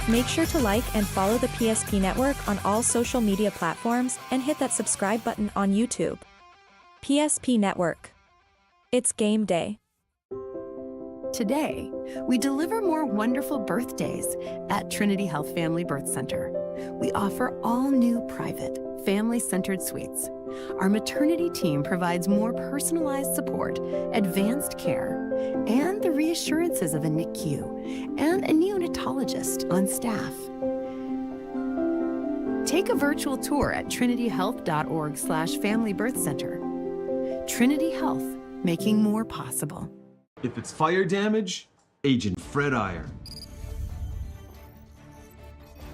Make sure to like and follow the PSP Network on all social media platforms and hit that subscribe button on YouTube. PSP Network. It's game day. Today, we deliver more wonderful birthdays at Trinity Health Family Birth Center. We offer all new private, family-centered suites. Our maternity team provides more personalized support, advanced care, and the reassurances of a NICU and a neonatologist on staff. Take a virtual tour at trinityhealth.org/Family Birth Center. Trinity Health, making more possible. If it's fire damage, Agent Fred Iron.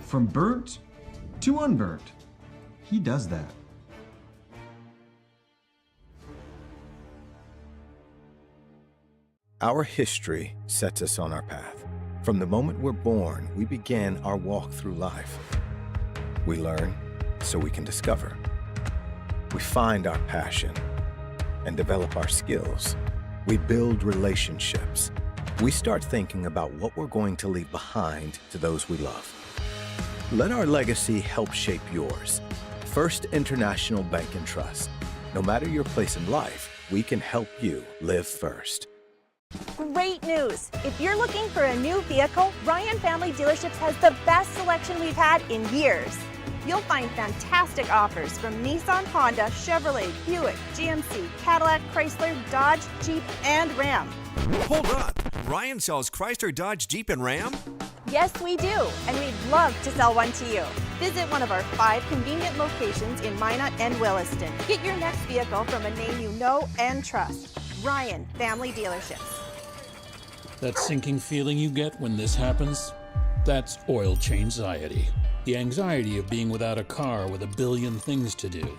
From burnt to unburnt, he does that. Our history sets us on our path. From the moment we're born, we begin our walk through life. We learn so we can discover. We find our passion and develop our skills. We build relationships. We start thinking about what we're going to leave behind to those we love. Let our legacy help shape yours. First International Bank and Trust. No matter your place in life, we can help you live first. Great news! If you're looking for a new vehicle, Ryan Family Dealerships has the best selection we've had in years. You'll find fantastic offers from Nissan, Honda, Chevrolet, Buick, GMC, Cadillac, Chrysler, Dodge, Jeep, and Ram. Hold up! Ryan sells Chrysler, Dodge, Jeep, and Ram? Yes, we do, and we'd love to sell one to you. Visit one of our 5 convenient locations in Minot and Williston. Get your next vehicle from a name you know and trust. Ryan Family Dealerships. That sinking feeling you get when this happens? That's oil change-anxiety. The anxiety of being without a car with a billion things to do.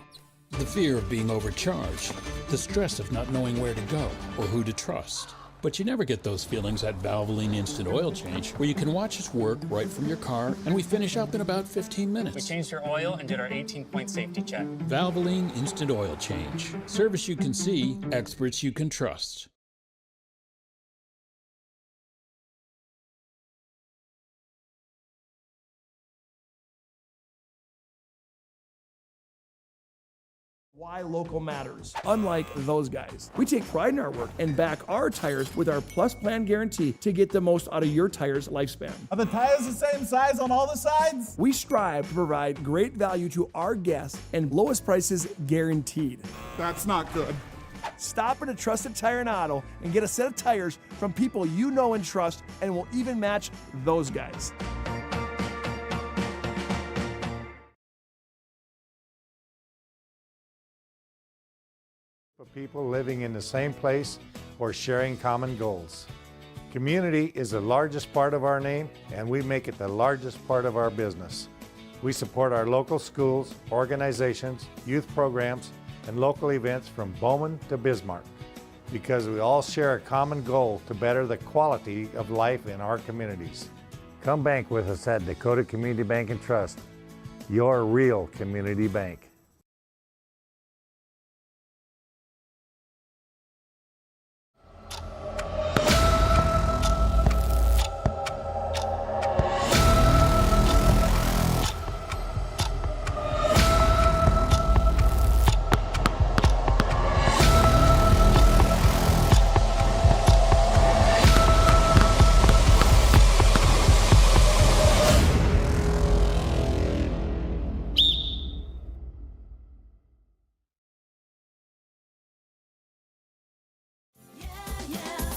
The fear of being overcharged. The stress of not knowing where to go or who to trust. But you never get those feelings at Valvoline Instant Oil Change, where you can watch us work right from your car, and we finish up in about 15 minutes. We changed your oil and did our 18-point safety check. Valvoline Instant Oil Change. Service you can see, experts you can trust. Why local matters. Unlike those guys, we take pride in our work and back our tires with our Plus Plan guarantee to get the most out of your tire's lifespan. Are the tires the same size on all the sides? We strive to provide great value to our guests and lowest prices guaranteed. That's not good. Stop at a trusted tire and auto and get a set of tires from people you know and trust, and will even match those guys. For people living in the same place or sharing common goals. Community is the largest part of our name, and we make it the largest part of our business. We support our local schools, organizations, youth programs, and local events from Bowman to Bismarck, because we all share a common goal to better the quality of life in our communities. Come bank with us at Dakota Community Bank and Trust, your real community bank.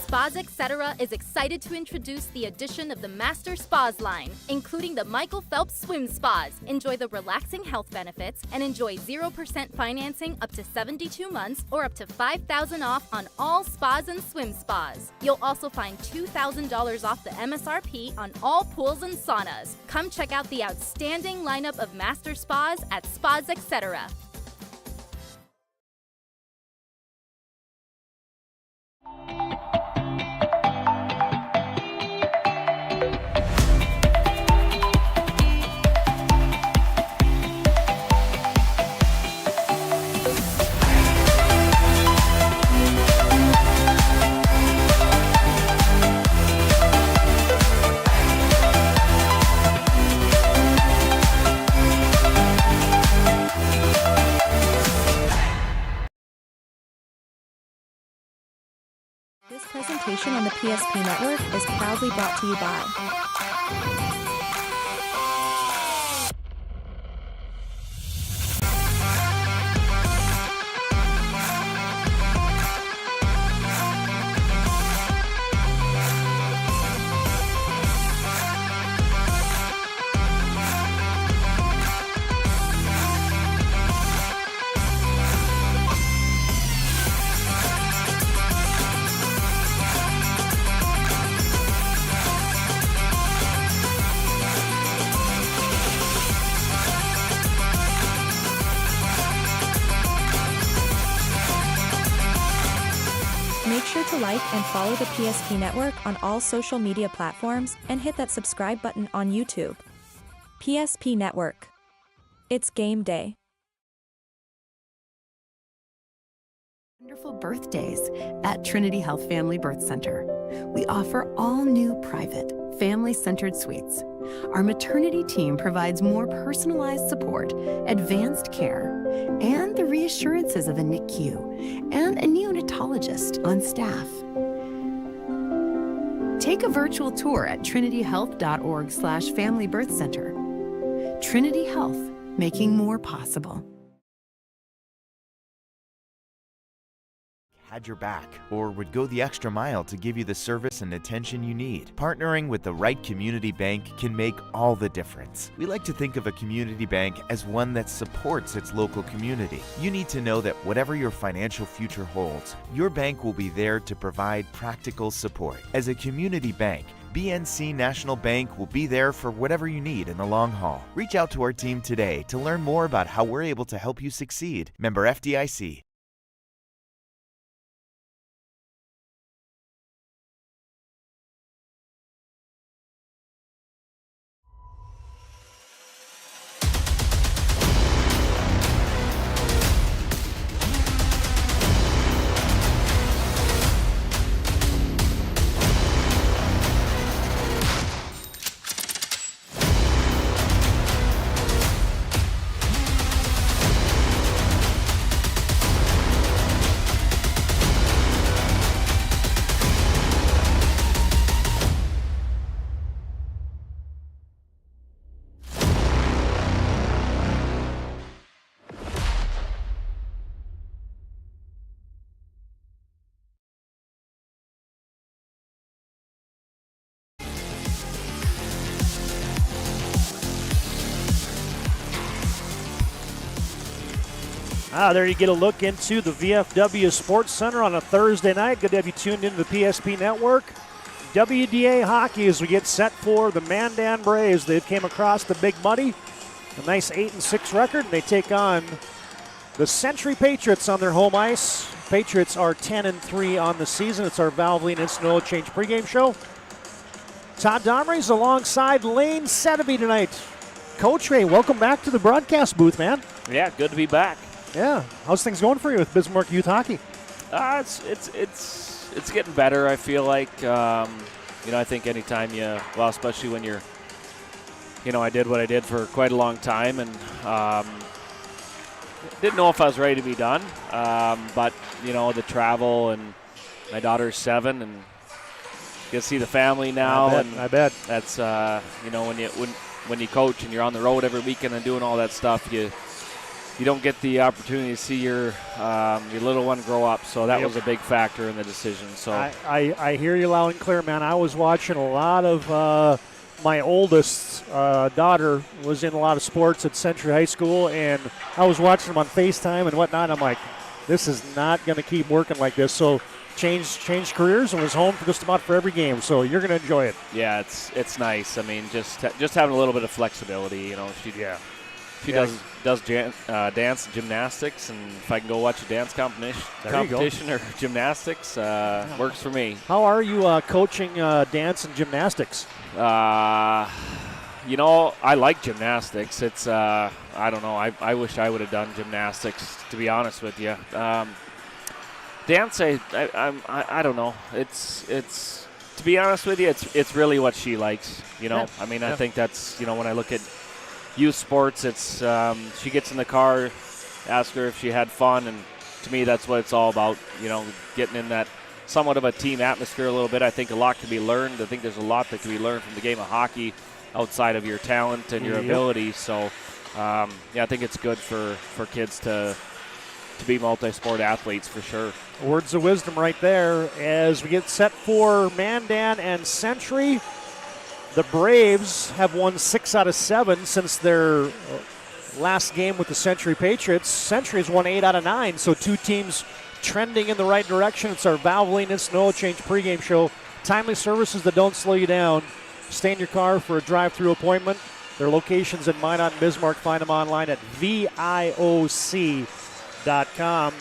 Spas Etc. is excited to introduce the addition of the Master Spas line, including the Michael Phelps Swim Spas. Enjoy the relaxing health benefits and enjoy 0% financing up to 72 months or up to $5,000 off on all spas and swim spas. You'll also find $2,000 off the MSRP on all pools and saunas. Come check out the outstanding lineup of Master Spas at Spas Etc. presentation on the PSP Network is proudly brought to you by Make sure to like and follow the PSP Network on all social media platforms and hit that subscribe button on YouTube. PSP Network. It's game day. Wonderful birthdays at Trinity Health Family Birth Center. We offer all new private, family-centered suites. Our maternity team provides more personalized support, advanced care, and the reassurances of a NICU and a neonatologist on staff. Take a virtual tour at trinityhealth.org/family birth center. Trinity Health, making more possible. Had your back, or would go the extra mile to give you the service and attention you need. Partnering with the right community bank can make all the difference. We like to think of a community bank as one that supports its local community. You need to know that whatever your financial future holds, your bank will be there to provide practical support. As a community bank, BNC National Bank will be there for whatever you need in the long haul. Reach out to our team today to learn more about how we're able to help you succeed. Member FDIC. There you get a look into the VFW Sports Center on a Thursday night. Good to have you tuned into the PSP Network. WDA hockey as we get set for the Mandan Braves. They came across the Big Muddy, a nice 8-6 record, and they take on the Century Patriots on their home ice. Patriots are 10-3 on the season. It's our Valvoline Instant Oil Change pregame show. Todd Domrey's alongside Lane Sedeby tonight. Coach Ray, welcome back to the broadcast booth, man. Yeah, good to be back. Yeah, how's things going for you with Bismarck Youth Hockey? It's getting better. I feel like I think anytime especially when you're, I did what I did for quite a long time, and didn't know if I was ready to be done. But the travel, and my daughter's 7, and get to see the family now. I bet. That's when you coach and you're on the road every weekend and doing all that stuff, you don't get the opportunity to see your little one grow up. So that was a big factor in the decision. So I hear you loud and clear, man. I was watching a lot of my oldest daughter was in a lot of sports at Century High School, and I was watching them on FaceTime and whatnot. I'm like, this is not going to keep working like this. So changed careers and was home for just about for every game. So you're going to enjoy it. Yeah, it's nice. I mean, just having a little bit of flexibility. She does dance and gymnastics, and if I can go watch a dance competition or gymnastics, works for me. How are you coaching dance and gymnastics? I like gymnastics. It's I don't know. I wish I would have done gymnastics, to be honest with you. Dance, I don't know. It's to be honest with you, it's really what she likes. I think that's when I look at youth sports, it's she gets in the car, ask her if she had fun, and to me that's what it's all about. Getting in that somewhat of a team atmosphere a little bit. I think a lot can be learned. I think there's a lot that can be learned from the game of hockey outside of your talent and your ability. So, I think it's good for kids to be multi-sport athletes for sure. Words of wisdom right there as we get set for Mandan and Century. The Braves have won 6 out of 7 since their last game with the Century Patriots. Century's won 8 out of 9, so two teams trending in the right direction. It's our Valvoline Instant Oil Change pregame show. Timely services that don't slow you down. Stay in your car for a drive-through appointment. Their locations in Minot and Bismarck. Find them online at VIOC.com.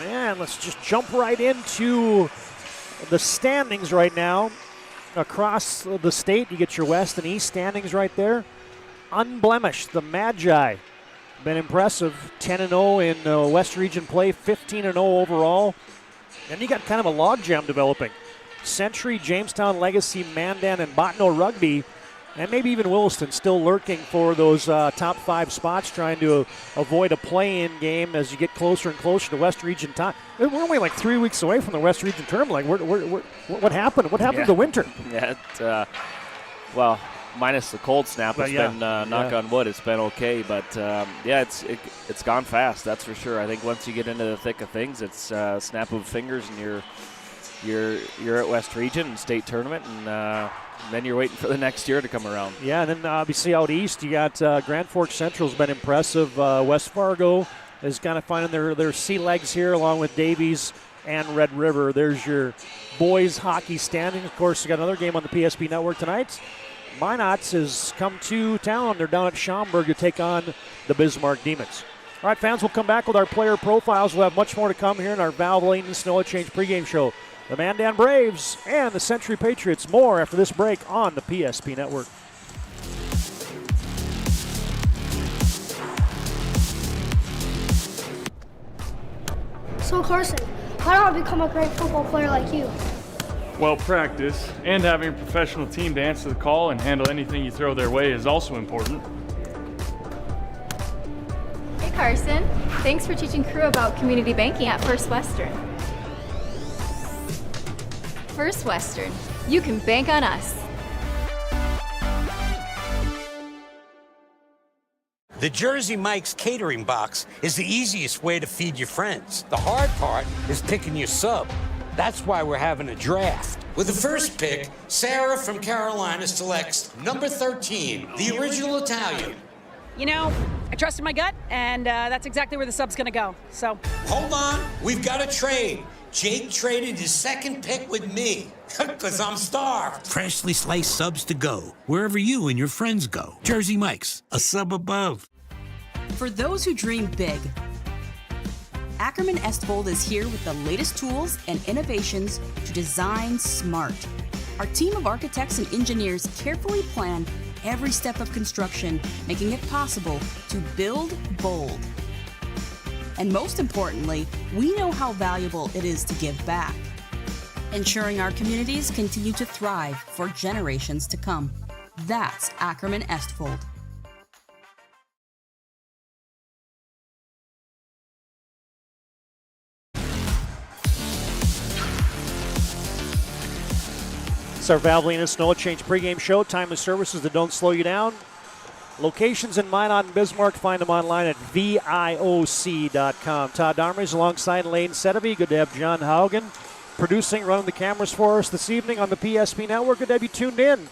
And let's just jump right into the standings right now. Across the state, you get your West and East standings right there. Unblemished, the Magi. Been impressive. 10-0 in West Region play, 15-0 overall. And you got kind of a logjam developing. Century, Jamestown, Legacy, Mandan, and Bottineau Rugby, and maybe even Williston still lurking for those top 5 spots, trying to avoid a play-in game as you get closer and closer to West Region time. We're only like 3 weeks away from the West Region tournament. Like, what happened? What happened to the winter? Yeah, well, minus the cold snap, it's been, knock on wood, it's been okay. But, it's gone fast, that's for sure. I think once you get into the thick of things, it's snap of fingers and you're at West Region and state tournament, and then you're waiting for the next year to come around. Yeah, and then obviously out east, you got Grand Forks Central's been impressive. West Fargo is kind of finding their sea legs here, along with Davies and Red River. There's your boys hockey standing. Of course, you got another game on the PSP Network tonight. Minots has come to town. They're down at Schaumburg to take on the Bismarck Demons. All right, fans, we'll come back with our player profiles. We'll have much more to come here in our Valvoline Instant Oil Change pregame show. The Mandan Braves and the Century Patriots. More after this break on the PSP Network. So Carson, how do I become a great football player like you? Well, practice and having a professional team to answer the call and handle anything you throw their way is also important. Hey Carson, thanks for teaching crew about community banking at First Western. First Western, you can bank on us. The Jersey Mike's catering box is the easiest way to feed your friends. The hard part is picking your sub. That's why we're having a draft. With the first pick, Sarah from Carolina selects number 13, the original Italian. You know, I trusted my gut, and that's exactly where the sub's gonna go, so. Hold on, we've got a trade. Jake traded his second pick with me, because I'm starved. Freshly sliced subs to go, wherever you and your friends go. Jersey Mike's, a sub above. For those who dream big, Ackerman Estvold is here with the latest tools and innovations to design smart. Our team of architects and engineers carefully plan every step of construction, making it possible to build bold. And most importantly, we know how valuable it is to give back, ensuring our communities continue to thrive for generations to come. That's Ackerman Estvold. It's our Valvoline Instant Oil Change pregame show. Timely services that don't slow you down. Locations in Minot and Bismarck. Find them online at VIOC.com. Todd Darmers alongside Lane Sedevy. Good to have John Haugen producing, running the cameras for us this evening on the PSP Network. Good to have you tuned in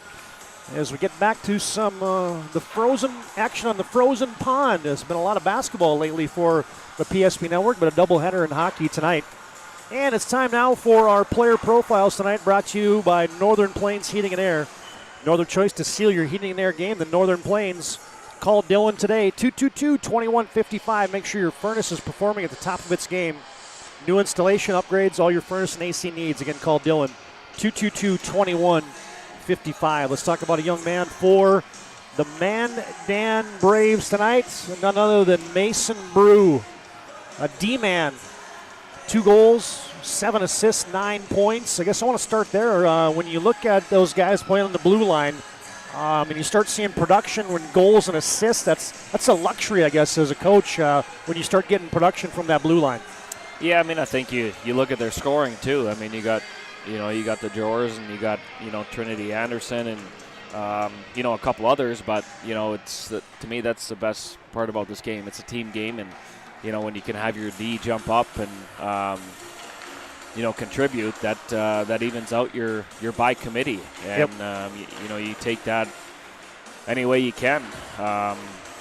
as we get back to some the frozen action on the frozen pond. There's been a lot of basketball lately for the PSP Network, but a doubleheader in hockey tonight. And it's time now for our player profiles tonight, brought to you by Northern Plains Heating and Air. No other choice to seal your heating and air game than Northern Plains. Call Dylan today, 222-2155. Make sure your furnace is performing at the top of its game. New installation upgrades, all your furnace and AC needs. Again, call Dylan, 222-2155. Let's talk about a young man for the Mandan Braves tonight. None other than Mason Brew, a D-man. 2 goals, 7 assists, 9 points. I guess I want to start there. When you look at those guys playing on the blue line, and you start seeing production when goals and assists, that's a luxury, I guess, as a coach, when you start getting production from that blue line. Yeah, I mean, I think you look at their scoring, too. I mean, you got You got the Drawers and you got, Trinity Anderson and, a couple others. But, to me, that's the best part about this game. It's a team game. And, when you can have your D jump up and, contribute, that evens out your by committee. And, you take that any way you can.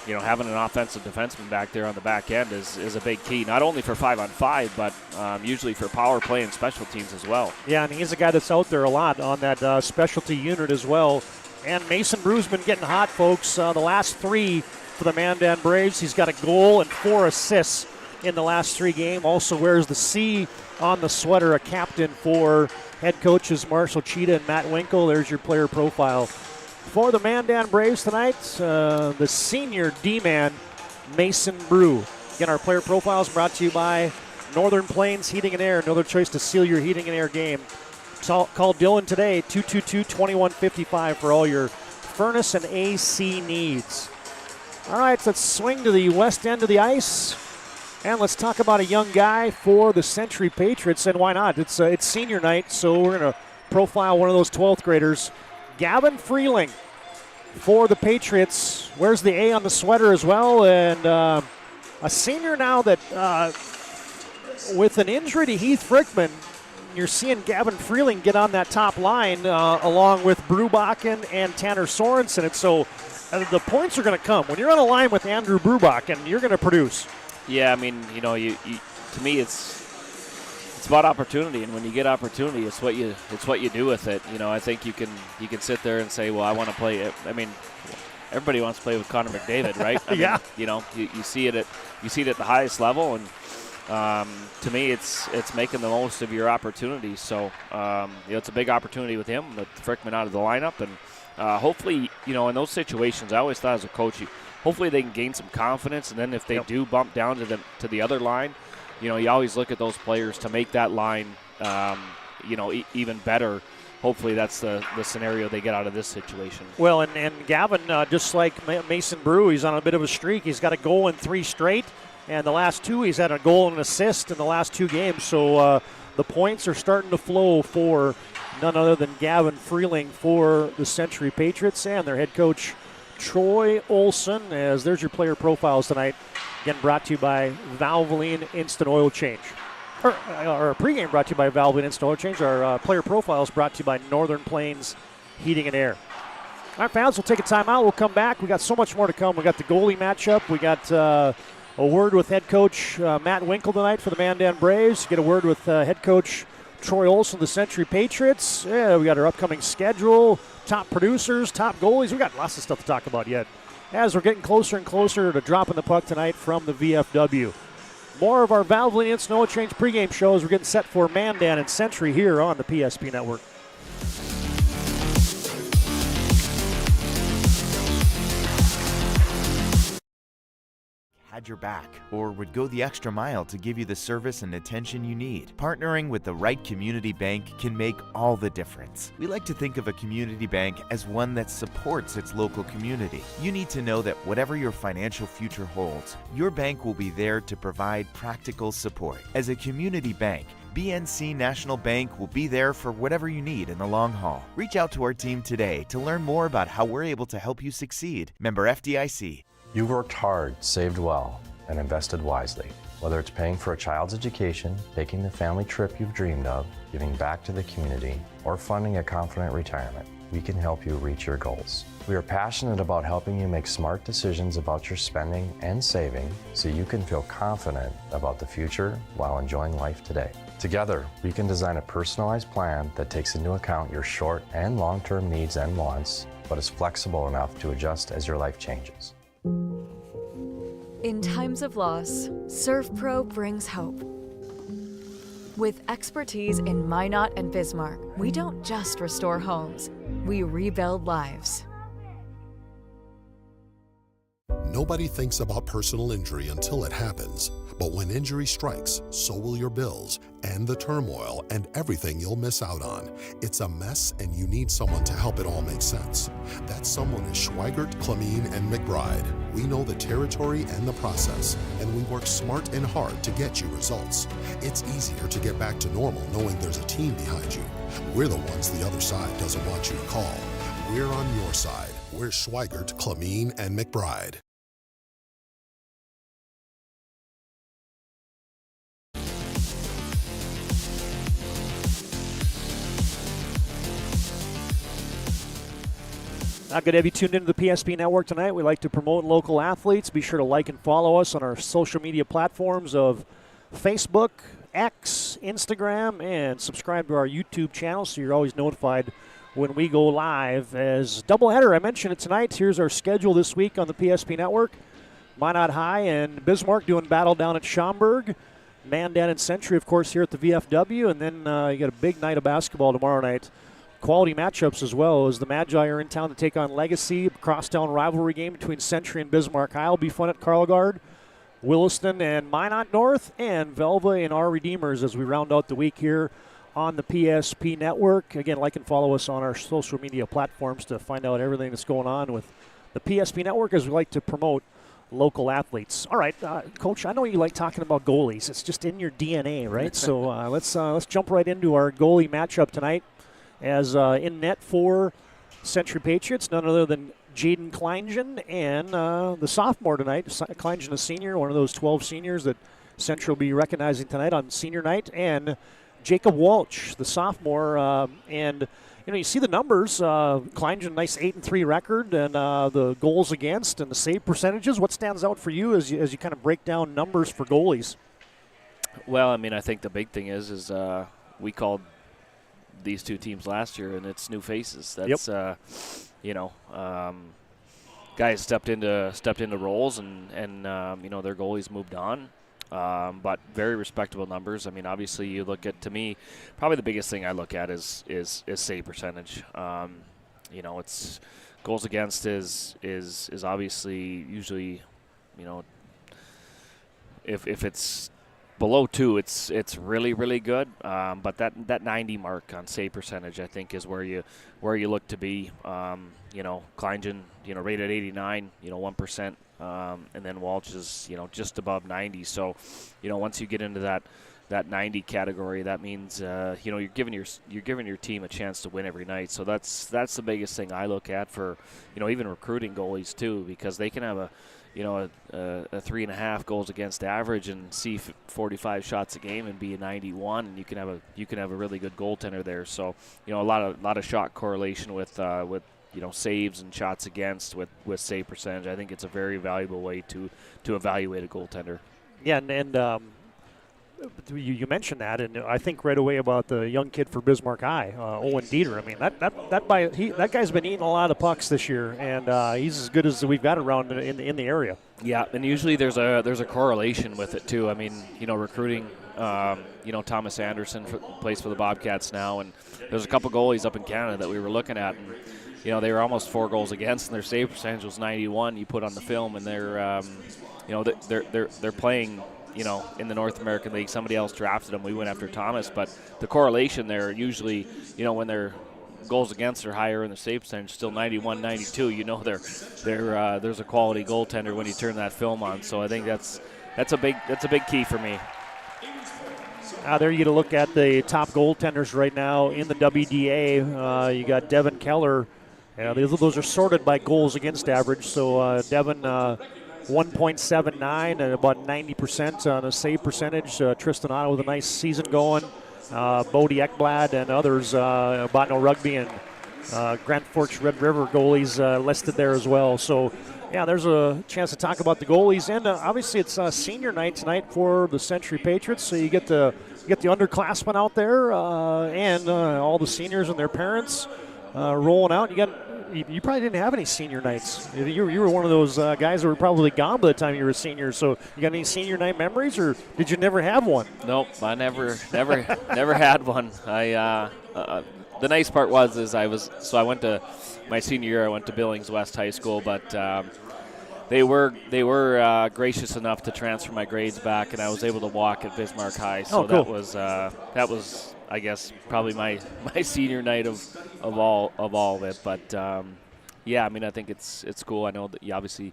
Having an offensive defenseman back there on the back end is a big key, not only for 5-on-5, but usually for power play and special teams as well. Yeah, and he's a guy that's out there a lot on that specialty unit as well. And Mason Brew's been getting hot, folks. The last 3 for the Mandan Braves. He's got a goal and 4 assists in the last 3 games. Also wears the C on the sweater, a captain for head coaches Marshall Cheetah and Matt Winkle. There's your player profile for the Mandan Braves tonight. The senior D-man, Mason Brew. Again, our player profiles brought to you by Northern Plains Heating and Air. Another choice to seal your heating and air game. Call Dylan today, 222-2155 for all your furnace and AC needs. All right, let's swing to the west end of the ice. And let's talk about a young guy for the Century Patriots, and why not? It's senior night, so we're going to profile one of those 12th graders. Gavin Freeling for the Patriots. Wears the A on the sweater as well, and a senior now that with an injury to Heath Frickman, you're seeing Gavin Freeling get on that top line along with Brubachen and Tanner Sorensen. And so the points are going to come. When you're on a line with Andrew Brubachen, you're going to produce. Yeah, I mean, you to me, it's about opportunity, and when you get opportunity, it's what you do with it. I think you can sit there and say, well, I want to play. I mean, everybody wants to play with Connor McDavid, right? Yeah. You see it at the highest level, and to me, it's making the most of your opportunities. So it's a big opportunity with him, with Frickman out of the lineup, and hopefully, in those situations, I always thought as a coach, hopefully they can gain some confidence, and then if they do bump down to the other line, you always look at those players to make that line, even better. Hopefully that's the scenario they get out of this situation. Well, and Gavin, just like Mason Brew, he's on a bit of a streak. He's got a goal in 3 straight, and the last 2, he's had a goal and an assist in the last 2 games. So the points are starting to flow for none other than Gavin Freeling for the Century Patriots and their head coach, Troy Olson. As there's your player profiles tonight. Again, brought to you by Valvoline Instant Oil Change. Our pregame brought to you by Valvoline Instant Oil Change. Our player profiles brought to you by Northern Plains Heating and Air. All right, fans, we'll take a timeout. We'll come back. We got so much more to come. We got the goalie matchup. We got a word with head coach Matt Winkle tonight for the Mandan Braves. Get a word with head coach Troy Olson, the Century Patriots. Yeah, we got our upcoming schedule, top producers, top goalies. We got lots of stuff to talk about yet, as we're getting closer and closer to dropping the puck tonight from the VFW. More of our Valvoline Instant Oil Change pregame shows. We're getting set for Mandan and Century here on the PSP Network. Had your back, or would go the extra mile to give you the service and attention you need. Partnering with the right community bank can make all the difference. We like to think of a community bank as one that supports its local community. You need to know that whatever your financial future holds, your bank will be there to provide practical support. As a community bank, BNC National Bank will be there for whatever you need in the long haul. Reach out to our team today to learn more about how we're able to help you succeed. Member FDIC. You've worked hard, saved well, and invested wisely. Whether it's paying for a child's education, taking the family trip you've dreamed of, giving back to the community, or funding a confident retirement, we can help you reach your goals. We are passionate about helping you make smart decisions about your spending and saving so you can feel confident about the future while enjoying life today. Together, we can design a personalized plan that takes into account your short and long-term needs and wants, but is flexible enough to adjust as your life changes. In times of loss, ServPro brings hope. With expertise in Minot and Bismarck, we don't just restore homes, we rebuild lives. Nobody thinks about personal injury until it happens. But when injury strikes, so will your bills and the turmoil and everything you'll miss out on. It's a mess, and you need someone to help it all make sense. That someone is Schweigert, Clemene, and McBride. We know the territory and the process, and we work smart and hard to get you results. It's easier to get back to normal knowing there's a team behind you. We're the ones the other side doesn't want you to call. We're on your side. We're Schweigert, Clemene, and McBride. Good to have you tuned into the PSP Network tonight. We like to promote local athletes. Be sure to like and follow us on our social media platforms of Facebook, X, Instagram, and subscribe to our YouTube channel so you're always notified when we go live. As doubleheader, I mentioned it tonight. Here's our schedule this week on the PSP Network. Minot High and Bismarck doing battle down at Schaumburg. Mandan and Century, of course, here at the VFW. And then you got a big night of basketball tomorrow night. Quality matchups as well, as the Magi are in town to take on Legacy. Crosstown rivalry game between Century and Bismarck High will be fun at Carlgard. Williston and Minot North, and Velva and our Redeemers as we round out the week here on the PSP Network. Again, like and follow us on our social media platforms to find out everything that's going on with the PSP Network, as we like to promote local athletes. All right, Coach, I know you like talking about goalies. It's just in your DNA, right? So let's jump right into our goalie matchup tonight. As in net for Century Patriots, none other than Jaden Kleingen and the sophomore tonight. Kleingen, a senior, one of those 12 seniors that Century will be recognizing tonight on senior night, and Jacob Walsh, the sophomore. And you see the numbers. Kleingen, nice 8-3 record, and the goals against and the save percentages. What stands out for you as you kind of break down numbers for goalies? Well, I mean, I think the big thing is we called these two teams last year, and it's new faces. That's guys stepped into roles, and their goalies moved on. But very respectable numbers. I mean, obviously, you look at, to me, probably the biggest thing I look at is save percentage. It's goals against is obviously usually, if it's below 2, it's really, really good. But that 90 mark on save percentage, I think, is where you look to be. Kleingen, rated 89, 1%, and then Walsh is, just above 90. So, once you get into that 90 category, that means you're giving your team a chance to win every night. So that's the biggest thing I look at for even recruiting goalies too, because they can have a 3.5 goals against average and see 45 shots a game and be a 91, and you can have a really good goaltender there. So a lot of shot correlation with saves and shots against with save percentage. I think it's a very valuable way to evaluate a goaltender. Yeah, and you mentioned that, and I think right away about the young kid for Bismarck High, Owen Dieter. I mean, that guy's been eating a lot of pucks this year, and he's as good as we've got around in the area. Yeah, and usually there's a correlation with it too. I mean, recruiting. Thomas Anderson plays for the Bobcats now, and there's a couple goalies up in Canada that we were looking at, and they were almost 4 goals against, and their save percentage was 91. You put on the film, and they're playing. In the North American League, somebody else drafted them. We went after Thomas, but the correlation there usually, when their goals against are higher and the save percentage still 91, 92, there's a quality goaltender when you turn that film on. So I think that's a big key for me. There you get a look at the top goaltenders right now in the WDA. You got Devin Keller. Those are sorted by goals against average. So Devin. 1.79 and about 90% on a save percentage. Tristan Otto with a nice season going. Bodie Ekblad and others, Botno Rugby and Grand Forks Red River goalies listed there as well. So, yeah, there's a chance to talk about the goalies. And obviously it's senior night tonight for the Century Patriots. So you get the underclassmen out there and all the seniors and their parents rolling out. You probably didn't have any senior nights. You were one of those guys that were probably gone by the time you were a senior. So you got any senior night memories, or did you never have one? Nope, I never had one. The nice part was I went to my senior year. I went to Billings West High School, but they were gracious enough to transfer my grades back, and I was able to walk at Bismarck High. So cool. that was I guess probably my senior night of all of it. But yeah, I mean I think it's cool. I know that you obviously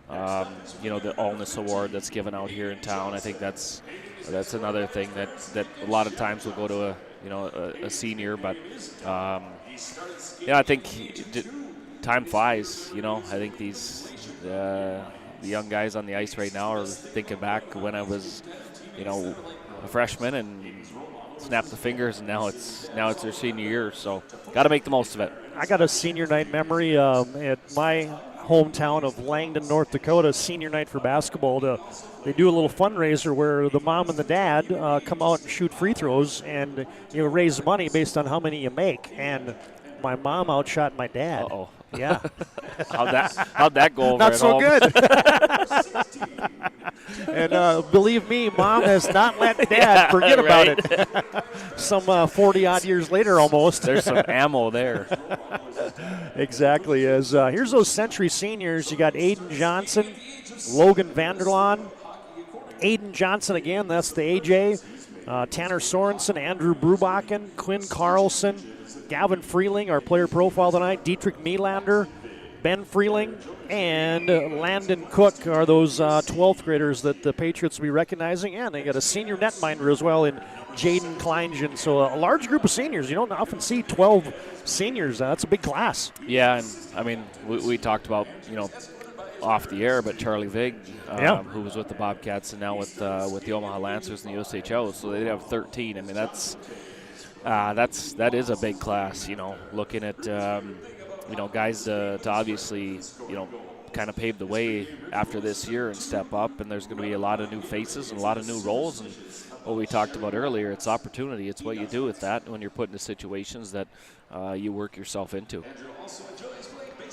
the Allness Award that's given out here in town. I think that's another thing that a lot of times will go to a senior, but I think time flies. I think the young guys on the ice right now are thinking back when I was, a freshman and snapped the fingers, and now it's their senior year. So got to make the most of it. I got a senior night memory at my hometown of Langdon, North Dakota. Senior night for basketball. They do a little fundraiser where the mom and the dad come out and shoot free throws, and raise money based on how many you make. And my mom outshot my dad. Uh-oh. Yeah. How'd that go over Not at so home? Good. And believe me, Mom has not let Dad forget about it. Some 40-odd years later almost. There's some ammo there. Exactly. Here's those Century seniors. You got Aiden Johnson, Logan Vanderlaan. Aiden Johnson again, that's the AJ. Tanner Sorensen, Andrew Brubachen, Quinn Carlson, Gavin Freeling, our player profile tonight, Dietrich Melander, Ben Freeling, and Landon Cook are those 12th graders that the Patriots will be recognizing. And they got a senior netminder as well in Jaden Kleingen. So a large group of seniors. You don't often see 12 seniors. That's a big class. Yeah, and I mean, we talked about, off the air, but Charlie Vig, who was with the Bobcats and now with the Omaha Lancers and the USHO. So they have 13. I mean, that is a big class, looking at, guys to obviously, kind of pave the way after this year and step up. And there's going to be a lot of new faces and a lot of new roles. And what we talked about earlier, it's opportunity. It's what you do with that when you're put into situations that you work yourself into.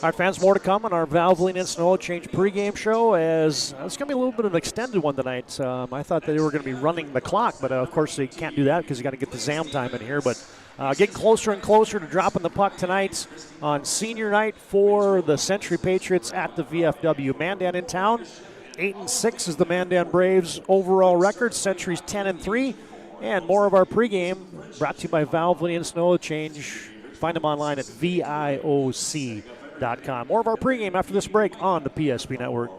All right, fans, more to come on our Valvoline Instant Oil Change pregame show, as it's going to be a little bit of an extended one tonight. I thought that they were going to be running the clock, but of course they can't do that because you got to get the ZAM time in here. But getting closer and closer to dropping the puck tonight on senior night for the Century Patriots at the VFW. Mandan in town, 8-6 is the Mandan Braves' overall record. Century's 10-3, and more of our pregame brought to you by Valvoline Instant Oil Change. Find them online at VIOC.com. More of our pregame after this break on the PSP Network.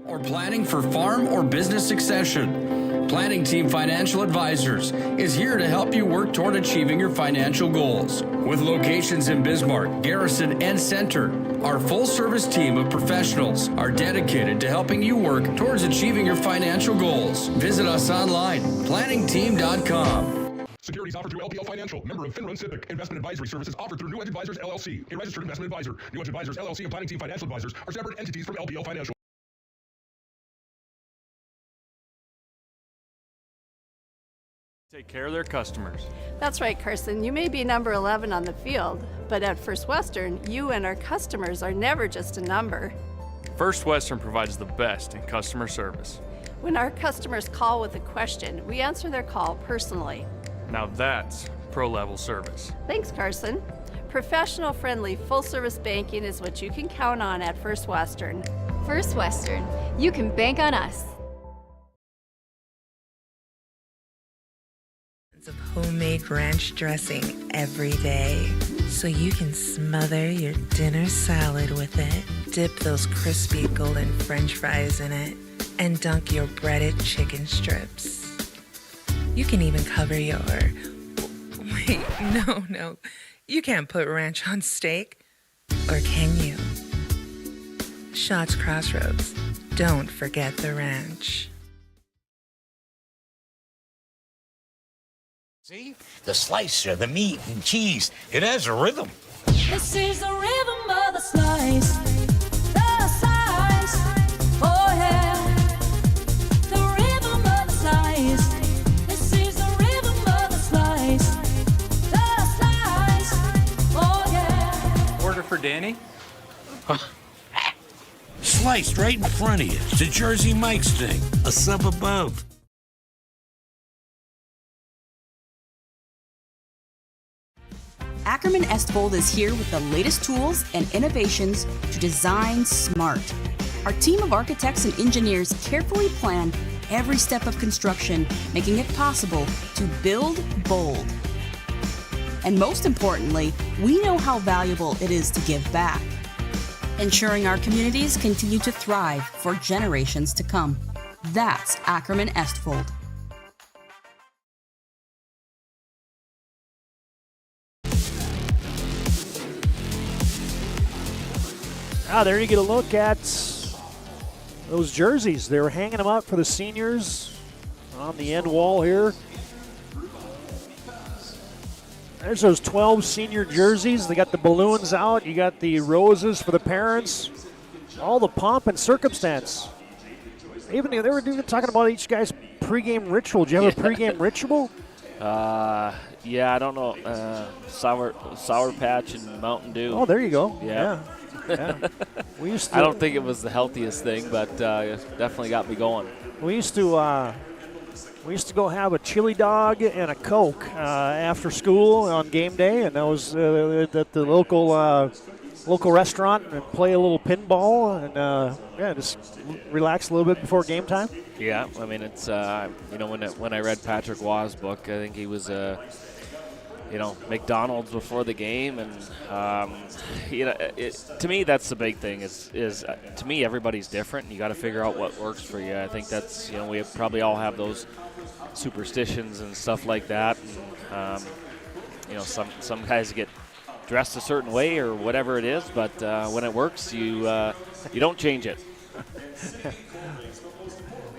Or planning for farm or business succession. Planning Team Financial Advisors is here to help you work toward achieving your financial goals. With locations in Bismarck, Garrison, and Center, our full-service team of professionals are dedicated to helping you work towards achieving your financial goals. Visit us online, planningteam.com. Securities offered through LPL Financial, member of FINRA SIPC. Investment advisory services offered through New Edge Advisors, LLC, a registered investment advisor. New Edge Advisors, LLC, and Planning Team Financial Advisors are separate entities from LPL Financial. Take care of their customers. That's right, Carson. You may be number 11 on the field, but at First Western, you and our customers are never just a number. First Western provides the best in customer service. When our customers call with a question, we answer their call personally. Now that's pro-level service. Thanks, Carson. Professional, friendly, full-service banking is what you can count on at First Western. First Western, you can bank on us. Of homemade ranch dressing every day, so you can smother your dinner salad with it, dip those crispy golden French fries in it, and dunk your breaded chicken strips. You can even cover your... Wait, no. You can't put ranch on steak. Or can you? Schatz Crossroads. Don't forget the ranch. See? The slicer, the meat and cheese, it has a rhythm. This is the rhythm of the slice. The slice. Oh yeah. The rhythm of the slice. This is the rhythm of the slice. The slice. Oh yeah. Order for Danny? Sliced right in front of you. It's the Jersey Mike's thing. A sub above. Ackerman Estvold is here with the latest tools and innovations to design smart. Our team of architects and engineers carefully plan every step of construction, making it possible to build bold. And most importantly, we know how valuable it is to give back, ensuring our communities continue to thrive for generations to come. That's Ackerman Estvold. There you get a look at those jerseys. They were hanging them up for the seniors on the end wall here. There's those 12 senior jerseys. They got the balloons out. You got the roses for the parents. All the pomp and circumstance. They were even talking about each guy's pregame ritual. Do you have a pregame ritual? Yeah, I don't know. Sour Patch and Mountain Dew. Oh, there you go. Yeah. Yeah. I don't think it was the healthiest thing, but it definitely got me going. We used to go have a chili dog and a Coke after school on game day, and that was at the local restaurant, and play a little pinball and just relax a little bit before game time. Yeah, I mean it's when I read Patrick Waugh's book, I think he was McDonald's before the game, and to me that's the big thing. Is to me everybody's different, and you got to figure out what works for you. I think that's we probably all have those superstitions and stuff like that. And, some guys get dressed a certain way or whatever it is, but when it works, you don't change it.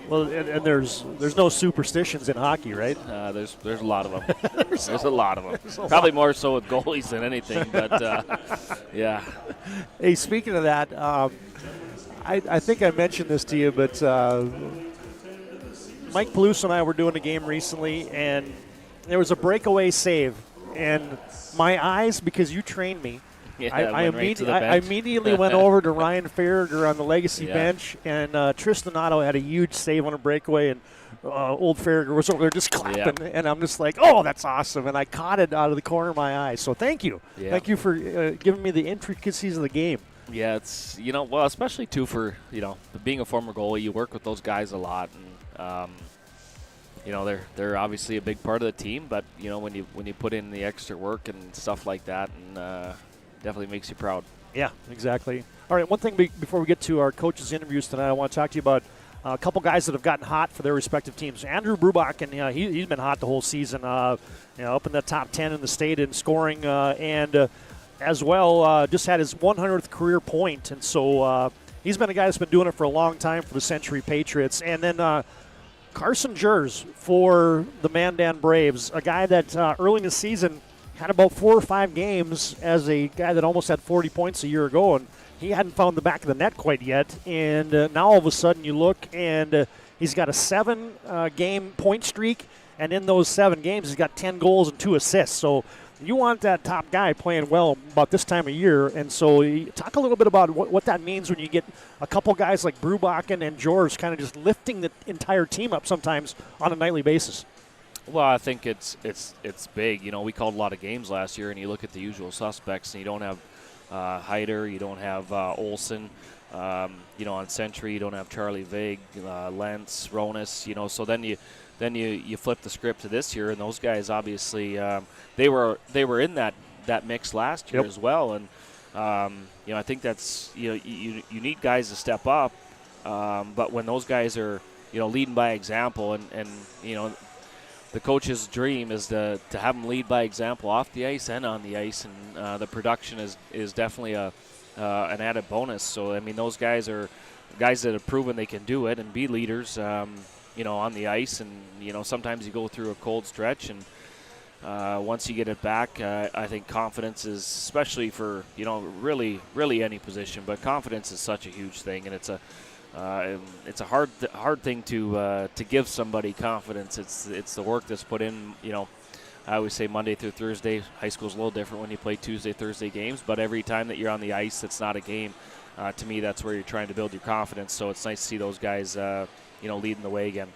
Well, and there's no superstitions in hockey, right? There's a lot of them. there's a lot of them. Probably more so with goalies than anything, but yeah. Hey, speaking of that, I think I mentioned this to you, but Mike Palouse and I were doing a game recently, and there was a breakaway save, and my eyes, because you trained me, yeah, I immediately went over to Ryan Farragher on the Legacy bench, and Tristan Otto had a huge save on a breakaway, and old Farragher was over there just clapping, and I'm just like, oh, that's awesome, and I caught it out of the corner of my eye. So thank you. Yeah. Thank you for giving me the intricacies of the game. Yeah, it's, especially too for, being a former goalie, you work with those guys a lot, and, they're obviously a big part of the team, but, when you put in the extra work and stuff like that, and definitely makes you proud. Yeah, exactly. All right, one thing before we get to our coaches' interviews tonight, I want to talk to you about a couple guys that have gotten hot for their respective teams. Andrew Brubach, and he's been hot the whole season, up in the top 10 in the state in scoring, and as well just had his 100th career point. And so he's been a guy that's been doing it for a long time for the Century Patriots. And then Carson Jers for the Mandan Braves, a guy that early in the season had about 4 or 5 games as a guy that almost had 40 points a year ago, and he hadn't found the back of the net quite yet. And now all of a sudden you look, and he's got a 7-game point streak, and in those 7 games he's got 10 goals and 2 assists. So you want that top guy playing well about this time of year. And so talk a little bit about what that means when you get a couple guys like Brubachen and George kind of just lifting the entire team up sometimes on a nightly basis. Well, I think it's big. We called a lot of games last year, and you look at the usual suspects, and you don't have Heider, you don't have Olsen, on Century, you don't have Charlie Vig, Lentz, Ronis, so then you flip the script to this year, and those guys obviously they were in that mix last year as well, and I think that's you need guys to step up, but when those guys are leading by example, and the coach's dream is to have them lead by example off the ice and on the ice, and the production is definitely an added bonus. So, I mean, those guys are guys that have proven they can do it and be leaders, on the ice. And, sometimes you go through a cold stretch, and once you get it back, I think confidence is, especially for, really any position, but confidence is such a huge thing, and it's a hard thing to give somebody confidence. It's the work that's put in. I always say Monday through Thursday. High school's a little different when you play Tuesday, Thursday games. But every time that you're on the ice, it's not a game. To me, that's where you're trying to build your confidence. So it's nice to see those guys, leading the way again.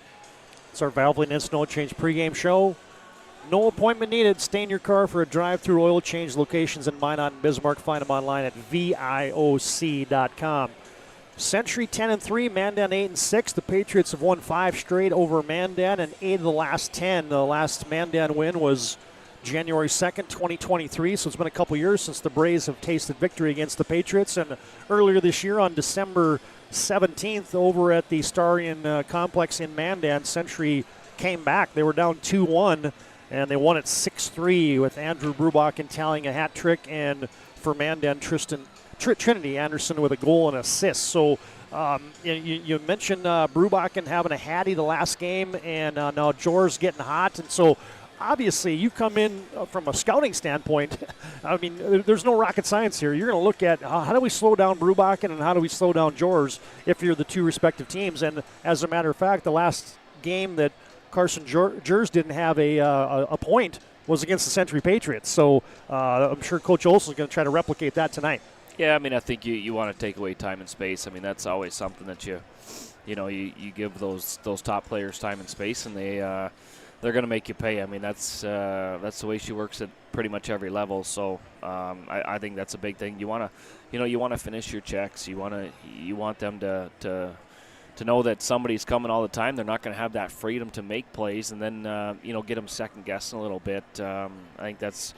It's our Valvoline Instant Oil Change pregame show. No appointment needed. Stay in your car for a drive-through oil change. Locations in Minot and Bismarck. Find them online at VIOC.com. Century 10-3, Mandan 8-6. The Patriots have won 5 straight over Mandan and 8 of the last 10. The last Mandan win was January 2nd, 2023, so it's been a couple years since the Braves have tasted victory against the Patriots. And earlier this year on December 17th over at the Starion Complex in Mandan, Century came back. They were down 2-1, and they won it 6-3 with Andrew Brubachen tallying a hat trick, and for Mandan, Trinity Anderson with a goal and assist. So you mentioned Brubachen having a hattie the last game, and now Jor's getting hot, and so obviously you come in from a scouting standpoint. I mean, there's no rocket science here. You're going to look at how do we slow down Brubachen and how do we slow down Jors if you're the two respective teams. And as a matter of fact, the last game that Carson Jors didn't have a point was against the Century Patriots. So I'm sure Coach Olson's going to try to replicate that tonight. Yeah, I mean, I think you want to take away time and space. I mean, that's always something that you give those top players time and space, and they're going to make you pay. I mean, that's the way she works at pretty much every level. So I think that's a big thing. You want to finish your checks. You want them to know that somebody's coming all the time. They're not going to have that freedom to make plays, and then get them second guessing a little bit. I think that's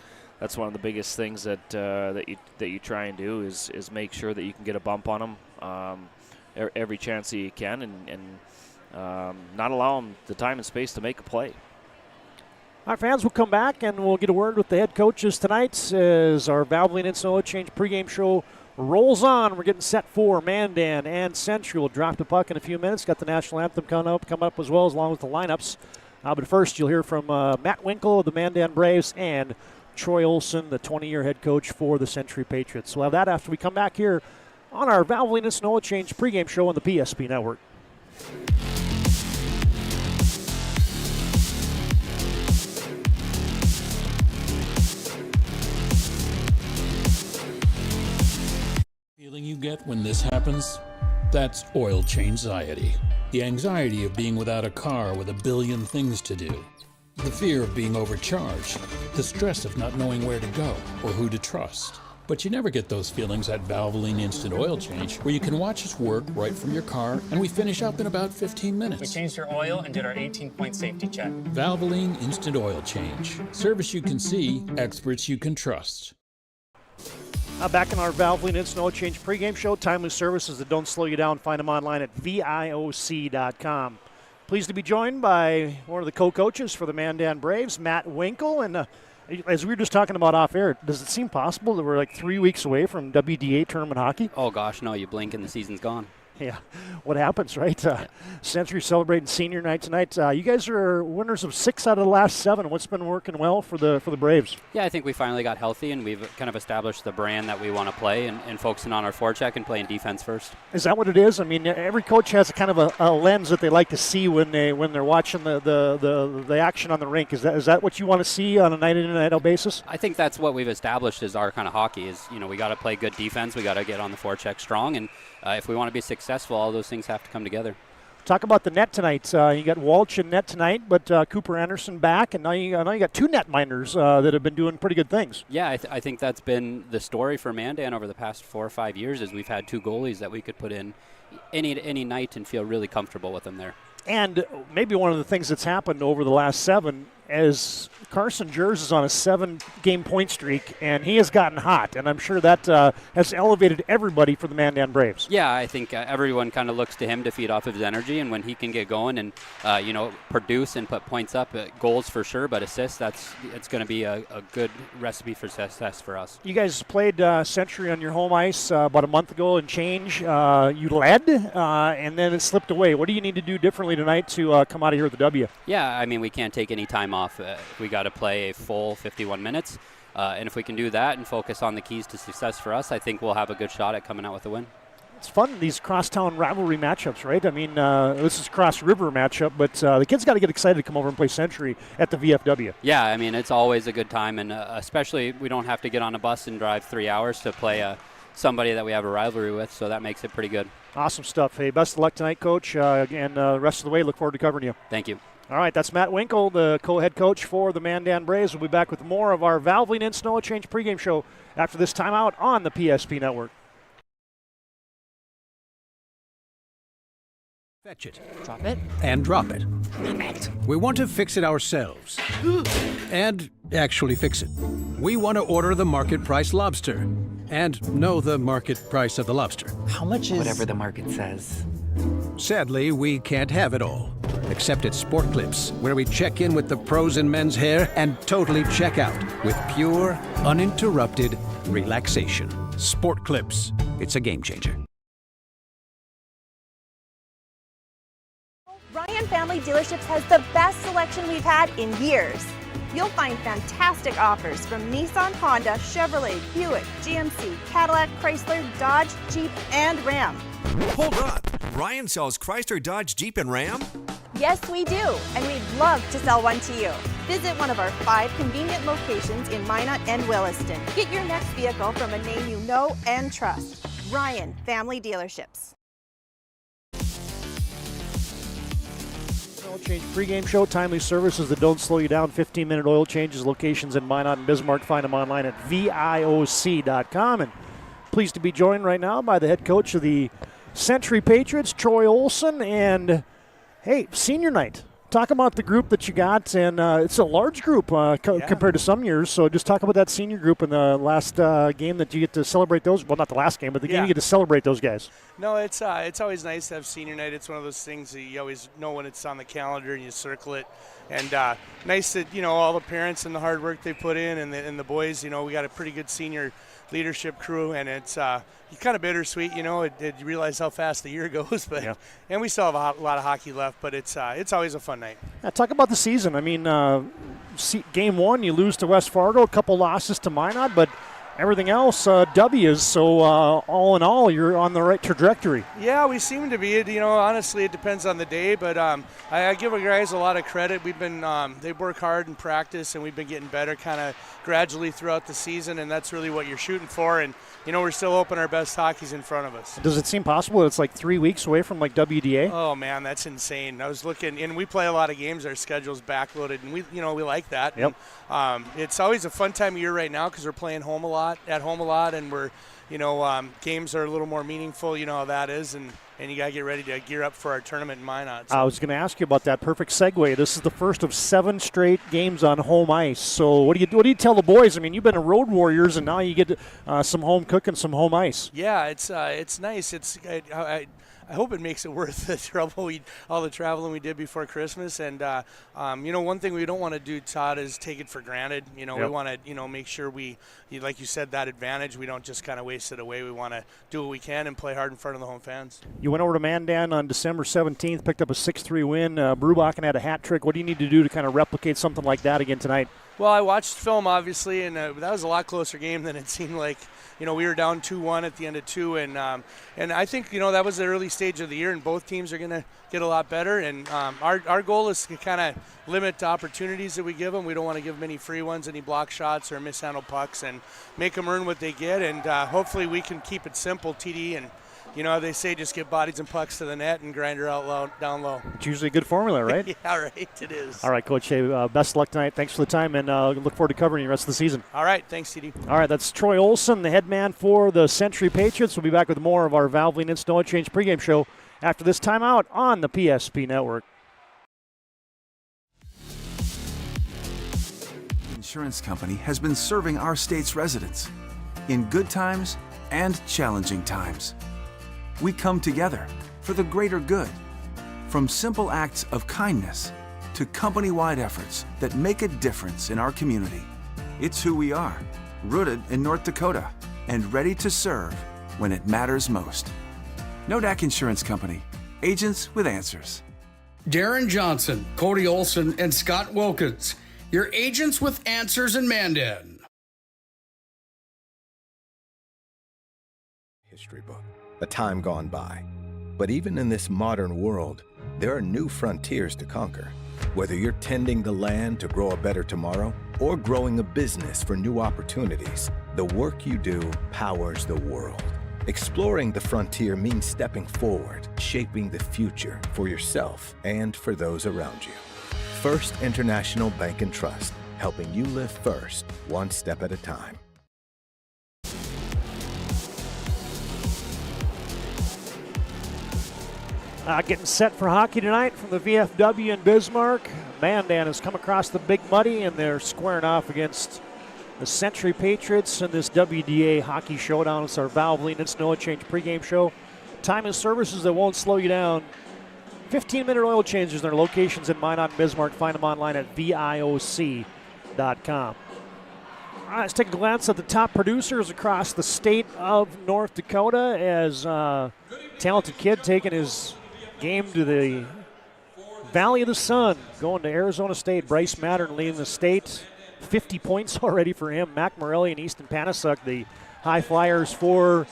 one of the biggest things that you try and do is make sure that you can get a bump on them every chance that you can, and not allow them the time and space to make a play. Our fans will come back, and we'll get a word with the head coaches tonight as our Valvoline Instant Oil Change pregame show rolls on. We're getting set for Mandan and Century. We'll drop the puck in a few minutes. Got the national anthem coming up as well, along with the lineups. But first, you'll hear from Matt Winkle of the Mandan Braves and Troy Olson, the 20-year head coach for the Century Patriots. We'll have that after we come back here on our Valvoline Instant Oil Change pregame show on the PSP Network. Feeling you get when this happens? That's oil change-anxiety. The anxiety of being without a car with a billion things to do. The fear of being overcharged. The stress of not knowing where to go or who to trust. But you never get those feelings at Valvoline Instant Oil Change, where you can watch us work right from your car, and we finish up in about 15 minutes. We changed your oil and did our 18-point safety check. Valvoline Instant Oil Change. Service you can see, experts you can trust. Back in our Valvoline Instant Oil Change pregame show. Timely services that don't slow you down. Find them online at VIOC.com. Pleased to be joined by one of the co-coaches for the Mandan Braves, Matt Winkle. And as we were just talking about off air, does it seem possible that we're like 3 weeks away from WDA tournament hockey? Oh, gosh, no. You blink and the season's gone. Yeah, what happens, right? Century celebrating senior night tonight. You guys are winners of 6 out of the last 7. What's been working well for the Braves? Yeah, I think we finally got healthy, and we've kind of established the brand that we want to play and focusing on our forecheck and playing defense first. Is that what it is? I mean, every coach has a kind of a lens that they like to see when they're watching the action on the rink. Is that what you want to see on a night in and night out basis? I think that's what we've established as our kind of hockey is, we got to play good defense. We got to get on the forecheck strong, and if we want to be successful, all those things have to come together. Talk about the net tonight. You got Walsh in net tonight, but Cooper Anderson back, and now you got 2 net minders that have been doing pretty good things. Yeah, I think that's been the story for Mandan over the past 4 or 5 years is we've had 2 goalies that we could put in any night and feel really comfortable with them there. And maybe one of the things that's happened over the last 7 as Carson Jors is on a 7-game point streak, and he has gotten hot, and I'm sure that has elevated everybody for the Mandan Braves. Yeah, I think everyone kind of looks to him to feed off of his energy, and when he can get going and produce and put points up, goals for sure, but assists, it's going to be a good recipe for success for us. You guys played Century on your home ice about a month ago and change. You led, and then it slipped away. What do you need to do differently tonight to come out of here with the W? Yeah, I mean, we can't take any time off. We got to play a full 51 minutes, and if we can do that and focus on the keys to success for us, I think we'll have a good shot at coming out with a win. It's fun, these crosstown rivalry matchups, right? I mean, this is cross-river matchup, but the kids got to get excited to come over and play Century at the VFW. Yeah, I mean, it's always a good time, and especially we don't have to get on a bus and drive 3 hours to play somebody that we have a rivalry with, so that makes it pretty good. Awesome stuff. Hey, best of luck tonight, Coach, and the rest of the way, look forward to covering you. Thank you. All right, that's Matt Winkle, the co-head coach for the Mandan Braves. We'll be back with more of our Valvoline and Snow Change pregame show after this timeout on the PSP Network. Fetch it. Drop it. And drop it. Damn it. We want to fix it ourselves. And actually fix it. We want to order the market price lobster. And know the market price of the lobster. How much is... Whatever the market says. Sadly, we can't have it all. Except at Sport Clips, where we check in with the pros in men's hair and totally check out with pure, uninterrupted relaxation. Sport Clips. It's a game changer. Ryan Family Dealerships has the best selection we've had in years. You'll find fantastic offers from Nissan, Honda, Chevrolet, Buick, GMC, Cadillac, Chrysler, Dodge, Jeep, and Ram. Hold on. Ryan sells Chrysler, Dodge, Jeep, and Ram? Yes, we do, and we'd love to sell one to you. Visit one of our 5 convenient locations in Minot and Williston. Get your next vehicle from a name you know and trust. Ryan Family Dealerships. Oil Change pregame show, timely services that don't slow you down. 15-minute oil changes, locations in Minot and Bismarck. Find them online at VIOC.com. And pleased to be joined right now by the head coach of the Century Patriots, Troy Olson. And, hey, senior night. Talk about the group that you got, and it's a large group compared to some years. So just talk about that senior group in the last game that you get to celebrate those. Well, not the last game, but the game you get to celebrate those guys. No, it's always nice to have senior night. It's one of those things that you always know when it's on the calendar and you circle it. And nice that, all the parents and the hard work they put in and the boys, we got a pretty good senior leadership crew, and it's kind of bittersweet, you realize how fast the year goes, but and we still have a lot of hockey left, but it's always a fun night. Yeah, talk about the season. I mean, game 1, you lose to West Fargo, a couple losses to Minot, but everything else, W's. So all in all, you're on the right trajectory. Yeah, we seem to be. Honestly, it depends on the day, but I give our guys a lot of credit. We've been they work hard in practice, and we've been getting better kind of gradually throughout the season, and that's really what you're shooting for. And we're still hoping our best hockey's in front of us. Does it seem possible it's like 3 weeks away from like WDA? Oh man, that's insane. I was looking, and we play a lot of games. Our schedule's backloaded, and we like that. Yep. And, it's always a fun time of year right now because we're playing at home a lot, and we're games are a little more meaningful. You know how that is, and you got to get ready to gear up for our tournament in Minot. So. I was going to ask you about that. Perfect segue. This is the first of 7 straight games on home ice. So what do you tell the boys? I mean, you've been a road warriors, and now you get some home cooking, some home ice. Yeah, it's nice. I hope it makes it worth the trouble, all the traveling we did before Christmas. And, one thing we don't want to do, Todd, is take it for granted. We want to, make sure like you said, that advantage, we don't just kind of waste it away. We want to do what we can and play hard in front of the home fans. You went over to Mandan on December 17th, picked up a 6-3 win. Brubachen had a hat trick. What do you need to do to kind of replicate something like that again tonight? Well, I watched film, obviously, and that was a lot closer game than it seemed like. We were down 2-1 at the end of 2, and I think, that was the early stage of the year, and both teams are going to get a lot better. And our goal is to kind of limit the opportunities that we give them. We don't want to give them any free ones, any block shots or mishandled pucks, and make them earn what they get. And hopefully we can keep it simple, TD, and they say just get bodies and pucks to the net and grind her out down low. It's usually a good formula, right? Yeah, right, it is. All right, Coach, hey, best of luck tonight. Thanks for the time, and look forward to covering you the rest of the season. All right, thanks, TD. All right, that's Troy Olson, the head man for the Century Patriots. We'll be back with more of our Valvoline and Snow Change pregame show after this timeout on the PSP Network. Insurance company has been serving our state's residents in good times and challenging times. We come together for the greater good, from simple acts of kindness to company-wide efforts that make a difference in our community. It's who we are, rooted in North Dakota and ready to serve when it matters most. Nodak Insurance Company, agents with answers. Darren Johnson, Cody Olson, and Scott Wilkins, your agents with answers in Mandan. History book. A time gone by. But even in this modern world, there are new frontiers to conquer. Whether you're tending the land to grow a better tomorrow or growing a business for new opportunities, the work you do powers the world. Exploring the frontier means stepping forward, shaping the future for yourself and for those around you. First International Bank and Trust, helping you live first, one step at a time. Getting set for hockey tonight from the VFW in Bismarck. Mandan has come across the Big Muddy, and they're squaring off against the Century Patriots in this WDA hockey showdown. It's our Valvoline and Snow Change pregame show. Time and services that won't slow you down. 15-minute oil changes in their locations in Minot and Bismarck. Find them online at VIOC.com. All right, let's take a glance at the top producers across the state of North Dakota as talented kid taking his game to the Valley of the Sun, going to Arizona State. Bryce Mattern leading the state. 50 points already for him. Mac Morelli and Easton Panasuk, the high flyers for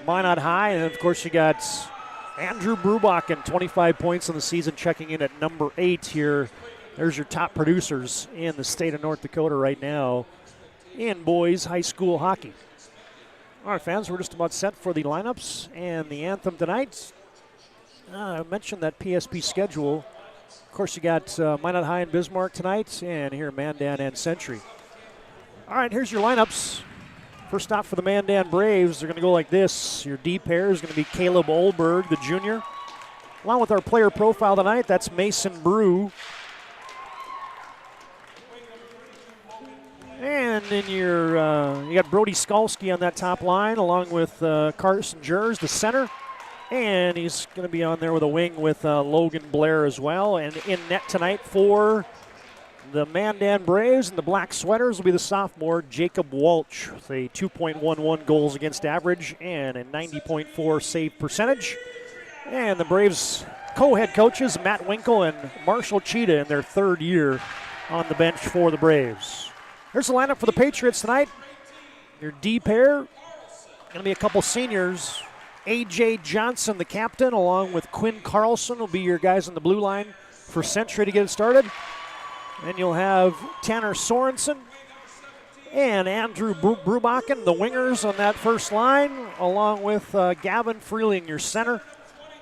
Minot High. And, of course, you got Andrew Brubachen, 25 points in the season, checking in at number 8 here. There's your top producers in the state of North Dakota right now in boys high school hockey. All right, fans, we're just about set for the lineups and the anthem tonight. I mentioned that PSP schedule. Of course, you got Minot High and Bismarck tonight, and here Mandan and Century. All right, here's your lineups. First off for the Mandan Braves, they're going to go like this. Your D pair is going to be Caleb Olberg, the junior. Along with our player profile tonight, that's Mason Brew. And in your, you got Brody Skalski on that top line, along with Carson Jers, the center. And he's going to be on there with a wing with Logan Blair as well. And in net tonight for the Mandan Braves and the black sweaters will be the sophomore Jacob Walsh with a 2.11 goals against average and a 90.4 save percentage. And the Braves co-head coaches Matt Winkle and Marshall Cheetah in their third year on the bench for the Braves. Here's the lineup for the Patriots tonight. Your D pair, going to be a couple seniors. A.J. Johnson, the captain, along with Quinn Carlson will be your guys on the blue line for Century to get it started. And you'll have Tanner Sorensen and Andrew Brubachen, the wingers on that first line, along with Gavin Freeling, your center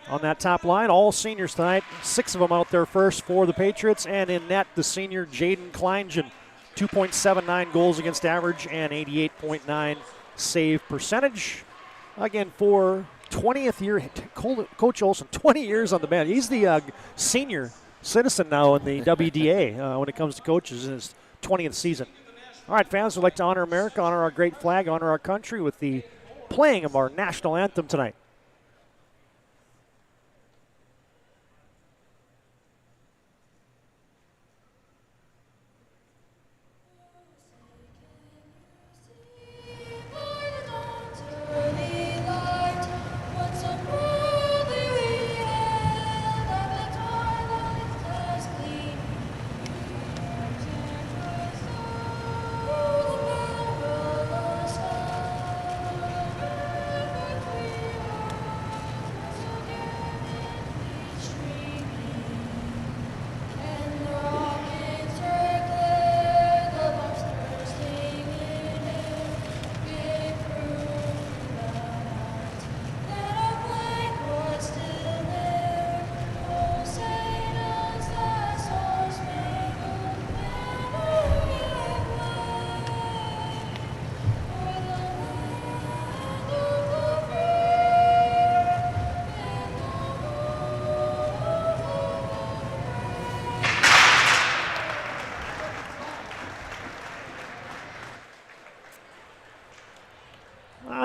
on that top line. All seniors tonight, 6 of them out there first for the Patriots. And in net, the senior Jaden Kleingen, 2.79 goals against average and 88.9 save percentage. Again, for 20th year, Coach Olson, 20 years on the bench. He's the senior citizen now in the WDA when it comes to coaches in his 20th season. All right, fans, we'd like to honor America, honor our great flag, honor our country with the playing of our national anthem tonight.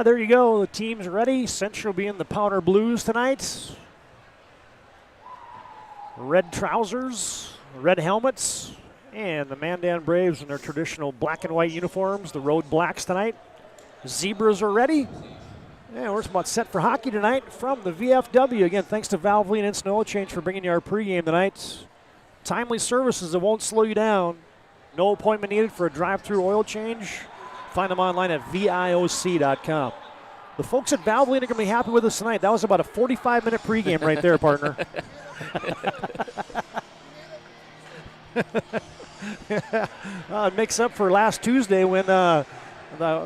There you go. The team's ready. Central will be in the powder blues tonight. Red trousers, red helmets, and the Mandan Braves in their traditional black and white uniforms, the road blacks tonight. Zebras are ready. And we're about set for hockey tonight from the VFW. Again, thanks to Valvoline and Snow Change for bringing you our pregame tonight. Timely services that won't slow you down. No appointment needed for a drive-through oil change. Find them online at VIOC.com. The folks at Valvoline are going to be happy with us tonight. That was about a 45-minute pregame right there, partner. It makes up for last Tuesday when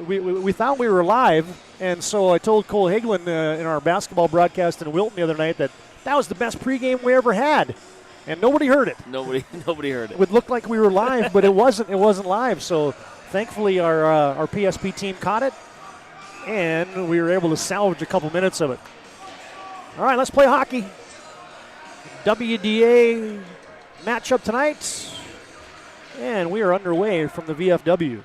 we thought we were live, and so I told Cole Hagelin in our basketball broadcast in Wilton the other night that was the best pregame we ever had. And nobody heard it. Nobody heard it. It would look like we were live, but it wasn't. It wasn't live. So thankfully, our PSP team caught it, and we were able to salvage a couple minutes of it. All right, let's play hockey. WDA matchup tonight, and we are underway from the VFW.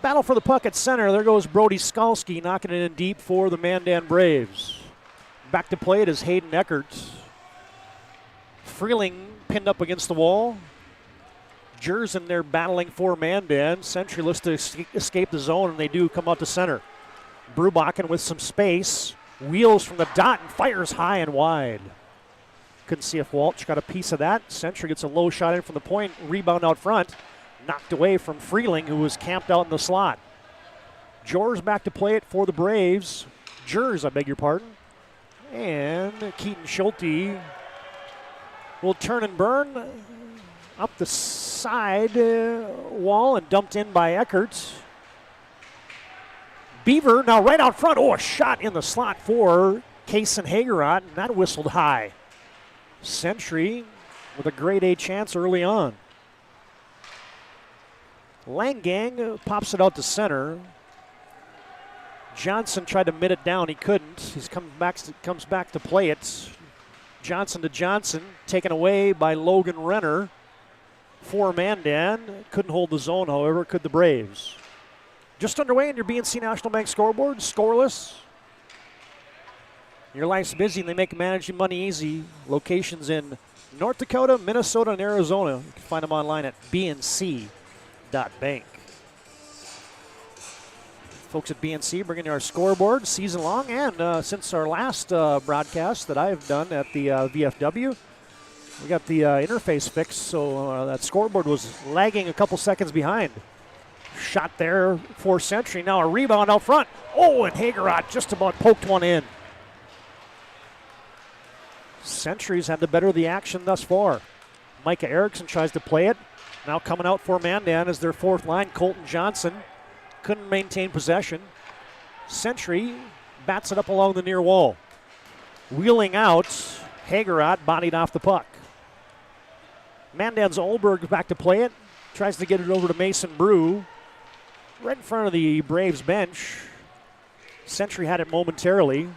Battle for the puck at center. There goes Brody Skalski knocking it in deep for the Mandan Braves. Back to play it is Hayden Eckert. Freeling pinned up against the wall. Jersen there battling for Mandan. Century looks to escape the zone, and they do come out to center. Brubakken with some space. Wheels from the dot and fires high and wide. Couldn't see if Walsh got a piece of that. Century gets a low shot in from the point. Rebound out front. Knocked away from Freeling, who was camped out in the slot. Jors back to play it for the Braves. Jers, I beg your pardon. And Keaton Schulte will turn and burn up the side wall and dumped in by Eckert. Beaver now right out front. Oh, a shot in the slot for Kaysen Hagerot, and that whistled high. Century with a grade A chance early on. Langang pops it out to center. Johnson tried to mid it down. He couldn't. He comes back to play it. Johnson to Johnson, taken away by Logan Renner for Mandan. Couldn't hold the zone, however, could the Braves. Just underway in your BNC National Bank scoreboard, scoreless. Your life's busy and they make managing money easy. Locations in North Dakota, Minnesota, and Arizona. You can find them online at bnc.bank. Folks at BNC bringing you our scoreboard season long, and since our last broadcast that I've done at the VFW, we got the interface fixed, so that scoreboard was lagging a couple seconds behind. Shot there for Century. Now a rebound out front. Oh, and Hagerot just about poked one in. Century's had the better of the action thus far. Micah Erickson tries to play it. Now coming out for Mandan is their fourth line, Colton Johnson. Couldn't maintain possession. Century bats it up along the near wall. Wheeling out, Hagerot bodied off the puck. Mandan's Olberg back to play it. Tries to get it over to Mason Brew. Right in front of the Braves bench. Century had it momentarily.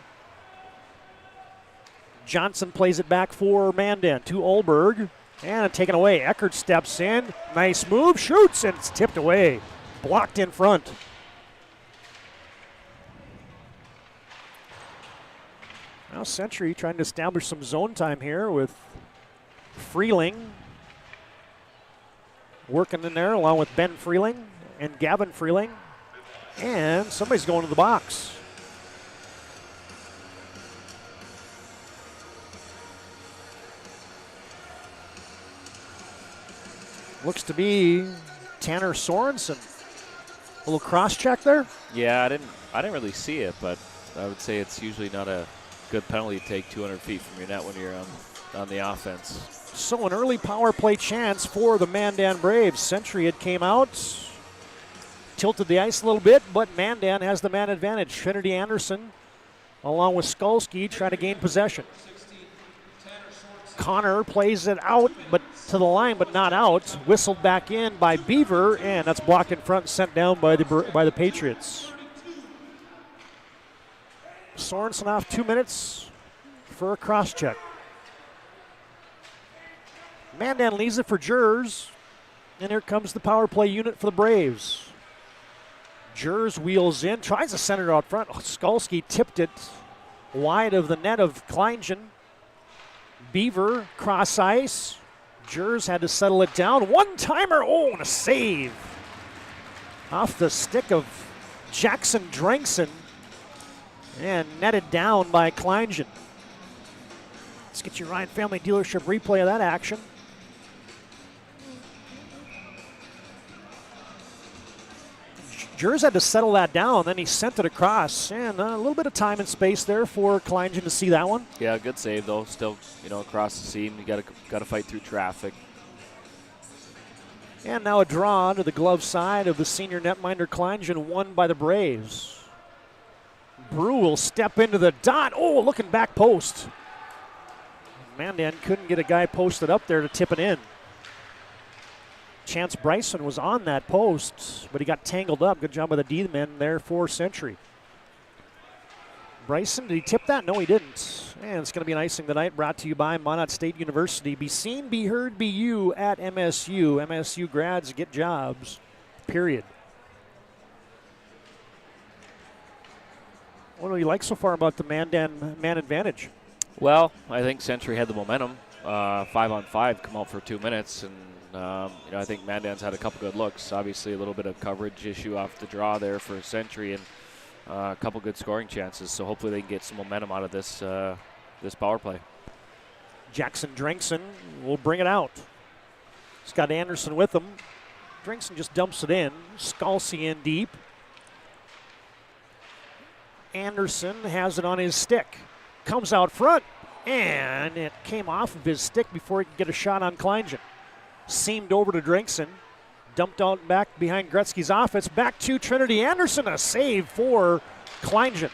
Johnson plays it back for Mandan to Olberg. And taken away. Eckert steps in. Nice move. Shoots, and it's tipped away. Blocked in front. Now Century trying to establish some zone time here with Freeling working in there along with Ben Freeling and Gavin Freeling. And somebody's going to the box. Looks to be Tanner Sorensen. A little cross check there. Yeah, I didn't really see it, but I would say it's usually not a good penalty to take 200 feet from your net when you're on the offense. So an early power play chance for the Mandan Braves. Century had came out, tilted the ice a little bit, but Mandan has the man advantage. Trinity Anderson, along with Skalski, try to gain possession. Connor plays it out, but to the line, but not out. Whistled back in by Beaver, and that's blocked in front and sent down by the Patriots. Sorensen off 2 minutes for a cross check. Mandan leaves it for Jers, and here comes the power play unit for the Braves. Jers wheels in, tries to center it out front. Skalski tipped it wide of the net of Kleingen. Beaver, cross ice. Jers had to settle it down. One-timer, oh, and a save. Off the stick of Jackson Drankson and netted down by Kleingen. Let's get your Ryan Family Dealership replay of that action. Jers had to settle that down, then he sent it across, and a little bit of time and space there for Kleingen to see that one. Yeah, good save though. Still, across the seam, you got to fight through traffic. And now a draw to the glove side of the senior netminder Kleingen, won by the Braves. Brew will step into the dot. Oh, looking back post. Mandan couldn't get a guy posted up there to tip it in. Chance Bryson was on that post, but he got tangled up. Good job by the D-men there for Century. Bryson, did he tip that? No, he didn't. And it's going to be an icing tonight, brought to you by Minot State University. Be seen, be heard, be you at MSU. MSU grads get jobs, period. What do you like so far about the Mandan man advantage? Well, I think Century had the momentum. 5-on-5, come out for 2 minutes, and I think Mandan's had a couple good looks. Obviously, a little bit of coverage issue off the draw there for Century, and a couple good scoring chances. So hopefully they can get some momentum out of this this power play. Jackson Drinkson will bring it out. He's got Anderson with him. Drinkson just dumps it in. Skalsi in deep. Anderson has it on his stick. Comes out front, and it came off of his stick before he could get a shot on Kleingen. Seamed over to Drinkson. Dumped out back behind Gretzky's offense. Back to Trinity Anderson. A save for Kleingen.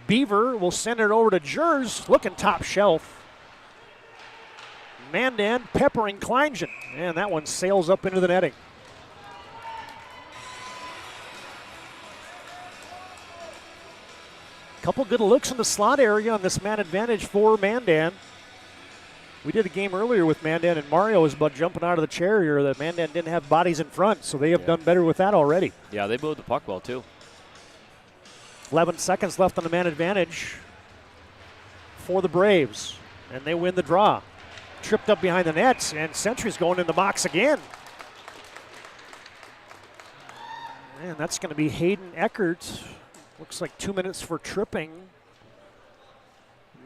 Beaver will send it over to Jers. Looking top shelf. Mandan peppering Kleingen. And that one sails up into the netting. Couple good looks in the slot area on this man advantage for Mandan. We did a game earlier with Mandan, and Mario was about jumping out of the chair here that Mandan didn't have bodies in front, so they have done better with that already. Yeah, they moved the puck well, too. 11 seconds left on the man advantage for the Braves, and they win the draw. Tripped up behind the nets, and Century's going in the box again. And that's going to be Hayden Eckert. Looks like 2 minutes for tripping.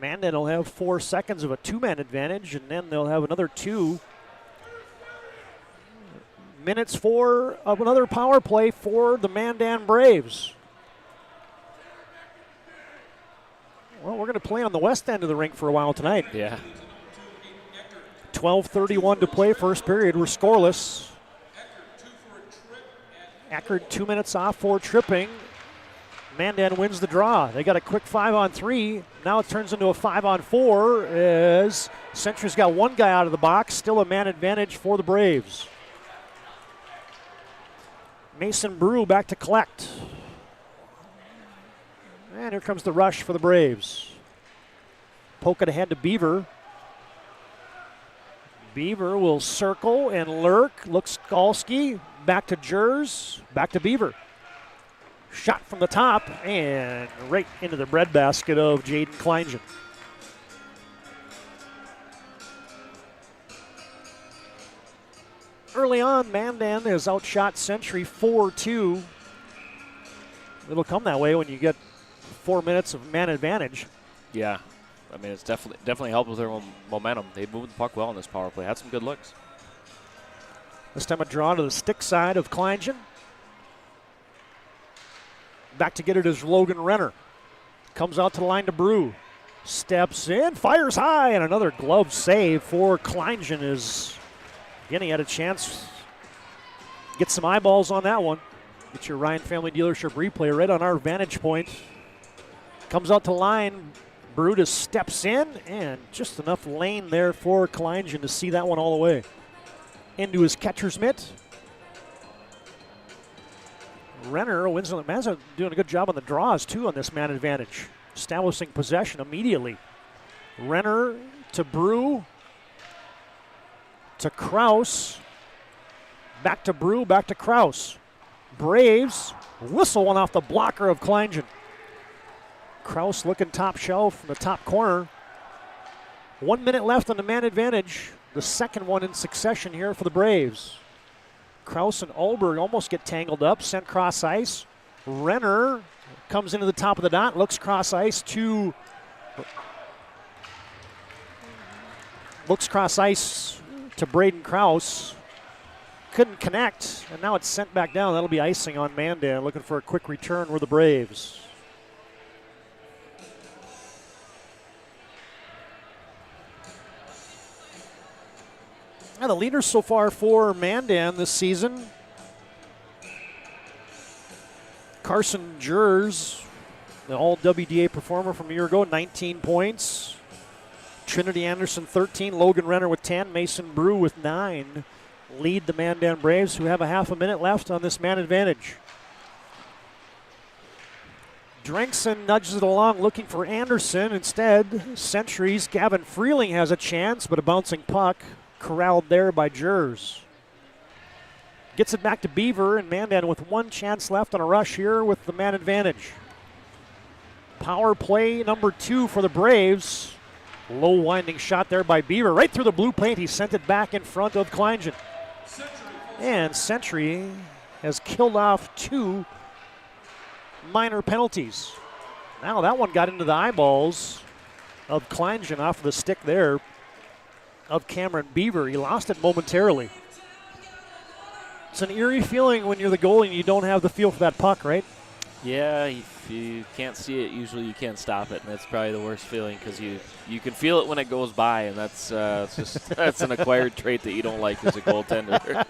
Mandan will have 4 seconds of a two-man advantage, and then they'll have another 2 minutes of another power play for the Mandan Braves. Well, we're going to play on the west end of the rink for a while tonight. Yeah. 12:31 to play, first period. We're scoreless. Eckert 2 minutes off for tripping. Mandan wins the draw. They got a quick 5-on-3. Now it turns into a 5-on-4 as Century's got one guy out of the box. Still a man advantage for the Braves. Mason Brew back to collect. And here comes the rush for the Braves. Poke it ahead to Beaver. Beaver will circle and lurk. Looks Skalski. Back to Jers. Back to Beaver. Shot from the top and right into the breadbasket of Jaden Kleingen. Early on, Mandan has outshot Century 4-2. It'll come that way when you get 4 minutes of man advantage. Yeah, I mean, it's definitely helped with their momentum. They moved the puck well in this power play. Had some good looks. This time a draw to the stick side of Kleingen. Back to get it is Logan Renner. Comes out to the line to Brew. Steps in, fires high, and another glove save for Kleingen. Again, he had a chance. Get some eyeballs on that one. Get your Ryan Family Dealership replay right on our vantage point. Comes out to line. Brew steps in, and just enough lane there for Kleingen to see that one all the way. Into his catcher's mitt. Renner wins on the Man's doing a good job on the draws, too, on this man advantage. Establishing possession immediately. Renner to Brew. To Kraus. Back to Brew, back to Kraus. Braves whistle one off the blocker of Kleingen. Kraus looking top shelf from the top corner. 1 minute left on the man advantage. The second one in succession here for the Braves. Kraus and Olberg almost get tangled up, sent cross ice. Renner comes into the top of the dot, looks cross ice to Braden Kraus. Couldn't connect, and now it's sent back down. That'll be icing on Mandan, looking for a quick return were the Braves. Now the leaders so far for Mandan this season. Carson Jers the all WDA performer from a year ago, 19 points. Trinity Anderson 13, Logan Renner with 10, Mason Brew with 9. Lead the Mandan Braves, who have a half a minute left on this man advantage. Drinkson nudges it along looking for Anderson. Instead, Century's Gavin Freeling has a chance, but a bouncing puck corralled there by Jers. Gets it back to Beaver, and Mandan with one chance left on a rush here with the man advantage. Power play number 2 for the Braves. Low winding shot there by Beaver. Right through the blue paint. He sent it back in front of Kleingen. And Century has killed off 2 minor penalties. Now that one got into the eyeballs of Kleingen off of the stick there of Cameron Beaver. He lost it momentarily. It's an eerie feeling when you're the goalie and you don't have the feel for that puck, right? Yeah, if you can't see it, usually you can't stop it, and that's probably the worst feeling because you can feel it when it goes by, and that's just that's an acquired trait that you don't like as a goaltender.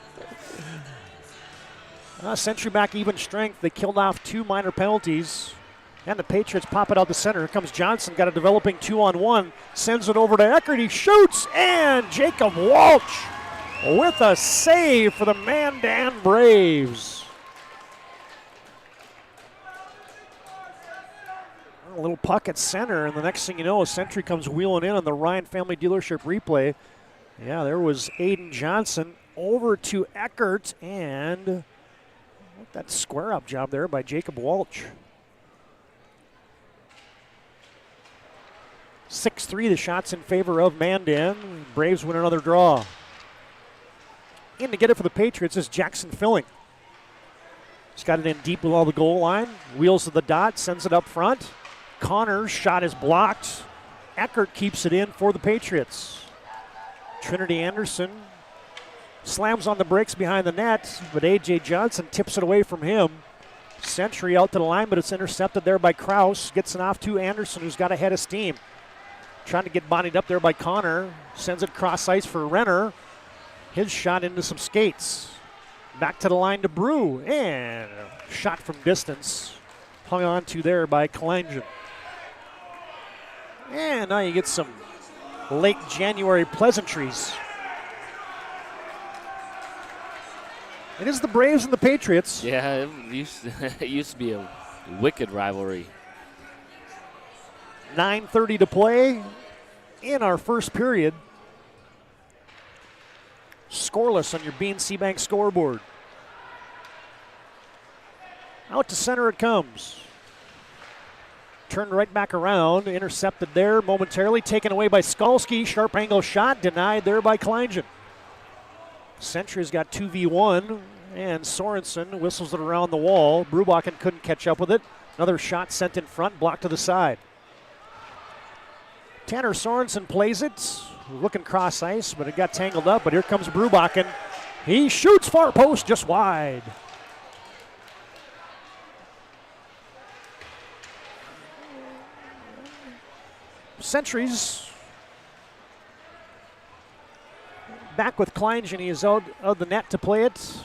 Century back even strength. They killed off 2 minor penalties, and the Patriots pop it out the center. Here comes Johnson, got a developing 2-on-1, sends it over to Eckert. He shoots, and Jacob Walsh with a save for the Mandan Braves. A little puck at center, and the next thing you know, a Century comes wheeling in on the Ryan Family Dealership replay. Yeah, there was Aiden Johnson over to Eckert, and that square-up job there by Jacob Walsh. 6-3, the shots in favor of Mandan. Braves win another draw. In to get it for the Patriots is Jackson Filling. He's got it in deep below the goal line. Wheels to the dot, sends it up front. Connor's shot is blocked. Eckert keeps it in for the Patriots. Trinity Anderson slams on the brakes behind the net, but A.J. Johnson tips it away from him. Century out to the line, but it's intercepted there by Kraus. Gets it off to Anderson, who's got a head of steam. Trying to get bodied up there by Connor. Sends it cross ice for Renner. His shot into some skates. Back to the line to Brew, and a shot from distance. Hung on to there by Kleingen. And now you get some late January pleasantries. It is the Braves and the Patriots. Yeah, it used to be a wicked rivalry. 9:30 to play in our first period. Scoreless on your BNC Bank scoreboard. Out to center it comes. Turned right back around, intercepted there momentarily, taken away by Skalski. Sharp angle shot, denied there by Kleingen. Century's got 2v1, and Sorensen whistles it around the wall. Brubakken couldn't catch up with it. Another shot sent in front, blocked to the side. Tanner Sorensen plays it, looking cross ice, but it got tangled up. But here comes Brubakken. He shoots far post, just wide. Centuries back with Kleingen. He is out of the net to play it.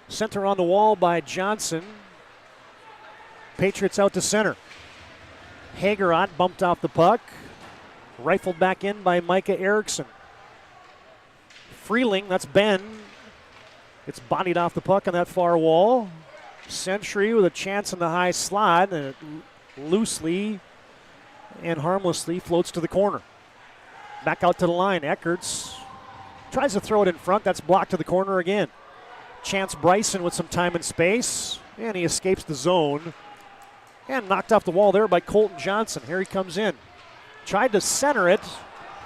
Center on the wall by Johnson. Patriots out to center. Hagerot bumped off the puck. Rifled back in by Micah Erickson. Freeling, that's Ben. It's bodied off the puck on that far wall. Century with a chance in the high slot, and it loosely and harmlessly floats to the corner. Back out to the line. Eckerts tries to throw it in front. That's blocked to the corner again. Chance Bryson with some time and space, and he escapes the zone. And knocked off the wall there by Colton Johnson. Here he comes in. Tried to center it,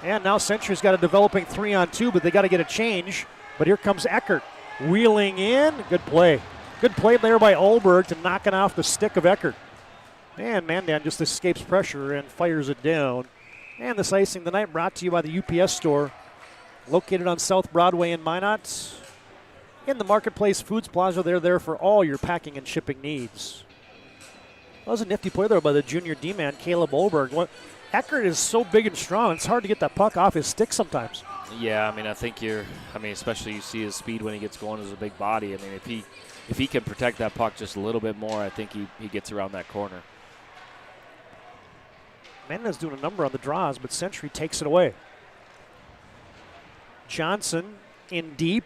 and now Century's got a developing 3-on-2, but they got to get a change. But here comes Eckert wheeling in. Good play. Good play there by Olberg to knock it off the stick of Eckert. And Mandan just escapes pressure and fires it down. And this icing tonight brought to you by the UPS store, located on South Broadway in Minot. In the Marketplace Foods Plaza, they're there for all your packing and shipping needs. That was a nifty play there by the junior D-man, Caleb Olberg. Eckert is so big and strong, it's hard to get that puck off his stick sometimes. Yeah, I mean, I think especially you see his speed when he gets going as a big body. I mean, if he can protect that puck just a little bit more, I think he gets around that corner. Mandan's doing a number on the draws, but Century takes it away. Johnson in deep,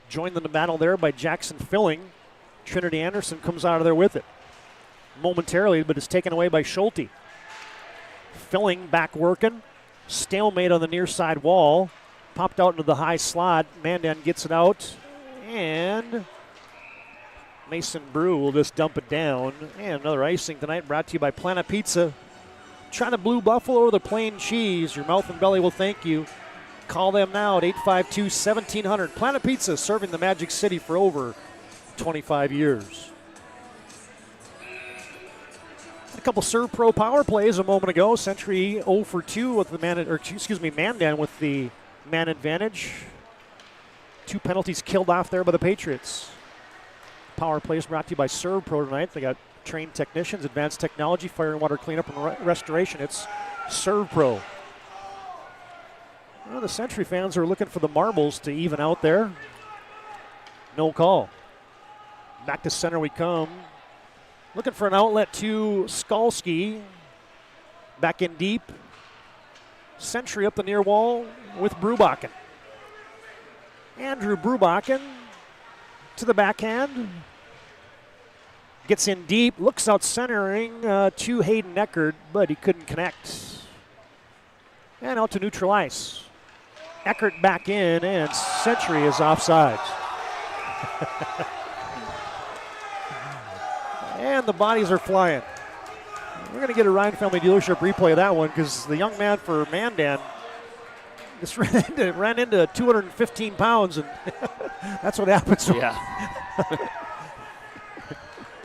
joined in the battle there by Jackson Filling. Trinity Anderson comes out of there with it momentarily, but it's taken away by Schulte. Filling back working, stalemate on the near side wall, popped out into the high slot. Mandan gets it out, and Mason Brew will just dump it down. And another icing tonight brought to you by Planet Pizza. Trying to Blue Buffalo or the plain cheese, your mouth and belly will thank you. Call them now at 852-1700. Planet Pizza, serving the Magic City for over 25 years. A couple Serve Pro power plays a moment ago. Century 0 for 2 with the Mandan with the man advantage. 2 penalties killed off there by the Patriots. Power plays brought to you by Serve Pro tonight. They got trained technicians, advanced technology, fire and water cleanup and restoration. It's Serve Pro. Well, the Century fans are looking for the marbles to even out there. No call. Back to center we come. Looking for an outlet to Skalski. Back in deep. Century up the near wall with Brubakken. Andrew Brubakken to the backhand. Gets in deep, looks out centering to Hayden Eckert, but he couldn't connect. And out to neutral ice. Eckert back in, and Century is offside. And the bodies are flying. We're going to get a Ryan Family Dealership replay of that one because the young man for Mandan just ran into 215 pounds, and that's what happens. Yeah.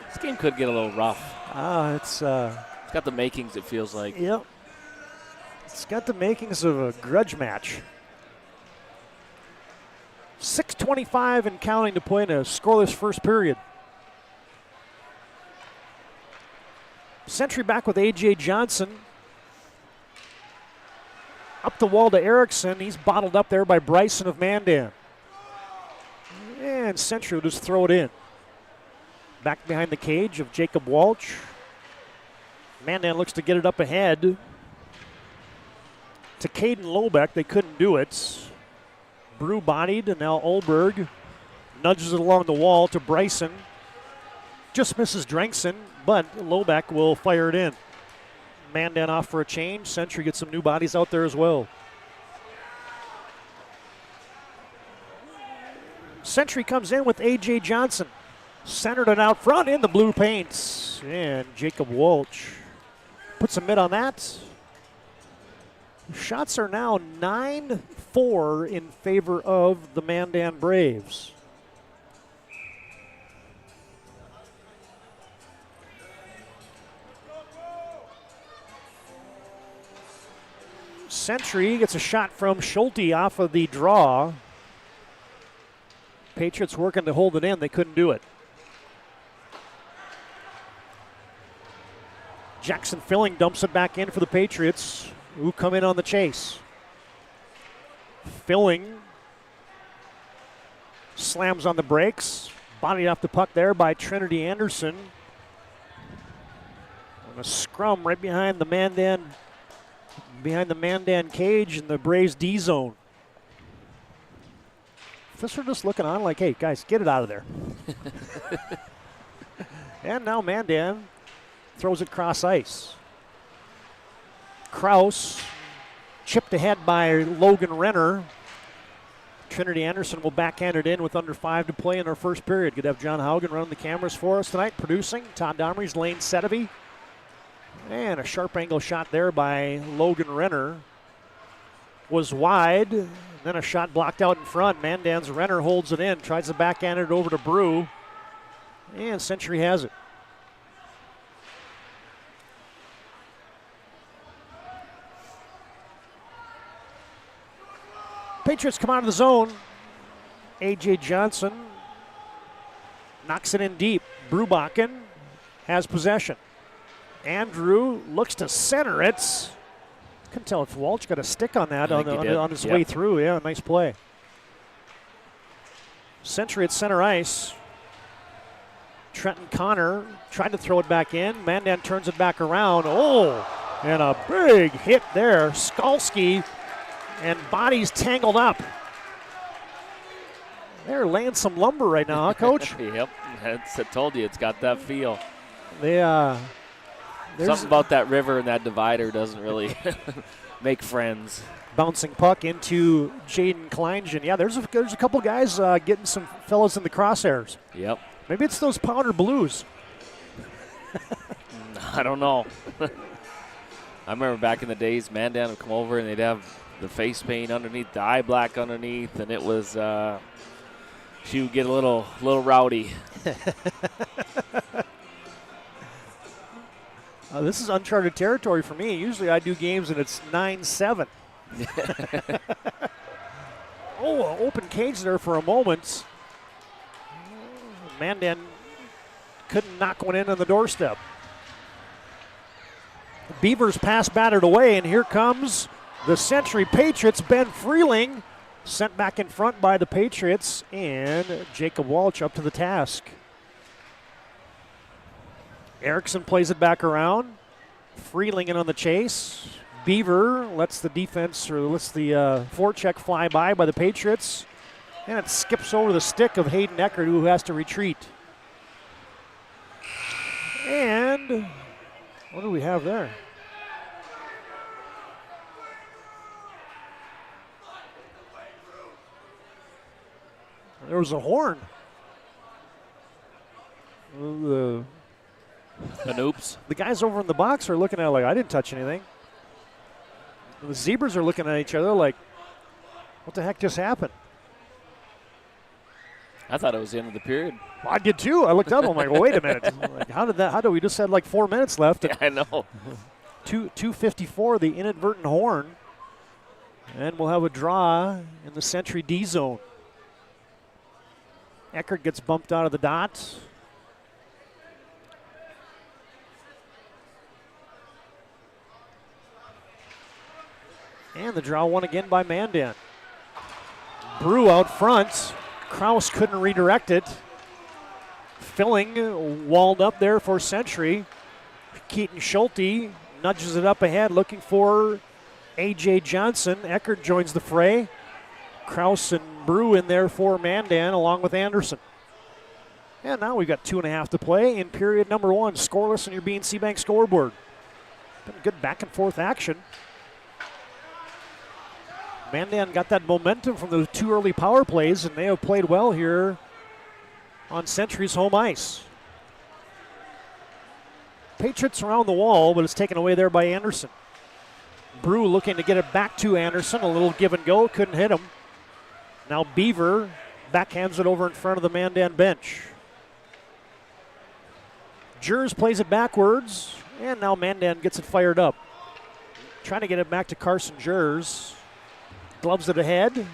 This game could get a little rough. It's got the makings, it feels like. Yep. It's got the makings of a grudge match. 6:25 and counting to play in a scoreless first period. Century back with A.J. Johnson. Up the wall to Erickson. He's bottled up there by Bryson of Mandan. And Century will just throw it in. Back behind the cage of Jacob Walsh. Mandan looks to get it up ahead to Caden Lobeck. They couldn't do it. Brew bodied, and now Olberg nudges it along the wall to Bryson. Just misses Drenkson, but Lobeck will fire it in. Mandan off for a change. Century gets some new bodies out there as well. Century comes in with A.J. Johnson. Centered it out front in the blue paints. And Jacob Walsh puts a mid on that. Shots are now 9-4 in favor of the Mandan Braves. Century gets a shot from Schulte off of the draw. Patriots working to hold it in. They couldn't do it. Jackson Filling dumps it back in for the Patriots, who come in on the chase. Filling slams on the brakes. Bodied off the puck there by Trinity Anderson. On a scrum right behind the Mandan cage in the Braves D zone. Fisher just looking on like, hey, guys, get it out of there. And now Mandan throws it cross ice. Kraus chipped ahead by Logan Renner. Trinity Anderson will backhand it in with under 5 to play in our first period. Good to have John Haugen running the cameras for us tonight, producing. Todd Domrey's Lane Sedevy. And a sharp angle shot there by Logan Renner was wide. Then a shot blocked out in front. Mandan's Renner holds it in, tries to backhand it over to Brew. And Century has it. Patriots come out of the zone. A.J. Johnson knocks it in deep. Brubakken has possession. Andrew looks to center it. Couldn't tell if Walsh got a stick on that on his Yep. way through. Yeah, nice play. Century at center ice. Trenton Connor tried to throw it back in. Mandan turns it back around. Oh, and a big hit there. Skalski and bodies tangled up. They're laying some lumber right now, huh, Coach? Yep, I told you, it's got that feel. Something about that river and that divider doesn't really make friends. Bouncing puck into Jaden Kleingen. Yeah, there's a couple guys getting some fellas in the crosshairs. Yep. Maybe it's those Powder Blues. I don't know. I remember back in the days, Mandan would come over and they'd have the face paint underneath, the eye black underneath, and it was she would get a little rowdy. This is uncharted territory for me. Usually I do games and it's 9-7. Open cage there for a moment. Mandan couldn't knock one in on the doorstep. Beavers pass battered away, and here comes the Century Patriots. Ben Freeling sent back in front by the Patriots, and Jacob Walsh up to the task. Erickson plays it back around. Freeling in on the chase. Beaver lets the defense, or lets the forecheck fly by the Patriots. And it skips over the stick of Hayden Eckert, who has to retreat. And what do we have there? There was a horn. An oops. The guys over in the box are looking at it like, I didn't touch anything. The Zebras are looking at each other like, what the heck just happened? I thought it was the end of the period. Well, I did too. I looked up. I'm like, well, wait a minute. Like, how did we just had like 4 minutes left? Yeah, I know. 2:54, the inadvertent horn. And we'll have a draw in the Century D zone. Eckert gets bumped out of the dot. And the draw won again by Mandan. Brew out front. Kraus couldn't redirect it. Filling walled up there for Century. Keaton Schulte nudges it up ahead looking for A.J. Johnson. Eckert joins the fray. Kraus and Brew in there for Mandan along with Anderson. And now we've got 2.5 to play in period number 1. Scoreless on your BNC Bank scoreboard. Been good back and forth action. Mandan got that momentum from those 2 early power plays, and they have played well here on Century's home ice. Patriots around the wall, but it's taken away there by Anderson. Brew looking to get it back to Anderson. A little give and go, couldn't hit him. Now Beaver backhands it over in front of the Mandan bench. Jers plays it backwards, and now Mandan gets it fired up. Trying to get it back to Carson Jers. Gloves it ahead.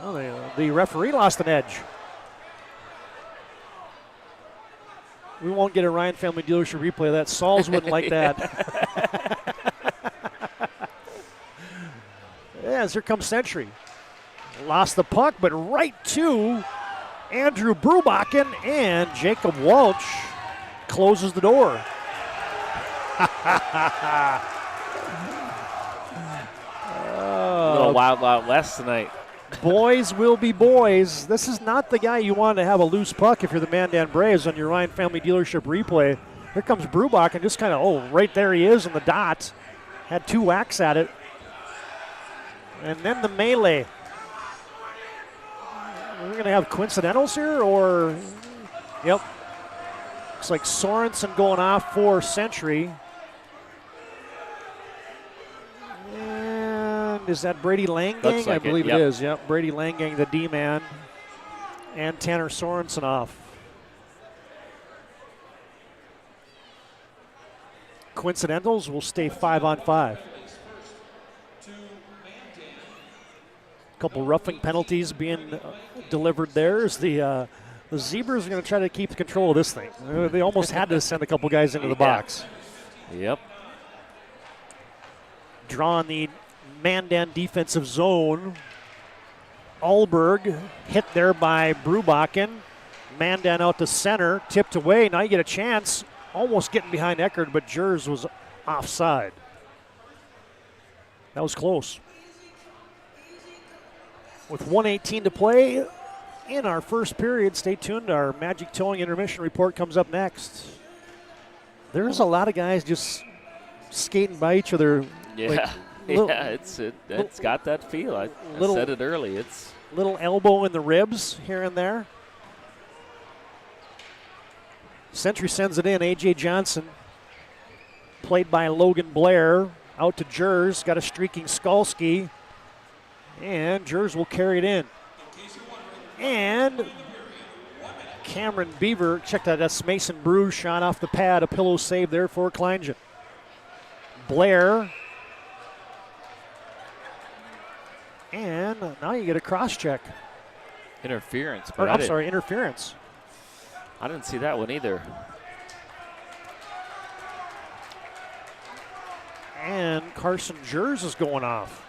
Well, the referee lost an edge. We won't get a Ryan Family Dealership replay of that. Sauls wouldn't like that. Yes, here comes Century. Lost the puck, but right to Andrew Brubakken, and Jacob Walsh closes the door. Little Wild Wild West tonight. Boys will be boys. This is not the guy you want to have a loose puck if you're the Mandan Braves on your Ryan Family Dealership replay. Here comes Brubach and just kind of, right there he is on the dot. Had 2 whacks at it. And then the melee. We're going to have coincidentals here, or? Yep. Looks like Sorensen going off for Century. Is that Brady Langang? Like I believe it, yep. It is. Yep, Brady Langang, the D-man, and Tanner Sorensen off. Coincidentals will stay 5-on-5. Couple roughing penalties being delivered there as the Zebras are going to try to keep control of this thing. They almost had to send a couple guys into the box. Yep. Drawing the Mandan defensive zone. Alberg hit there by Brubakken. Mandan out to center, tipped away. Now you get a chance, almost getting behind Eckert, but Jers was offside. That was close. With 1:18 to play in our first period, stay tuned. Our Magic Towing intermission report comes up next. There's a lot of guys just skating by each other. Yeah, it's got that feel. I said it early. It's little elbow in the ribs here and there. Century sends it in. A.J. Johnson, played by Logan Blair, out to Jers. Got a streaking Skalski. And Jers will carry it in. And Cameron Beaver, check that, that's Mason Brew shot off the pad. A pillow save there for Kleingen. Blair. And now you get a cross check. Interference. Or, I'm sorry, interference. I didn't see that one either. And Carson Jers is going off.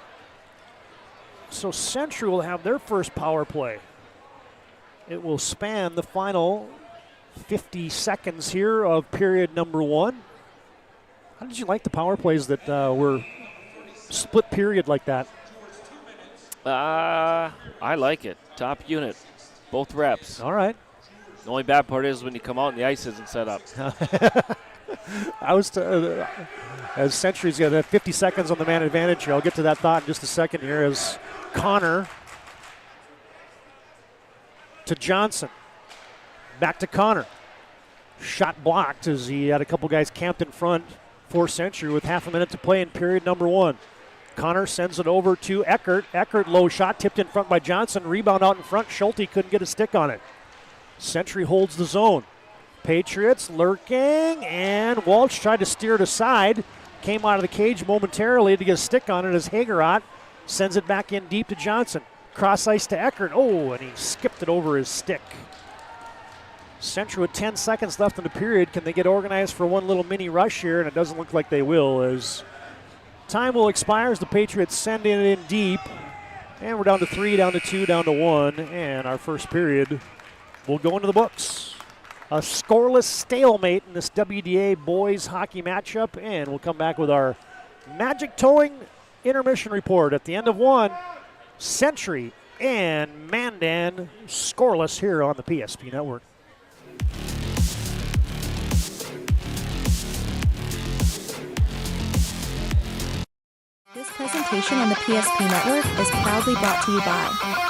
So Century will have their first power play. It will span the final 50 seconds here of period number 1. How did you like the power plays that were split period like that? I like it. Top unit. Both reps. All right. The only bad part is when you come out and the ice isn't set up. As Century's got 50 seconds on the man advantage here. I'll get to that thought in just a second here as Connor to Johnson. Back to Connor. Shot blocked as he had a couple guys camped in front for Century with half a minute to play in period number 1. Connor sends it over to Eckert. Eckert, low shot, tipped in front by Johnson. Rebound out in front. Schulte couldn't get a stick on it. Century holds the zone. Patriots lurking, and Walsh tried to steer it aside. Came out of the cage momentarily to get a stick on it as Hagerot sends it back in deep to Johnson. Cross ice to Eckert. Oh, and he skipped it over his stick. Century with 10 seconds left in the period. Can they get organized for one little mini rush here? And it doesn't look like they will, as time will expire as the Patriots send it in deep. And we're down to 3, down to 2, down to 1. And our first period will go into the books. A scoreless stalemate in this WDA boys hockey matchup. And we'll come back with our Magic Towing intermission report. At the end of 1, Century and Mandan scoreless here on the PSP Network. This presentation on the PSP Network is proudly brought to you by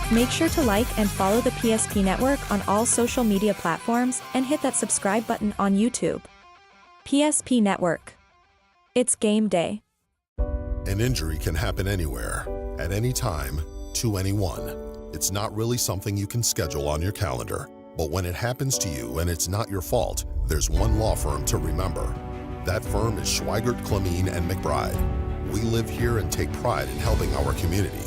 Make sure to like and follow the PSP Network on all social media platforms and hit that subscribe button on YouTube. PSP Network. It's game day. An injury can happen anywhere, at any time, to anyone. It's not really something you can schedule on your calendar. But when it happens to you and it's not your fault, there's one law firm to remember. That firm is Schweigert, Clemeen, and McBride. We live here and take pride in helping our community.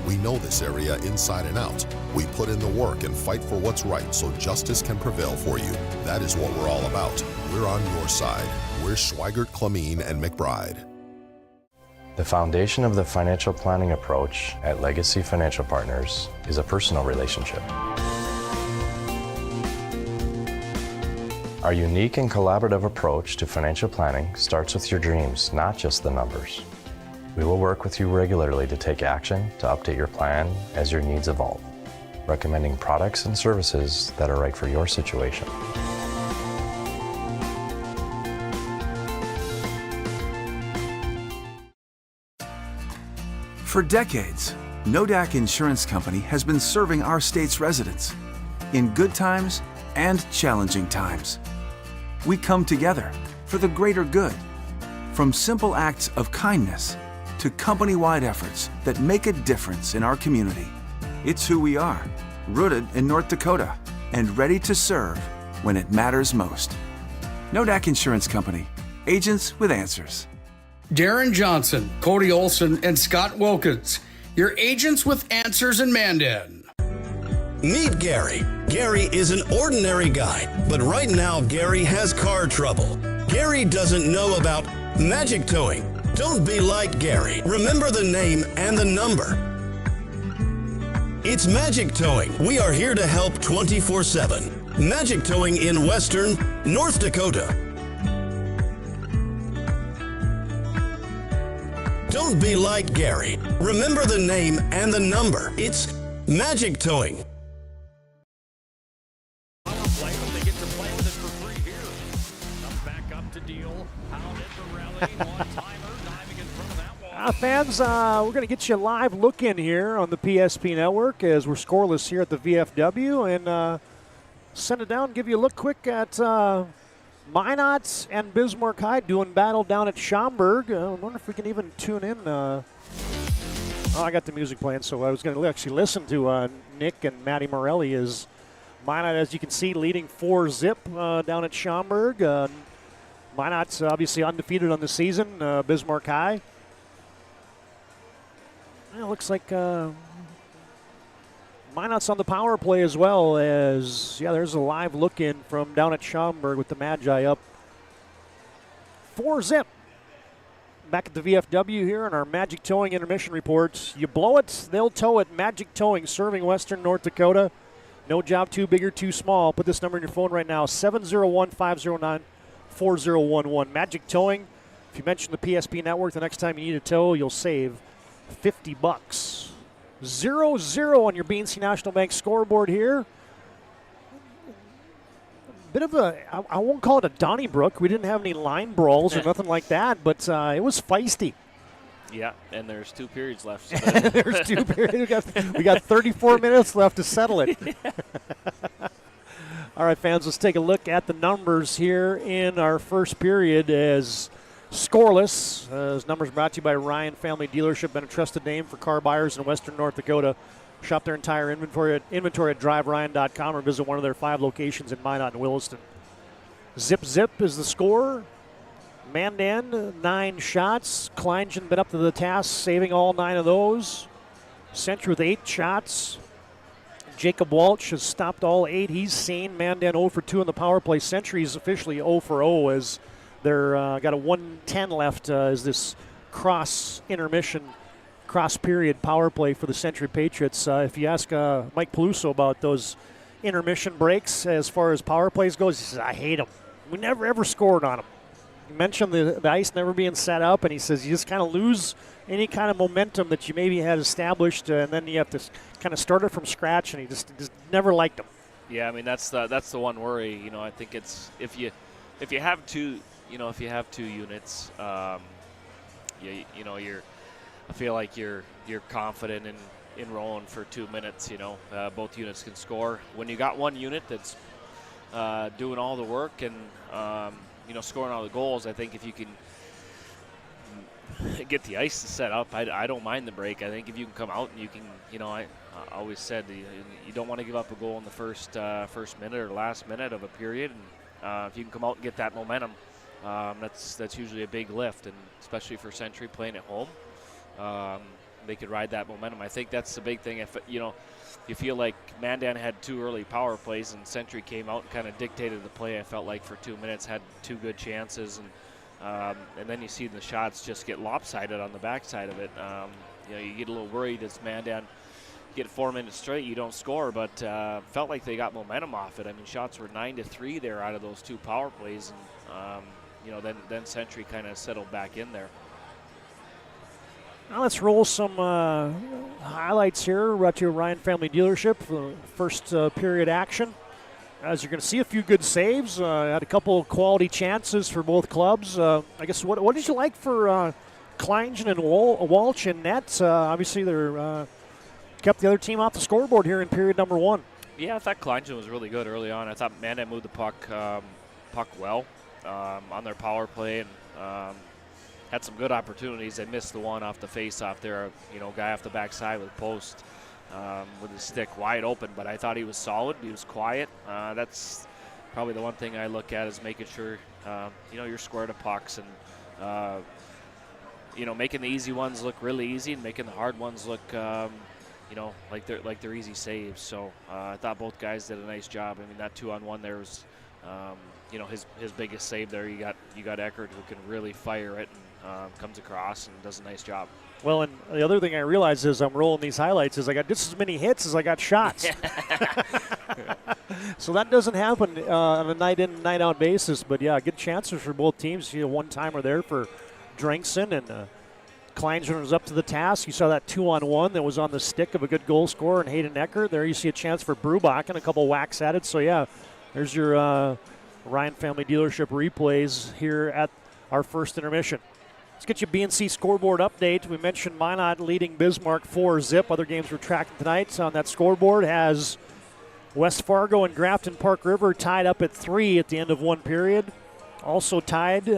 We know this area inside and out. We put in the work and fight for what's right so justice can prevail for you. That is what we're all about. We're on your side. We're Schweigert, Clemeen, and McBride. The foundation of the financial planning approach at Legacy Financial Partners is a personal relationship. Our unique and collaborative approach to financial planning starts with your dreams, not just the numbers. We will work with you regularly to take action to update your plan as your needs evolve, recommending products and services that are right for your situation. For decades, Nodak Insurance Company has been serving our state's residents in good times and challenging times. We come together for the greater good, from simple acts of kindness to company-wide efforts that make a difference in our community. It's who we are, rooted in North Dakota and ready to serve when it matters most. Nodak Insurance Company, agents with answers. Darren Johnson, Cody Olson, and Scott Wilkins, your agents with answers in Mandan. Meet Gary. Gary is an ordinary guy, but right now Gary has car trouble. Gary doesn't know about magic towing. Don't be like Gary. Remember the name and the number. It's Magic Towing. We are here to help 24/7. Magic Towing in Western North Dakota. Don't be like Gary. Remember the name and the number. It's Magic Towing. Fans, we're going to get you a live look in here on the PSP Network as we're scoreless here at the VFW, and send it down and give you a look quick at Minot and Bismarck High doing battle down at Schaumburg. I wonder if we can even tune in. I got the music playing, so I was going to actually listen to Nick and Matty Morelli. As Minot, as you can see, leading 4-0 down at Schaumburg. Minot's obviously undefeated on the season. Bismarck High. It looks like Minot's on the power play as well as, there's a live look in from down at Schaumburg with the Magi up 4-0. Back at the VFW here in our Magic Towing intermission reports. You blow it, they'll tow it. Magic Towing serving Western North Dakota. No job too big or too small. Put this number in your phone right now, 701-509-4011. Magic Towing. If you mention the PSP Network the next time you need a tow, you'll save $50. 0-0 on your BNC National Bank scoreboard here. Bit of I won't call it a Donnybrook. We didn't have any line brawls or nothing like that, but it was feisty. Yeah, and there's 2 periods left. So there's 2 periods. We got 34 minutes left to settle it. All right, fans, let's take a look at the numbers here in our first period as scoreless. Those numbers brought to you by Ryan Family Dealership, been a trusted name for car buyers in Western North Dakota. Shop their entire inventory at driveryan.com or visit one of their 5 locations in Minot and Williston. Zip is the score. Mandan, 9 shots. Kleingen been up to the task, saving all 9 of those. Century with 8 shots. Jacob Walsh has stopped all 8 he's seen. Mandan 0 for 2 in the power play. Century's officially 0 for 0 as they're got a 1:10 left as this cross-period power play for the Century Patriots. If you ask Mike Peluso about those intermission breaks as far as power plays goes, he says, I hate them. We never, ever scored on them. He mentioned the ice never being set up, and he says you just kind of lose any kind of momentum that you maybe had established, and then you have to kind of start it from scratch, and he just never liked them. Yeah, I mean, that's the one worry. I think it's if you have two units, I feel like you're confident in Rowan for 2 minutes. Both units can score. When you got one unit that's doing all the work and scoring all the goals, I think if you can get the ice set up, I don't mind the break. I think if you can come out and you can, I always said you don't want to give up a goal in the first minute or last minute of a period, and if you can come out and get that momentum, that's usually a big lift, and especially for Century playing at home, they could ride that momentum. I think that's the big thing. If you feel like Mandan had 2 early power plays and Century came out and kind of dictated the play, I felt like for 2 minutes had 2 good chances, and then you see the shots just get lopsided on the backside of it. You get a little worried as Mandan get 4 minutes straight, you don't score, but felt like they got momentum off it. I mean, shots were 9-3 there out of those 2 power plays, and then Century kind of settled back in there. Now let's roll some highlights here. Brought to you Ryan Family Dealership for the first period action. As you're going to see, a few good saves. Had a couple of quality chances for both clubs. I guess what did you like for Kleingen and Walsh in net? Obviously, they're kept the other team off the scoreboard here in period number 1. Yeah, I thought Kleingen was really good early on. I thought Mandan moved the puck well on their power play and had some good opportunities. They missed the one off the face-off there. Guy off the backside with post with his stick wide open. But I thought he was solid. He was quiet. That's probably the one thing I look at is making sure you're square to pucks and making the easy ones look really easy and making the hard ones look like they're easy saves. So I thought both guys did a nice job. I mean, that 2-on-1 there was his biggest save there. You got Eckert, who can really fire it and comes across and does a nice job. Well, and the other thing I realized as I'm rolling these highlights is I got just as many hits as I got shots. So that doesn't happen on a night in, night out basis. But yeah, good chances for both teams. One timer there for Drinkson, and Kleingen was up to the task. You saw that 2-on-1 that was on the stick of a good goal scorer and Hayden Eckert. There you see a chance for Brubach and a couple whacks at it. So yeah, there's your Ryan Family Dealership replays here at our first intermission. Let's get you BNC scoreboard update. We mentioned Minot leading Bismarck 4-0. Other games we're tracking tonight on that scoreboard has West Fargo and Grafton Park River tied up at 3 at the end of one period. Also tied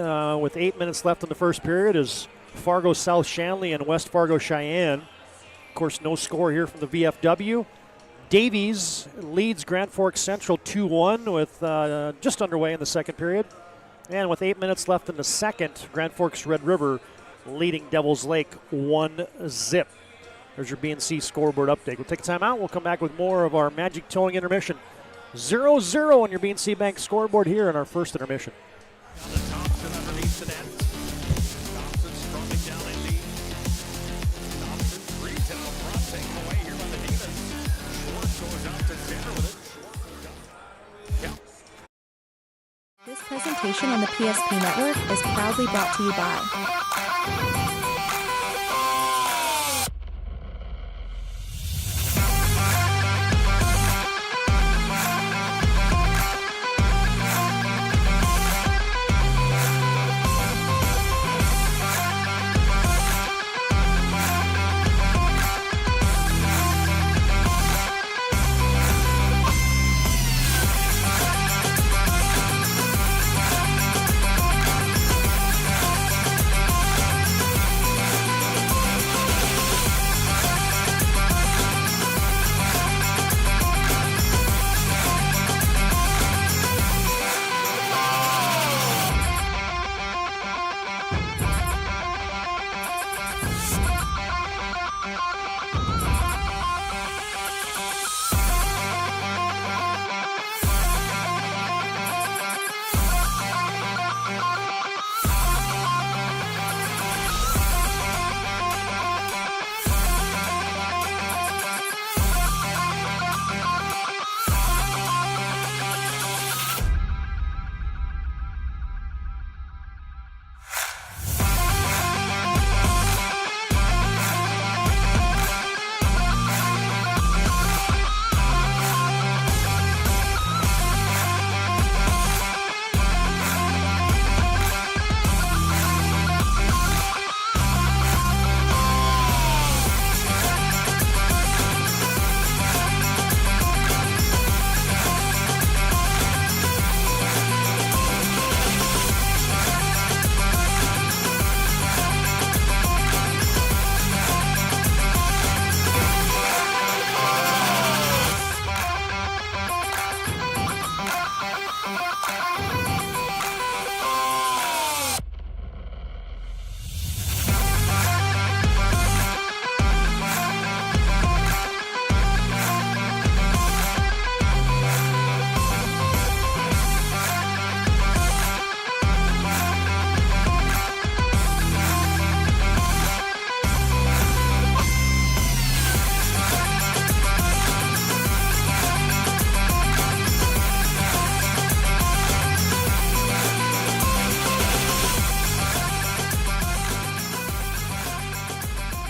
with 8 minutes left in the first period is Fargo South Shanley and West Fargo Cheyenne. Of course, no score here from the VFW. Davies leads Grand Forks Central 2-1 with just underway in the second period. And with 8 minutes left in the second, Grand Forks Red River leading Devils Lake 1-0. There's your BNC scoreboard update. We'll take a time out. We'll come back with more of our Magic Towing intermission. 0-0 on your BNC Bank scoreboard here in our first intermission. Thompson underneath the net. Thompson strumming down in deep. Thompson 3 down front, taken away here by the Demons. Schwartz goes out to center with it. This presentation on the PSP Network is proudly brought to you by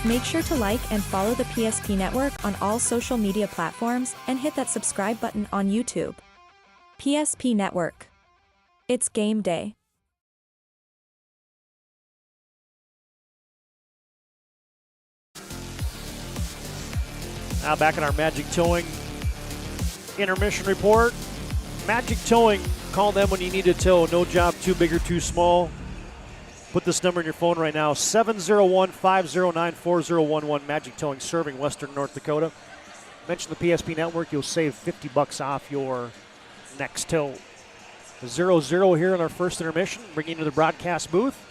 Make sure to like and follow the PSP Network on all social media platforms and hit that subscribe button on YouTube. PSP Network. It's game day. Now back in our Magic Towing intermission report. Magic Towing, call them when you need to tow. No job too big or too small. Put this number in your phone right now, 701-509-4011. Magic Towing, serving Western North Dakota. Mention the PSP Network, you'll save $50 off your next tow. 0-0 here in our first intermission, bringing you to the broadcast booth.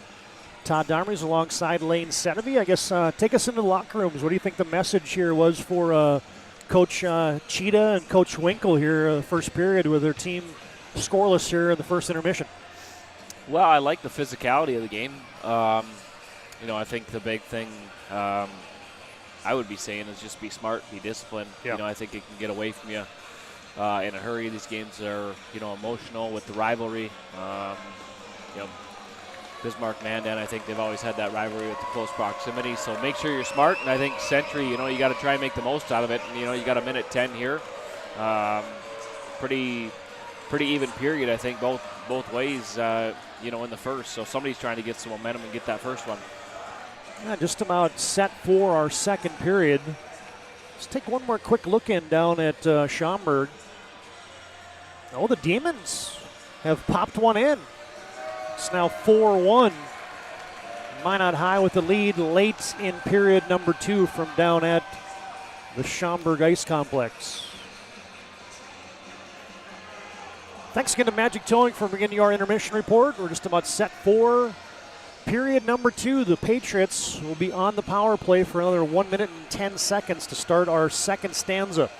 Todd Darmers alongside Lane Senevy. I guess take us into the locker rooms. What do you think the message here was for Coach Cheetah and Coach Winkle here first period with their team scoreless here in the first intermission? Well, I like the physicality of the game. I think the big thing I would be saying is just be smart, be disciplined. Yeah. I think it can get away from you in a hurry. These games are, emotional with the rivalry. Bismarck, Mandan, I think they've always had that rivalry with the close proximity. So make sure you're smart. And I think Century, you got to try and make the most out of it. And, you got a minute 10 here. Pretty even period, I think, both ways, in the first. So somebody's trying to get some momentum and get that first one. Yeah, just about set for our second period. Let's take one more quick look in down at Schaumburg. Oh, the Demons have popped one in. It's now 4-1. Minot High with the lead late in period number 2 from down at the Schaumburg Ice Complex. Thanks again to Magic Towing for bringing you our intermission report. We're just about set for period number 2. The Patriots will be on the power play for another 1 minute and 10 seconds to start our second stanza.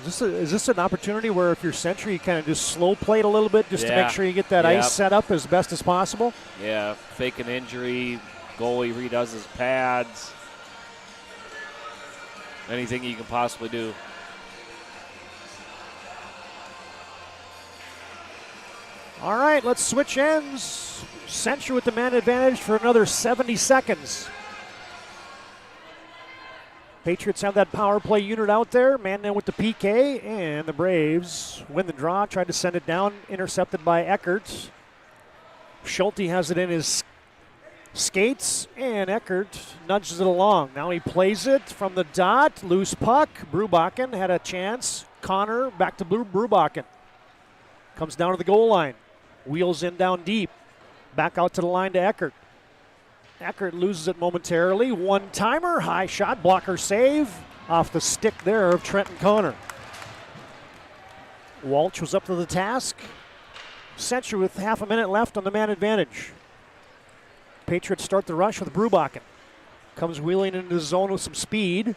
Is this an opportunity where if you're Century, you kind of just slow play it a little bit just to make sure you get that ice set up as best as possible? Yeah, fake an injury, goalie redoes his pads. Anything you can possibly do. All right, let's switch ends. Century with the man advantage for another 70 seconds. Patriots have that power play unit out there. Mandan with the PK, and the Braves win the draw. Tried to send it down, intercepted by Eckert. Schulte has it in his skates, and Eckert nudges it along. Now he plays it from the dot. Loose puck. Brubakken had a chance. Connor back to Brubakken. Comes down to the goal line. Wheels in down deep. Back out to the line to Eckert. Eckert loses it momentarily. One-timer, high shot, blocker save. Off the stick there of Trenton Connor. Walsh was up to the task. Century with half a minute left on the man advantage. Patriots start the rush with Brubakken. Comes wheeling into the zone with some speed.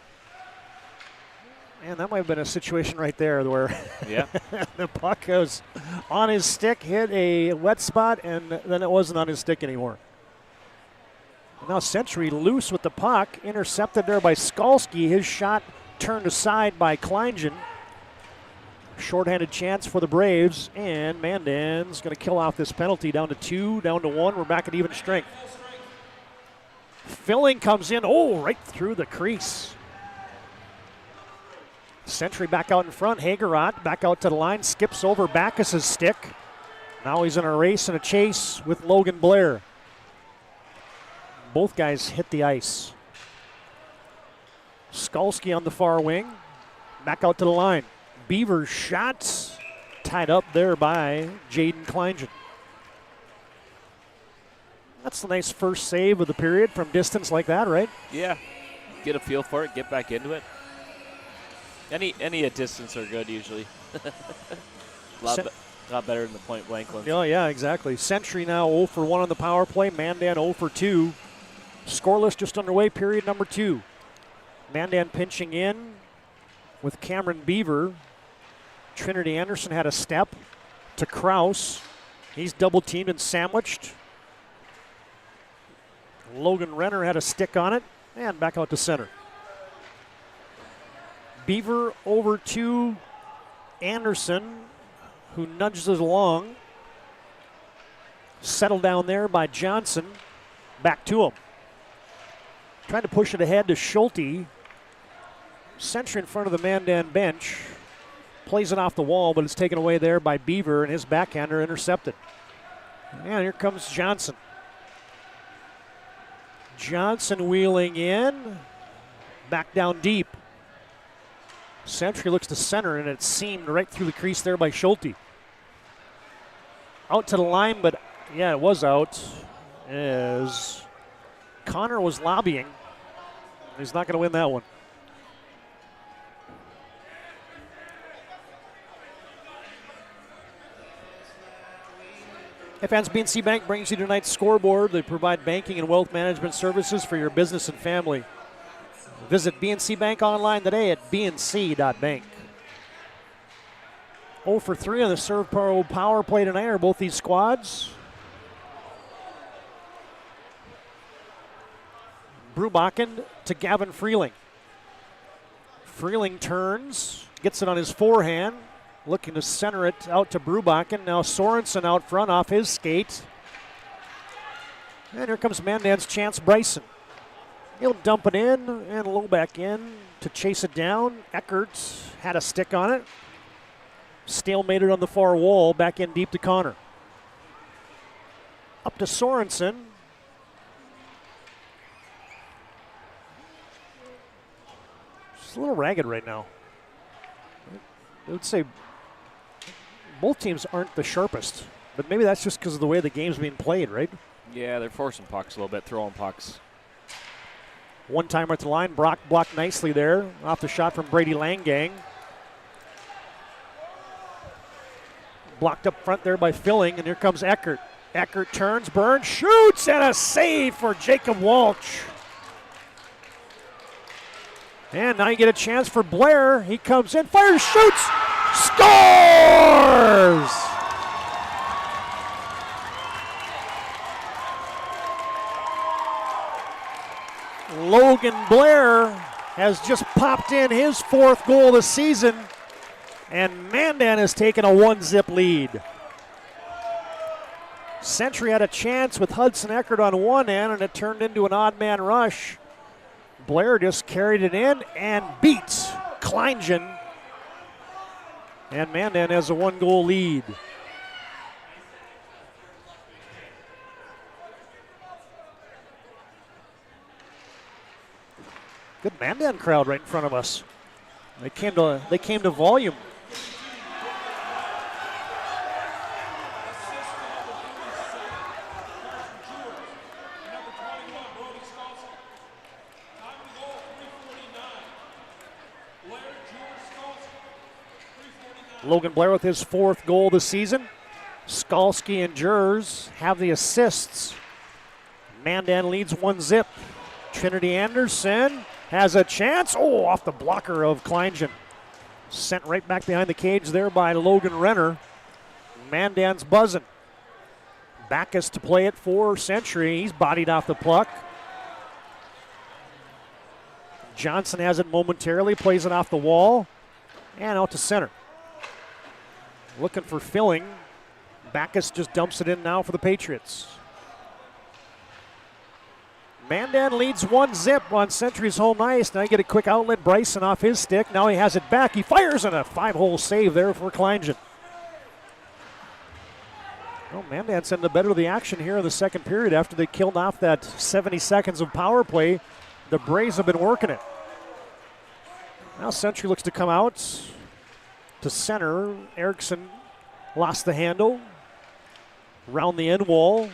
And that might have been a situation right there where the puck was on his stick, hit a wet spot, and then it wasn't on his stick anymore. Now Century loose with the puck, intercepted there by Skalski. His shot turned aside by Kleingen. Shorthanded chance for the Braves, and Mandan's going to kill off this penalty. Down to 2, down to 1. We're back at even strength. Filling comes in, right through the crease. Century back out in front. Hagerot back out to the line, skips over Backus's stick. Now he's in a race and a chase with Logan Blair. Both guys hit the ice. Skalski on the far wing. Back out to the line. Beaver's shots tied up there by Jaden Kleingen. That's a nice first save of the period from distance like that, right? Yeah. Get a feel for it, get back into it. Any at distance are good usually. a lot better than the point blank ones. Oh, yeah, exactly. Century now 0 for 1 on the power play. Mandan 0 for 2. Scoreless just underway, period number 2. Mandan pinching in with Cameron Beaver. Trinity Anderson had a step to Kraus. He's double teamed and sandwiched. Logan Renner had a stick on it. And back out to center. Beaver over to Anderson, who nudges it along. Settled down there by Johnson. Back to him. Trying to push it ahead to Schulte. Century in front of the Mandan bench. Plays it off the wall, but it's taken away there by Beaver, and his backhander intercepted. And here comes Johnson. Johnson wheeling in. Back down deep. Century looks to center, and it's seamed right through the crease there by Schulte. Out to the line, but yeah, it was out as Connor was lobbying. He's not going to win that one. Advance BNC Bank brings you tonight's scoreboard. They provide banking and wealth management services for your business and family. Visit BNC Bank online today at bnc.bank. 0 for 3 on the serve power play tonight are both these squads. Brubakken to Gavin Freeling. Freeling turns, gets it on his forehand, looking to center it out to Brubakken. Now Sorensen out front off his skate. And here comes Mandan's Chance Bryson. He'll dump it in and low back in to chase it down. Eckert had a stick on it. Stalemated on the far wall, back in deep to Connor. Up to Sorensen. It's a little ragged right now. I would say both teams aren't the sharpest, but maybe that's just because of the way the game's being played, right? Yeah, they're forcing pucks a little bit, throwing pucks. One-timer at the line. Brock blocked nicely there off the shot from Brady Langang. Blocked up front there by Filling, and here comes Eckert. Eckert turns, Burns shoots, and a save for Jacob Walsh. And now you get a chance for Blair. He comes in, fires, shoots, scores! Logan Blair has just popped in his 4th goal of the season, and Mandan has taken a 1-zip lead. Century had a chance with Hudson Eckert on one end, and it turned into an odd man rush. Blair just carried it in and beats Kleingen, and Mandan has a 1-goal lead. Good Mandan crowd right in front of us. They came to volume. Logan Blair with his 4th goal this season. Skalski and Jers have the assists. Mandan leads 1-zip. Trinity Anderson has a chance. Oh, off the blocker of Kleingen. Sent right back behind the cage there by Logan Renner. Mandan's buzzing. Backus to play it for Century. He's bodied off the puck. Johnson has it momentarily, plays it off the wall, and out to center. Looking for Filling. Backus just dumps it in now for the Patriots. Mandan leads 1-zip on Century's home ice. Now you get a quick outlet. Bryson off his stick. Now he has it back. He fires, and a 5-hole save there for Kleingen. Well, Mandan's in the better of the action here in the second period after they killed off that 70 seconds of power play. The Braves have been working it. Now Century looks to come out to center. Erickson lost the handle. Round the end wall.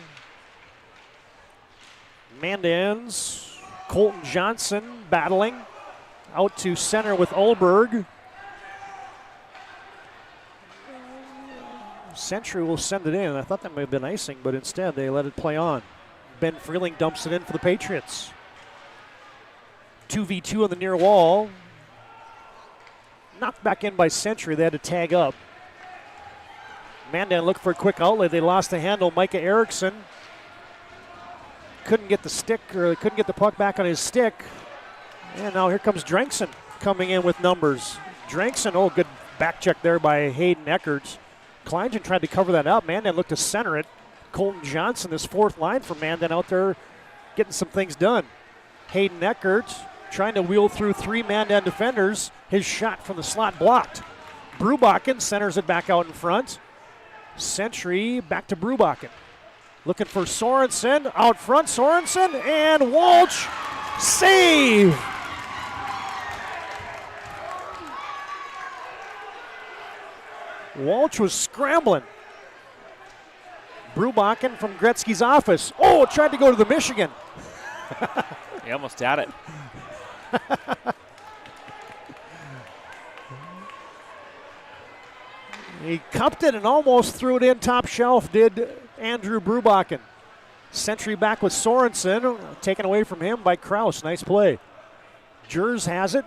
Mandan's Colton Johnson battling. Out to center with Ulberg. Century will send it in. I thought that may have been icing, but instead they let it play on. Ben Freeling dumps it in for the Patriots. 2v2 on the near wall. Knocked back in by Century. They had to tag up. Mandan looked for a quick outlet. They lost the handle. Micah Erickson couldn't get the stick, or couldn't get the puck back on his stick. And now here comes Drankson coming in with numbers. Drankson, good back check there by Hayden Eckerts. Kleingen tried to cover that up. Mandan looked to center it. Colton Johnson, this fourth line for Mandan, out there getting some things done. Hayden Eckerts trying to wheel through 3 Mandan defenders. His shot from the slot blocked. Brubakken centers it back out in front. Century back to Brubakken. Looking for Sorensen. Out front, Sorensen. And Walsh. Save! Walsh was scrambling. Brubakken from Gretzky's office. Tried to go to the Michigan. He almost had it. He cupped it and almost threw it in top shelf, did Andrew Brubakken. Century back with Sorensen, taken away from him by Kraus. Nice play. Jers has it,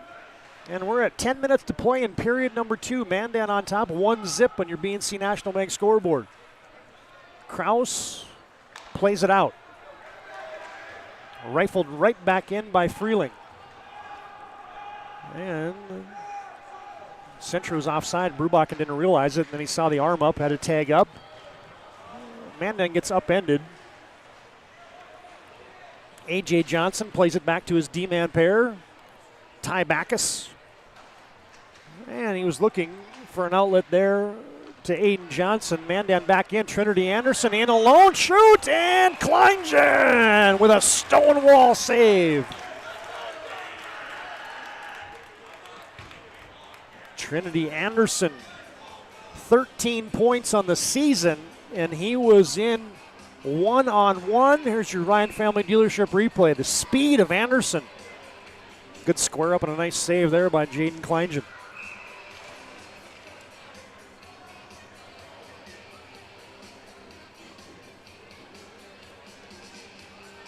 and we're at 10 minutes to play in period number 2. Mandan on top, 1-0 on your BNC National Bank scoreboard. Kraus plays it out. Rifled right back in by Freeling. And Century was offside. Brubakken didn't realize it, and then he saw the arm up, had to tag up. Mandan gets upended. A.J. Johnson plays it back to his D-man pair. Ty Backus. And he was looking for an outlet there to Aiden Johnson. Mandan back in. Trinity Anderson in alone. Shoot! And Kleingen with a stonewall save. Trinity Anderson, 13 points on the season, and he was in one-on-one. Here's your Ryan Family Dealership replay. The speed of Anderson. Good square up and a nice save there by Jaden Kleingen.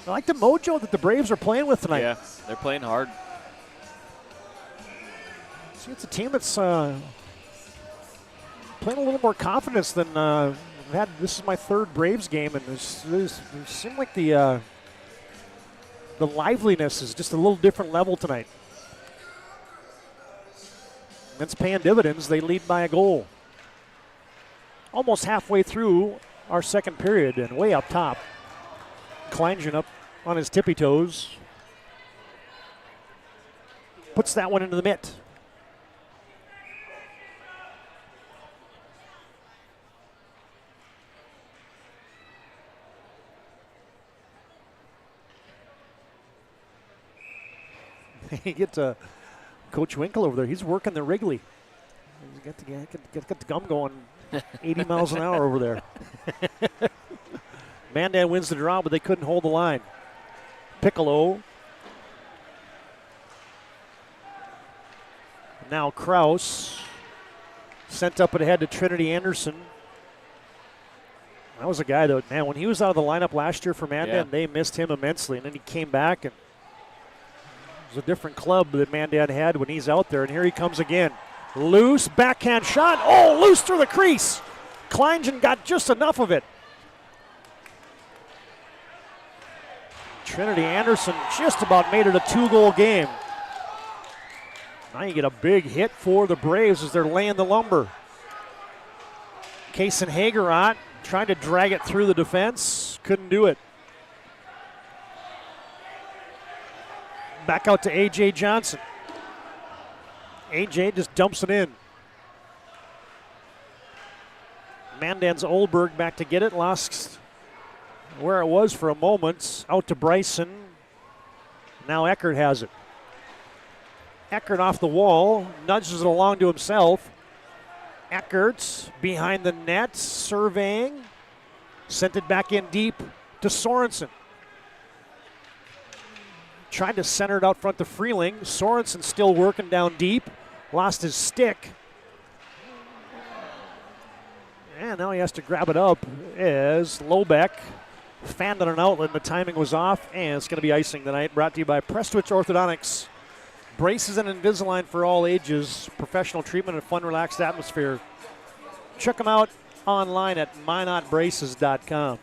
I like the mojo that the Braves are playing with tonight. Yeah, they're playing hard. See, it's a team that's playing a little more confidence than I've had. This is my third Braves game, and it seemed like the liveliness is just a little different level tonight. It's paying dividends. They lead by a goal. Almost halfway through our second period, and way up top. Kleingen up on his tippy toes. Puts that one into the mitt. He gets Coach Winkle over there. He's working the Wrigley. He's got the gum going 80 miles an hour over there. Mandan wins the draw, but they couldn't hold the line. Piccolo. Now Kraus. Sent up ahead to Trinity Anderson. That was a guy, though, man, when he was out of the lineup last year for Mandan, they missed him immensely. And then he came back, and it was a different club that Mandan had when he's out there. And here he comes again. Loose, backhand shot. Loose through the crease. Kleingen got just enough of it. Trinity Anderson just about made it a 2-goal game. Now you get a big hit for the Braves as they're laying the lumber. Kaysen Hagerot trying to drag it through the defense. Couldn't do it. Back out to A.J. Johnson. A.J. just dumps it in. Mandan's Olberg back to get it. Lost where it was for a moment. Out to Bryson. Now Eckert has it. Eckert off the wall. Nudges it along to himself. Eckert behind the net. Surveying. Sent it back in deep to Sorensen. Tried to center it out front to Freeling. Sorensen still working down deep. Lost his stick. And now he has to grab it up as Lobeck fanned on an outlet, and the timing was off, and it's going to be icing tonight. Brought to you by Prestwich Orthodontics. Braces and Invisalign for all ages. Professional treatment and a fun, relaxed atmosphere. Check them out online at mynotbraces.com.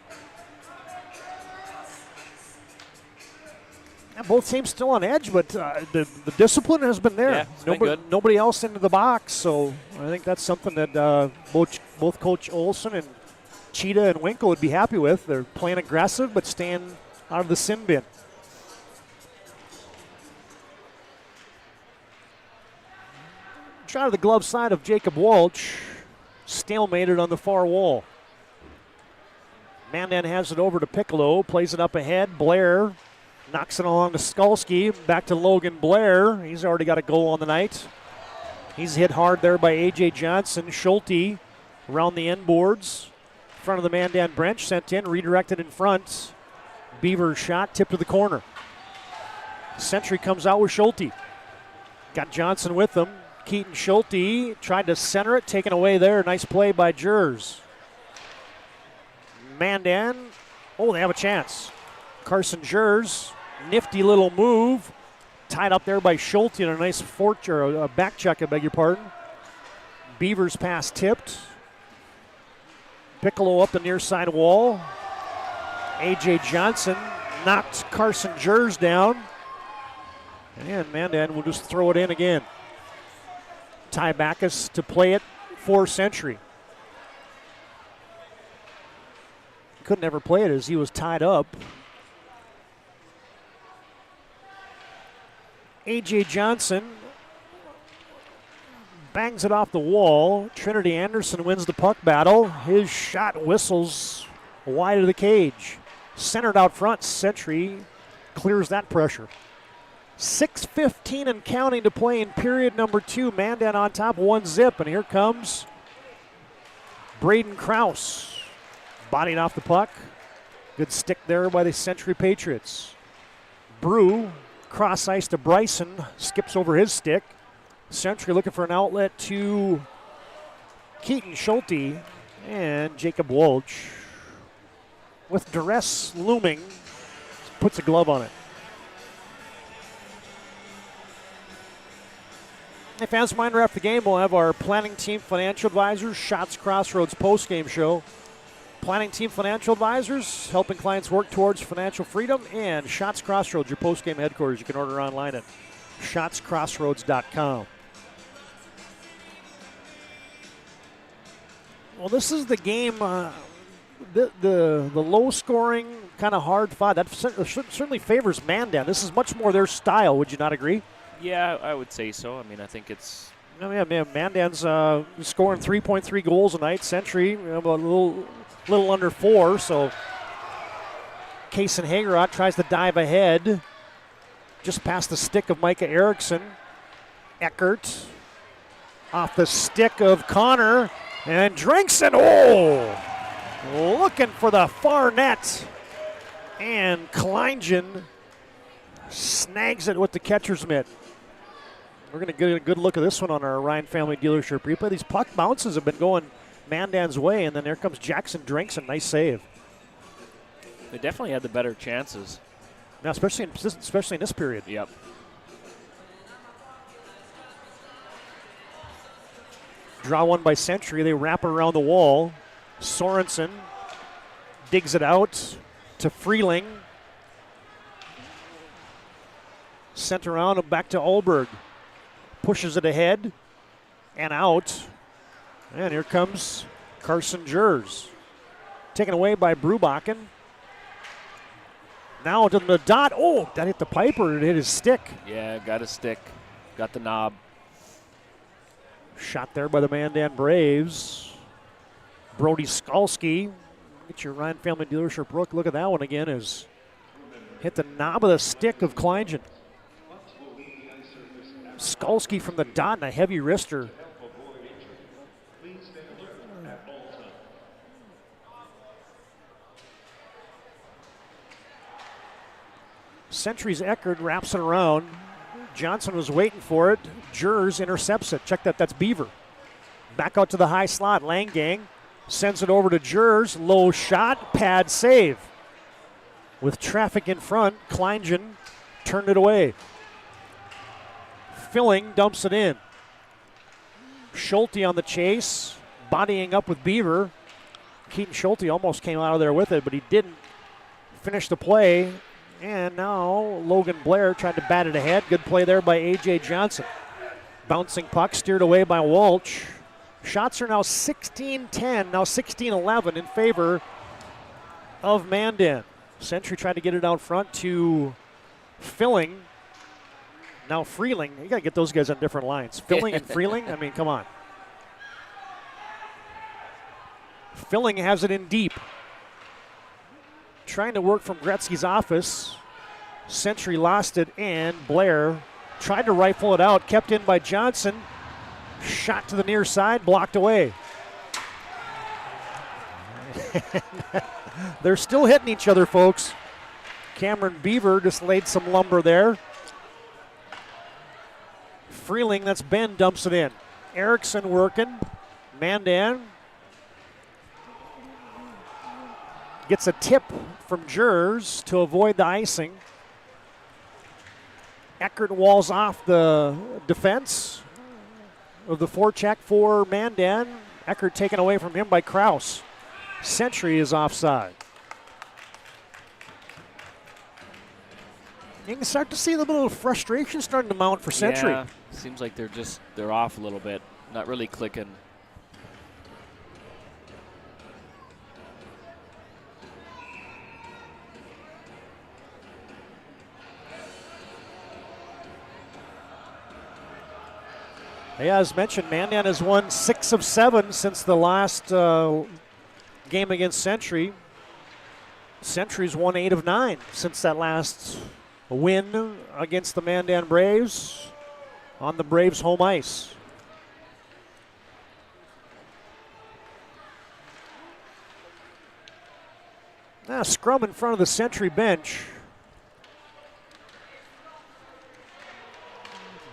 Both teams still on edge, but the discipline has been there. Yeah, it's been good. Nobody else into the box, so I think that's something that both Coach Olson and Cheetah and Winkle would be happy with. They're playing aggressive, but staying out of the sin bin. Shot of the glove side of Jacob Walsh, stalemated on the far wall. Mandan has it over to Piccolo, plays it up ahead. Blair knocks it along to Skalski, back to Logan Blair. He's already got a goal on the night. He's hit hard there by A.J. Johnson. Schulte around the end boards. In front of the Mandan bench, sent in, redirected in front. Beaver's shot, tipped to the corner. Century comes out with Schulte. Got Johnson with him. Keaton Schulte tried to center it, taken away there. Nice play by Jers. Mandan, they have a chance. Carson Jers, nifty little move. Tied up there by Schulte and a nice a back check, I beg your pardon. Beaver's pass tipped. Piccolo up the near side wall. A.J. Johnson knocked Carson Jers down. And Mandan will just throw it in again. Ty Backus to play it for Century. Couldn't ever play it as he was tied up. A.J. Johnson bangs it off the wall. Trinity Anderson wins the puck battle. His shot whistles wide of the cage. Centered out front, Century clears that pressure. 6:15 and counting to play in period number 2. Mandan on top, 1-0, and here comes Braden Krause. Bodied off the puck. Good stick there by the Century Patriots. Brew, cross ice to Bryson, skips over his stick. Century looking for an outlet to Keaton Schulte and Jacob Walsh. With duress looming, puts a glove on it. If fans mind, after the game, we'll have our planning team financial advisors, Shots Crossroads postgame show. Planning team financial advisors, helping clients work towards financial freedom, and Shots Crossroads, your postgame headquarters. You can order online at shotscrossroads.com. Well, this is the game, the low-scoring, kind of hard-fought. That certainly favors Mandan. This is much more their style. Would you not agree? Yeah, I would say so. I mean, I think it's... Mandan's scoring 3.3 goals a night. Century, a little under 4, so Kaysen Hagerot tries to dive ahead. Just past the stick of Micah Erickson. Eckert off the stick of Connor, and Drinkson, looking for the far net. And Kleingen snags it with the catcher's mitt. We're going to get a good look at this one on our Ryan Family Dealership replay. These puck bounces have been going Mandan's way, and then there comes Jackson Drinkson. Nice save. They definitely had the better chances. Now, especially in this period. Yep. Draw one by Century. They wrap it around the wall. Sorensen digs it out to Freeling. Sent around and back to Olberg. Pushes it ahead and out. And here comes Carson Jers. Taken away by Brubachen. Now to the dot. Oh, that hit the pipe or it hit his stick? Yeah, got his stick. Got the knob. Shot there by the Mandan Braves. Brody Skalski. Get your Ryan Family Dealership look at that one again. Is hit the knob of the stick of Kleingen. Skalski from the dot and a heavy wrister. Century's Eckert wraps it around. Johnson was waiting for it. Jers intercepts it. Check that, that's Beaver. Back out to the high slot. Langgang sends it over to Jers. Low shot, pad save. With traffic in front, Kleingen turned it away. Filling dumps it in. Schulte on the chase, bodying up with Beaver. Keaton Schulte almost came out of there with it, but he didn't finish the play. And now Logan Blair tried to bat it ahead. Good play there by A.J. Johnson. Bouncing puck steered away by Walsh. Shots are now 16-10, now 16-11 in favor of Mandan. Century tried to get it out front to Filling. Now Freeling. You got to get those guys on different lines. Filling and Freeling, I mean, come on. Filling has it in deep. Trying to work from Gretzky's office. Century lost it, and Blair tried to rifle it out. Kept in by Johnson. Shot to the near side, blocked away. They're still hitting each other, folks. Cameron Beaver just laid some lumber there. Freeling, that's Ben, dumps it in. Erickson working. Mandan gets a tip from Jers to avoid the icing. Eckert walls off the defense of the forecheck for Mandan. Eckert taken away from him by Kraus. Century is offside. You can start to see a little bit of frustration starting to mount for Century. Yeah, seems like they're off a little bit, not really clicking. Yeah, as mentioned, Mandan has won 6 of 7 since the last game against Century. Century's won 8 of 9 since that last win against the Mandan Braves on the Braves' home ice. Now, scrum in front of the Century bench.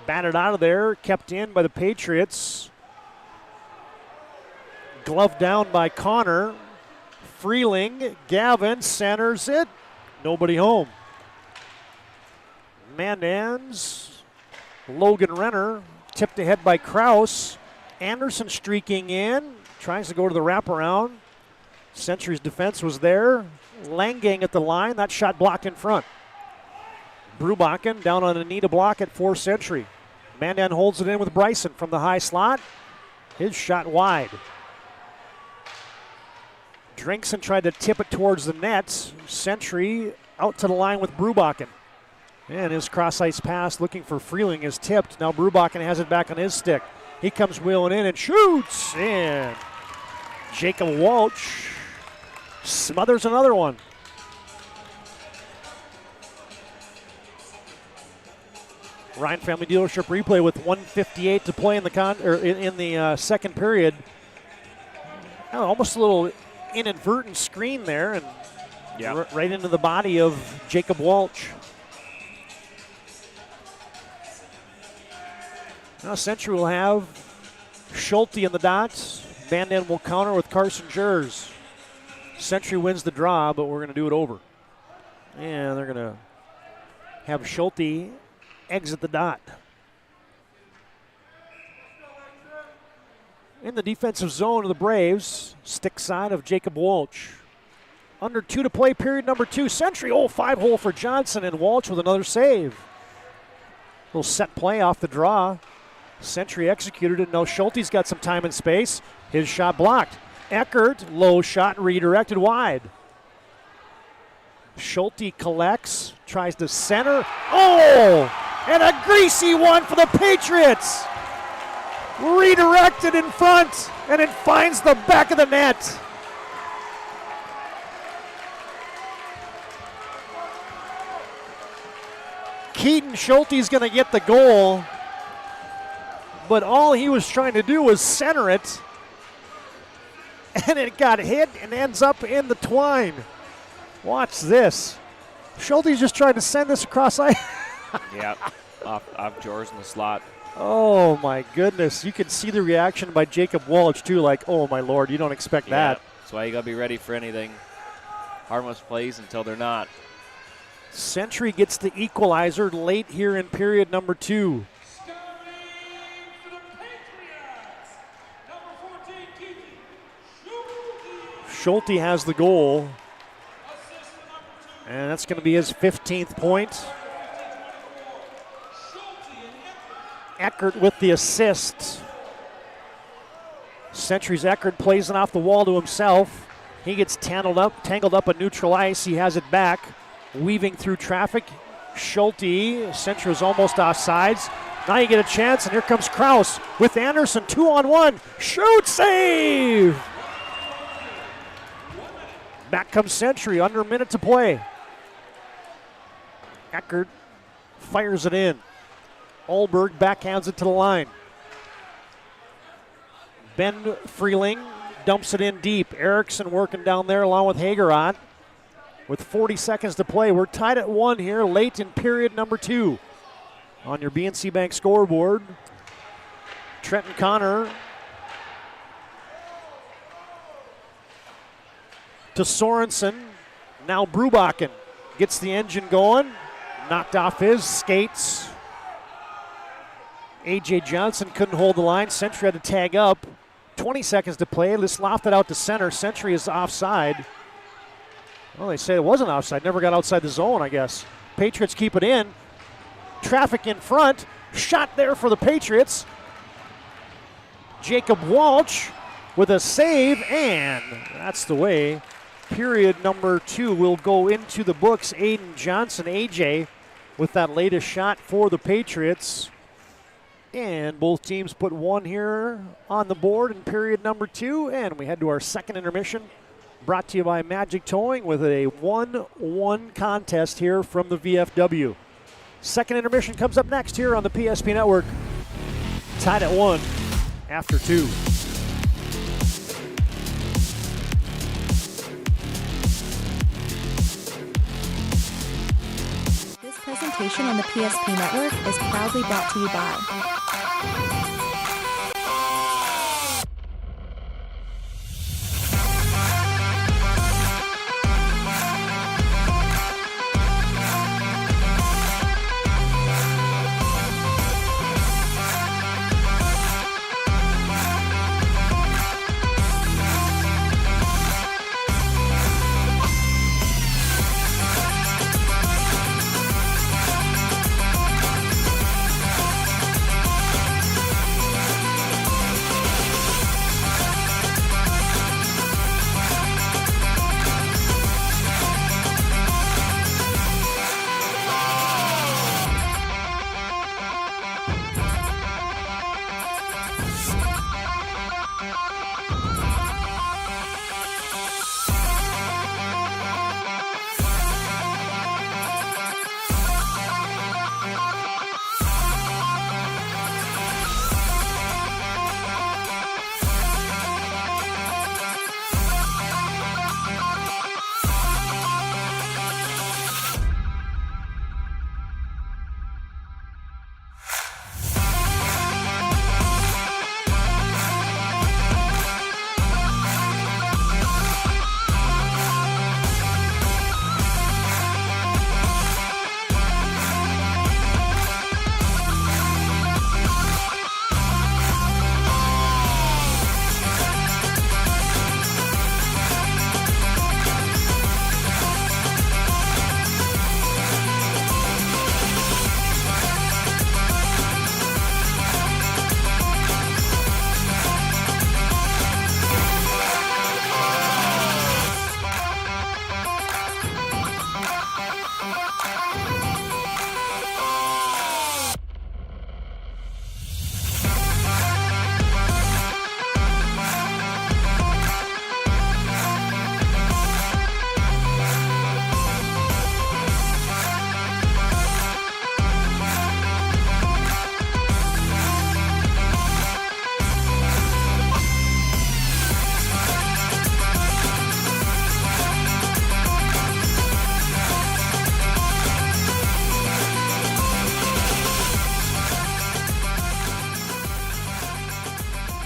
Batted out of there, kept in by the Patriots. Gloved down by Connor. Freeling, Gavin centers it. Nobody home. Mandan's Logan Renner tipped ahead by Kraus. Anderson streaking in, tries to go to the wraparound. Century's defense was there. Langang at the line, that shot blocked in front. Brubakken down on a knee to block it for Century. Mandan holds it in with Bryson from the high slot. His shot wide. Drinkson tried to tip it towards the nets. Century out to the line with Brubakken. And his cross-ice pass looking for Freeling is tipped. Now Brubakken has it back on his stick. He comes wheeling in and shoots. And Jacob Walsh smothers another one. Ryan Family Dealership replay with 1:58 to play in the second period. Oh, almost a little inadvertent screen there, and right into the body of Jacob Walsh. Now Century will have Schulte in the dots. Mandan will counter with Carson Jers. Century wins the draw, but we're going to do it over. And they're going to have Schulte exit the dot. In the defensive zone of the Braves, stick side of Jacob Walsh. Under 2 to play, period number 2. Century, 5-hole for Johnson, and Walsh with another save. Little set play off the draw. Century executed it. Now Schulte's got some time and space. His shot blocked. Eckert, low shot, redirected wide. Schulte collects, tries to center. Oh! And a greasy one for the Patriots. Redirected in front, and it finds the back of the net. Keaton Schulte's going to get the goal, but all he was trying to do was center it, and it got hit and ends up in the twine. Watch this. Schulte's just trying to send this across ice. Yeah, off Jers in the slot. Oh, my goodness. You can see the reaction by Jacob Walsh, too, like, oh, my Lord, you don't expect that. That's why you got to be ready for anything. Harmless plays until they're not. Century gets the equalizer late here in period number 2. Schulte has the goal. And that's going to be his 15th point. Eckert with the assist. Century's Eckert plays it off the wall to himself. He gets tangled up on neutral ice. He has it back. Weaving through traffic. Schulte. Century's almost offsides. Now you get a chance, and here comes Kraus with Anderson. 2-on-1. Shoot, save! Back comes Century, under a minute to play. Eckert fires it in. Olberg backhands it to the line. Ben Freeling dumps it in deep. Erickson working down there along with Hagerot. With 40 seconds to play, we're tied at 1 here, late in period number 2. On your BNC Bank scoreboard, Trenton Connor to Sorensen. Now Brubakken gets the engine going. Knocked off his skates. A.J. Johnson couldn't hold the line. Century had to tag up. 20 seconds to play. Let's loft it out to center. Century is offside. Well, they say it wasn't offside. Never got outside the zone, I guess. Patriots keep it in. Traffic in front. Shot there for the Patriots. Jacob Walsh with a save, and that's the way period number 2 will go into the books. Aiden Johnson, AJ, with that latest shot for the Patriots. And both teams put 1 here on the board in period number 2, and we head to our second intermission. Brought to you by Magic Towing with a 1-1 contest here from the VFW. Second intermission comes up next here on the PSP Network. Tied at 1 after 2. This presentation on the PSP Network is proudly brought to you by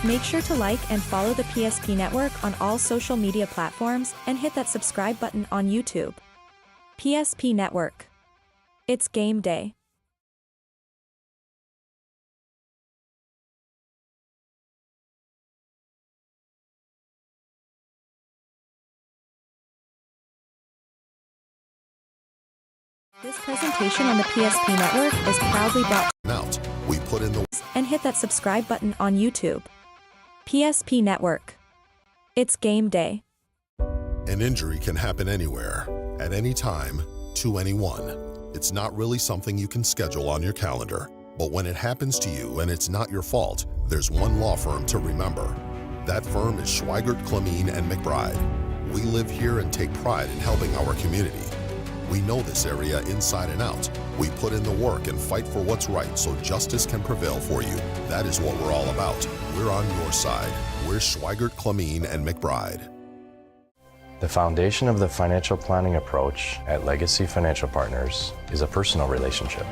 Make sure to like and follow the PSP Network on all social media platforms and hit that subscribe button on YouTube. PSP Network. It's game day. This presentation on the PSP Network is proudly brought out. We put in the and hit that subscribe button on YouTube. PSP Network. It's game day. An injury can happen anywhere, at any time, to anyone. It's not really something you can schedule on your calendar. But when it happens to you and it's not your fault, there's one law firm to remember. That firm is Schweigert, Clemeen, and McBride. We live here and take pride in helping our community. We know this area inside and out. We put in the work and fight for what's right so justice can prevail for you. That is what we're all about. We're on your side. We're Schweigert, Clemeen, and McBride. The foundation of the financial planning approach at Legacy Financial Partners is a personal relationship.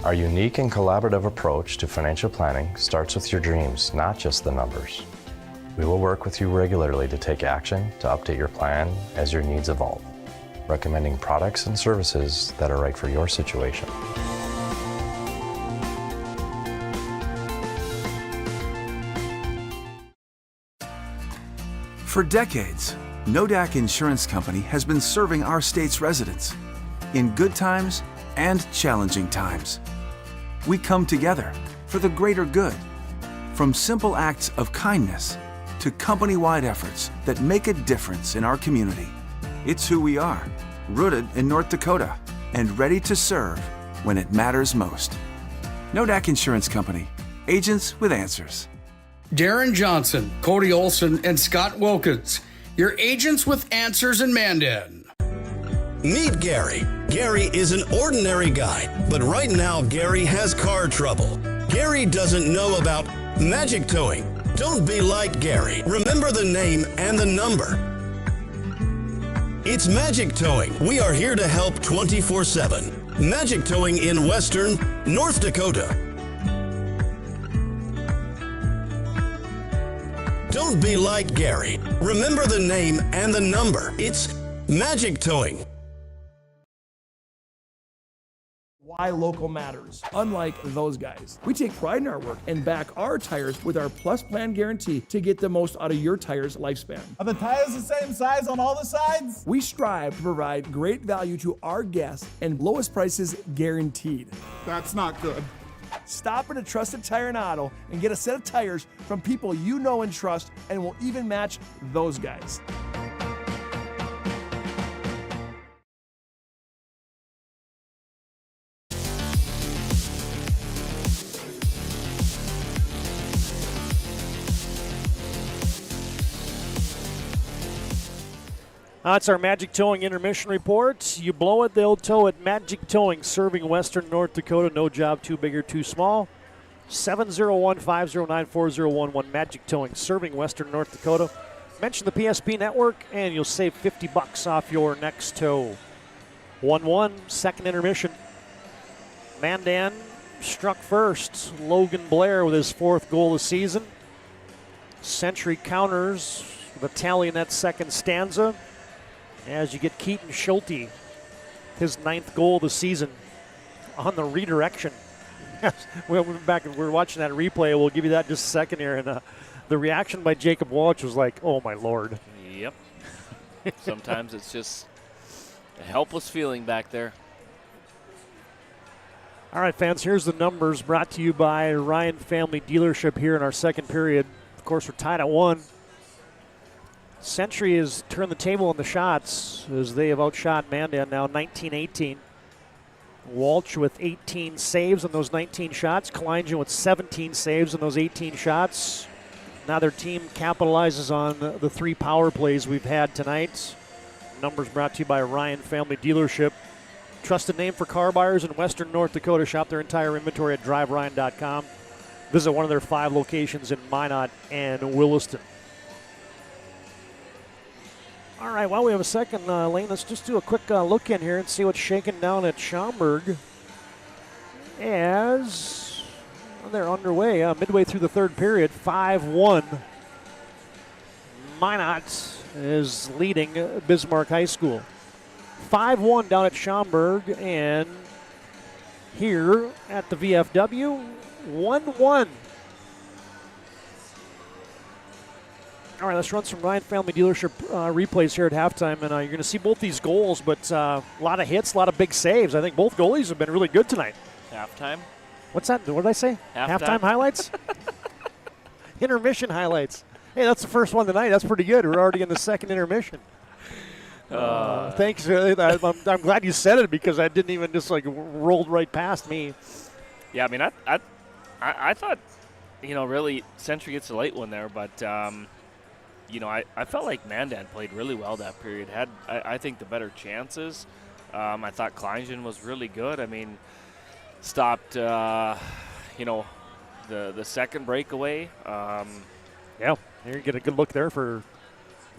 Our unique and collaborative approach to financial planning starts with your dreams, not just the numbers. We will work with you regularly to take action to update your plan as your needs evolve, recommending products and services that are right for your situation. For decades, Nodak Insurance Company has been serving our state's residents in good times and challenging times. We come together for the greater good, from simple acts of kindness to company-wide efforts that make a difference in our community. It's who we are, rooted in North Dakota and ready to serve when it matters most. Nodak Insurance Company, agents with answers. Darren Johnson, Cody Olson, and Scott Wilkins, your agents with answers in Mandan. Meet Gary. Gary is an ordinary guy, but right now Gary has car trouble. Gary doesn't know about magic towing. Don't be like Gary. Remember the name and the number. It's Magic Towing. We are here to help 24/7. Magic Towing in Western North Dakota. Don't be like Gary. Remember the name and the number. It's Magic Towing. Why local matters. Unlike those guys, we take pride in our work and back our tires with our Plus Plan guarantee to get the most out of your tire's lifespan. Are the tires the same size on all the sides? We strive to provide great value to our guests and lowest prices guaranteed. That's not good. Stop at a trusted tire and auto and get a set of tires from people you know and trust, and will even match those guys. That's our Magic Towing intermission report. You blow it, they'll tow it. Magic Towing, serving Western North Dakota. No job too big or too small. 701-509-4011. Magic Towing, serving Western North Dakota. Mention the PSP network, and you'll save $50 off your next tow. 1-1, second intermission. Mandan struck first. Logan Blair with his fourth goal of the season. Century counters the tally in that second stanza. As you get Keaton Schulte, his ninth goal of the season on the redirection. We went back and we're watching that replay. We'll give you that in just a second here. And the reaction by Jacob Walsh was like, oh, my Lord. Yep. Sometimes it's just a helpless feeling back there. All right, fans, here's the numbers brought to you by Ryan Family Dealership here in our second period. Of course, we're tied at 1. Century has turned the table on the shots as they have outshot Mandan now 19-18. Walsh with 18 saves on those 19 shots. Kalingen with 17 saves on those 18 shots. Now their team capitalizes on the 3 power plays we've had tonight. Numbers brought to you by Ryan Family Dealership. Trusted name for car buyers in Western North Dakota. Shop their entire inventory at driveryan.com. Visit one of their 5 locations in Minot and Williston. All right, while we have a second, Lane, let's just do a quick look in here and see what's shaking down at Schaumburg as they're underway midway through the third period, 5-1. Minot is leading Bismarck High School. 5-1 down at Schaumburg, and here at the VFW, 1-1. All right, let's run some Ryan Family Dealership replays here at halftime, and you're going to see both these goals, but a lot of hits, a lot of big saves. I think both goalies have been really good tonight. Halftime? What's that? What did I say? Halftime Highlights? Intermission highlights. Hey, that's the first one tonight. That's pretty good. We're already in the second intermission. Thanks. I'm glad you said it because I didn't even just rolled right past me. Yeah, I mean, I thought, really Century gets a late one there, but I felt like Mandan played really well that period. Had I think the better chances. I thought Kleingen was really good. I mean, stopped the second breakaway. Yeah, you get a good look there for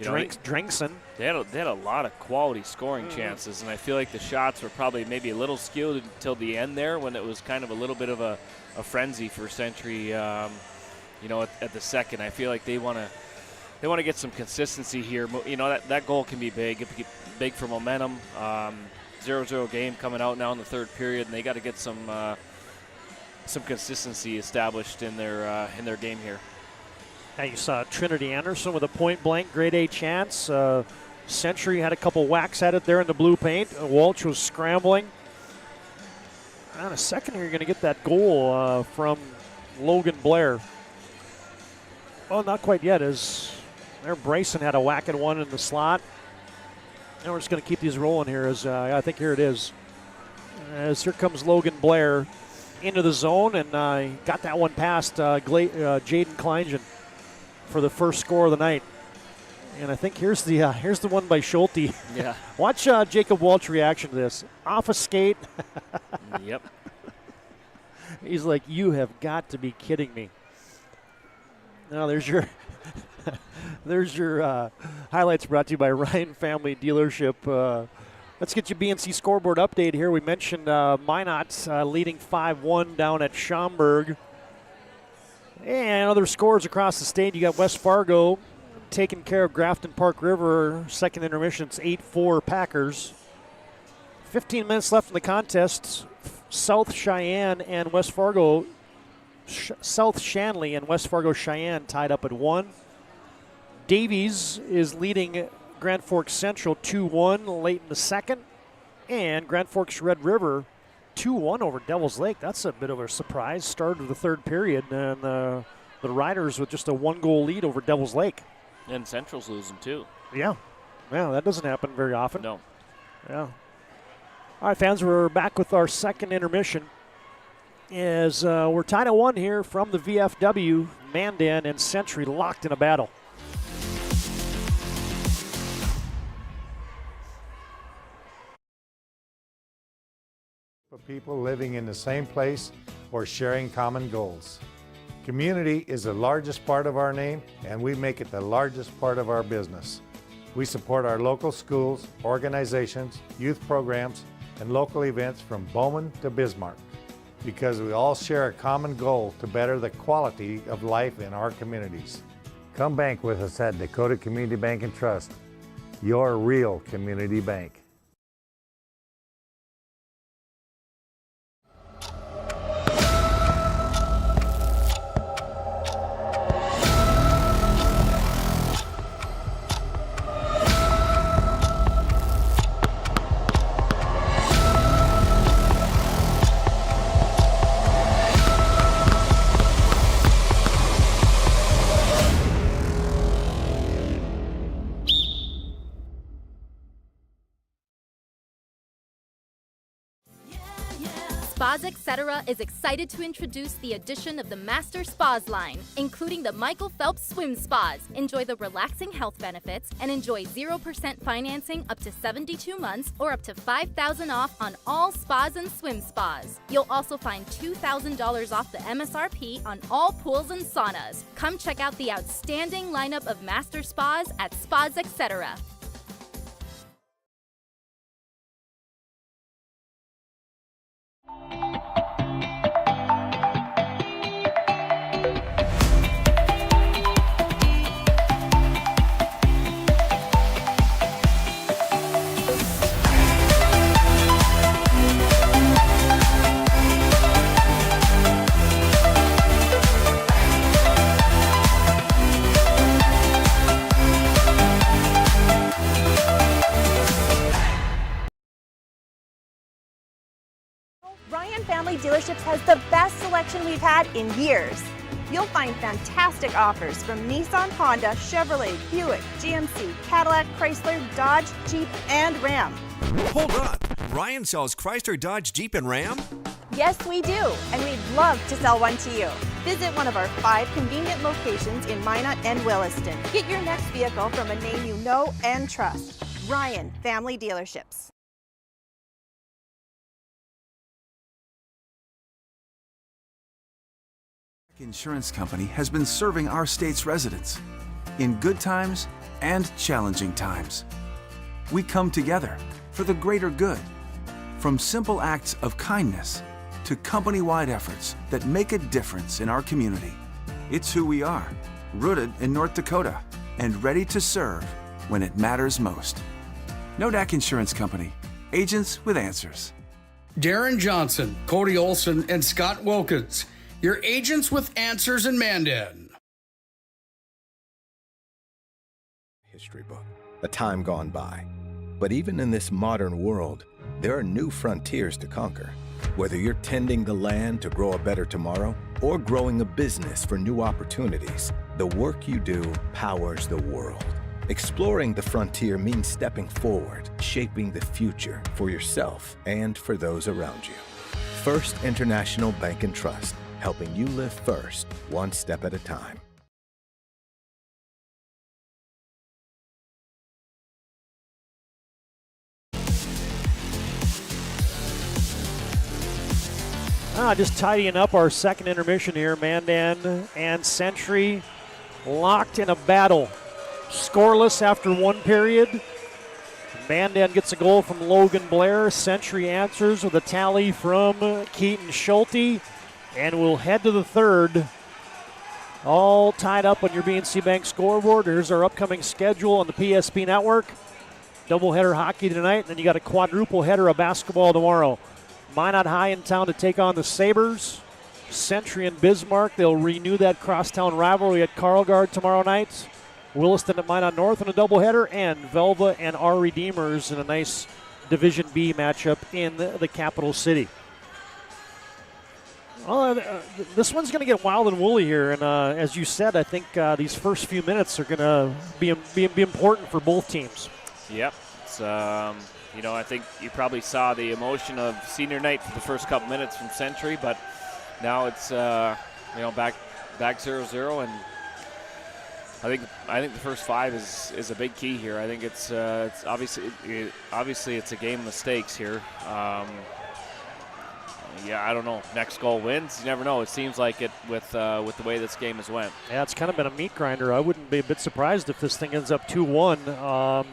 Drinkson. They had a lot of quality scoring chances, and I feel like the shots were probably maybe a little skewed until the end there when it was kind of a little bit of a frenzy for Century. At the second, I feel like they want to get some consistency here. That goal can be big. It can be big for momentum. 0-0 game coming out now in the third period, and they got to get some consistency established in their game here. Now you saw Trinity Anderson with a point-blank grade A chance. Century had a couple whacks at it there in the blue paint. Walsh was scrambling. In a second here, you're going to get that goal from Logan Blair. Well, not quite yet, as there Brayson had a whack at one in the slot. And we're just going to keep these rolling here. As I think here it is. As here comes Logan Blair into the zone, and got that one past Jaden Kleingen for the first score of the night. And I think here's the one by Schulte. Yeah. Watch Jacob Walsh's reaction to this. Off a skate. Yep. He's like, you have got to be kidding me. Now there's your highlights brought to you by Ryan Family Dealership. Let's get you BNC scoreboard update here. We mentioned Minot leading 5-1 down at Schaumburg. And other scores across the state. You got West Fargo taking care of Grafton Park River. Second intermission, it's 8-4 Packers. 15 minutes left in the contest. South Shanley and West Fargo Cheyenne tied up at 1. Davies is leading Grand Forks Central 2-1 late in the second. And Grand Forks Red River 2-1 over Devil's Lake. That's a bit of a surprise. Start of the third period, and the Riders with just a 1-goal lead over Devil's Lake. And Central's losing too. Yeah, that doesn't happen very often. No. Yeah. All right, fans, we're back with our second intermission. As we're tied at 1 here from the VFW, Mandan and Century locked in a battle. People living in the same place or sharing common goals. Community is the largest part of our name, and we make it the largest part of our business. We support our local schools, organizations, youth programs, and local events from Bowman to Bismarck because we all share a common goal to better the quality of life in our communities. Come bank with us at Dakota Community Bank and Trust, your real community bank. Spas Etc. is excited to introduce the addition of the Master Spas line, including the Michael Phelps Swim Spas. Enjoy the relaxing health benefits and enjoy 0% financing up to 72 months or up to $5,000 off on all spas and swim spas. You'll also find $2,000 off the MSRP on all pools and saunas. Come check out the outstanding lineup of Master Spas at Spas Etc. Ryan Family Dealerships has the best selection we've had in years. You'll find fantastic offers from Nissan, Honda, Chevrolet, Buick, GMC, Cadillac, Chrysler, Dodge, Jeep, and Ram. Hold on. Ryan sells Chrysler, Dodge, Jeep, and Ram? Yes, we do, and we'd love to sell one to you. Visit one of our 5 convenient locations in Minot and Williston. Get your next vehicle from a name you know and trust. Ryan Family Dealerships. Insurance Company has been serving our state's residents in good times and challenging times. We come together for the greater good, from simple acts of kindness to company-wide efforts that make a difference in our community. It's who we are, rooted in North Dakota and ready to serve when it matters most. Nodak Insurance Company, agents with answers. Darren Johnson, Cody Olson, and Scott Wilkins, your agents with answers in Mandan. History book, a time gone by. But even in this modern world, there are new frontiers to conquer. Whether you're tending the land to grow a better tomorrow or growing a business for new opportunities, the work you do powers the world. Exploring the frontier means stepping forward, shaping the future for yourself and for those around you. First International Bank and Trust, helping you live first, one step at a time. Just tidying up our second intermission here. Mandan and Century locked in a battle. Scoreless after one period. Mandan gets a goal from Logan Blair. Century answers with a tally from Keaton Schulte. And we'll head to the third. All tied up on your BNC Bank scoreboard. Here's our upcoming schedule on the PSP network. Doubleheader hockey tonight, and then you got a quadruple header of basketball tomorrow. Minot High in town to take on the Sabres. Century and Bismarck, they'll renew that crosstown rivalry at Carlgard tomorrow night. Williston at Minot North in a doubleheader, and Velva and our Redeemers in a nice Division B matchup in the capital city. Well, this one's going to get wild and woolly here, and as you said, I think these first few minutes are going to be important for both teams. Yep. It's, I think you probably saw the emotion of senior night for the first couple minutes from Century, but now it's back 0-0, and I think the first 5 is a big key here. I think it's obviously it's a game of mistakes here. I don't know. Next goal wins. You never know. It seems like it with the way this game has went. Yeah, it's kind of been a meat grinder. I wouldn't be a bit surprised if this thing ends up 2-1.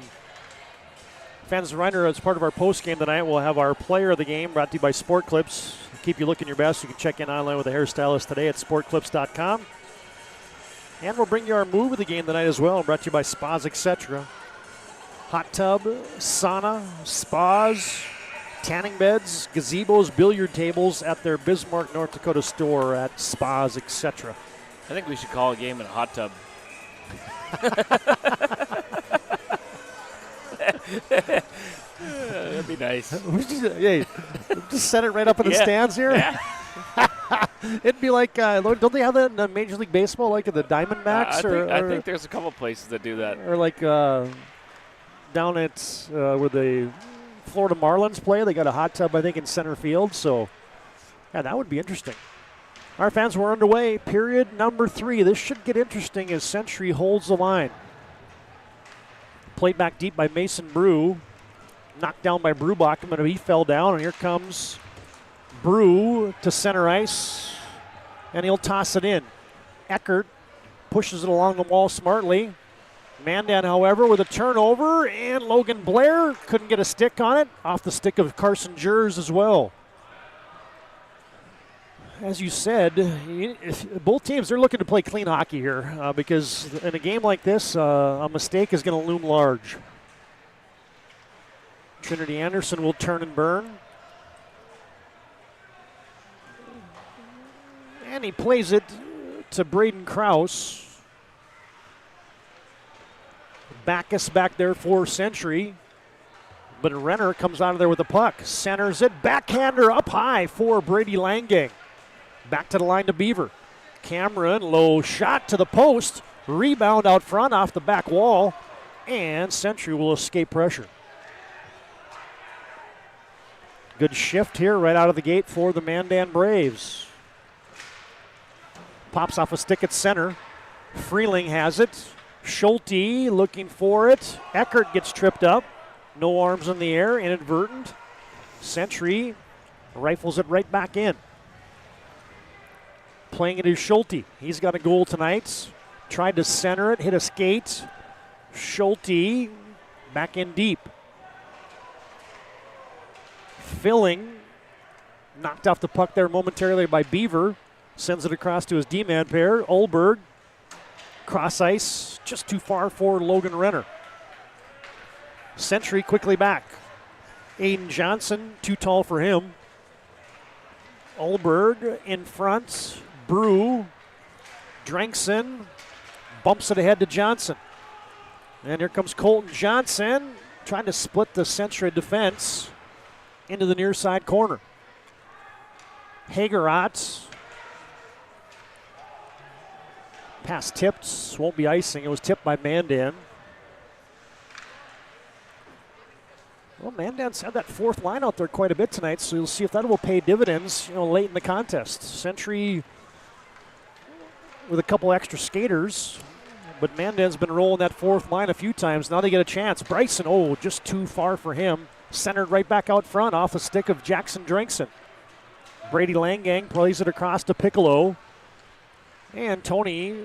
Fans Reiner, as part of our post game tonight, we'll have our player of the game brought to you by Sport Clips. Keep you looking your best. You can check in online with a hairstylist today at sportclips.com. And we'll bring you our move of the game tonight as well, brought to you by Spas, etc. Hot tub, sauna, spas, tanning beds, gazebos, billiard tables at their Bismarck, North Dakota store at Spas, etc. I think we should call a game in a hot tub. That'd be nice. Hey, just set it right up in the stands here. Yeah. It'd be like, don't they have that in Major League Baseball, like at the Diamondbacks? I think there's a couple places that do that. Or like down at where the Florida Marlins play, they got a hot tub, I think, in center field. So, yeah, that would be interesting. All right, fans, we're underway. Period number 3. This should get interesting as Century holds the line. Played back deep by Mason Brew. Knocked down by Brewbach, but he fell down, and here comes Brew to center ice, and he'll toss it in. Eckert pushes it along the wall smartly. Mandan, however, with a turnover, and Logan Blair couldn't get a stick on it, off the stick of Carson Jers as well. As you said, both teams, they're looking to play clean hockey here because in a game like this, a mistake is going to loom large. Trinity Anderson will turn and burn. And he plays it to Braden Krause. Backus back there for Century. But Renner comes out of there with the puck. Centers it. Backhander up high for Brady Langang. Back to the line to Beaver. Cameron, low shot to the post. Rebound out front off the back wall. And Century will escape pressure. Good shift here right out of the gate for the Mandan Braves. Pops off a stick at center. Freeling has it. Schulte looking for it. Eckert gets tripped up. No arms in the air, inadvertent. Century rifles it right back in. Playing it is Schulte. He's got a goal tonight. Tried to center it, hit a skate. Schulte back in deep. Filling, knocked off the puck there momentarily by Beaver. Sends it across to his D-man pair. Olberg, cross ice, just too far for Logan Renner. Century quickly back. Aiden Johnson, too tall for him. Olberg in front. Brew. Drankson bumps it ahead to Johnson. And here comes Colton Johnson trying to split the Century defense into the near side corner. Hagerot. Pass tipped. Won't be icing. It was tipped by Mandan. Well, Mandan's had that fourth line out there quite a bit tonight, so you'll see if that will pay dividends, late in the contest. Century with a couple extra skaters, but Mandan's been rolling that fourth line a few times. Now they get a chance. Bryson, just too far for him. Centered right back out front off the stick of Jackson Drankson. Brady Langang plays it across to Piccolo. And Tony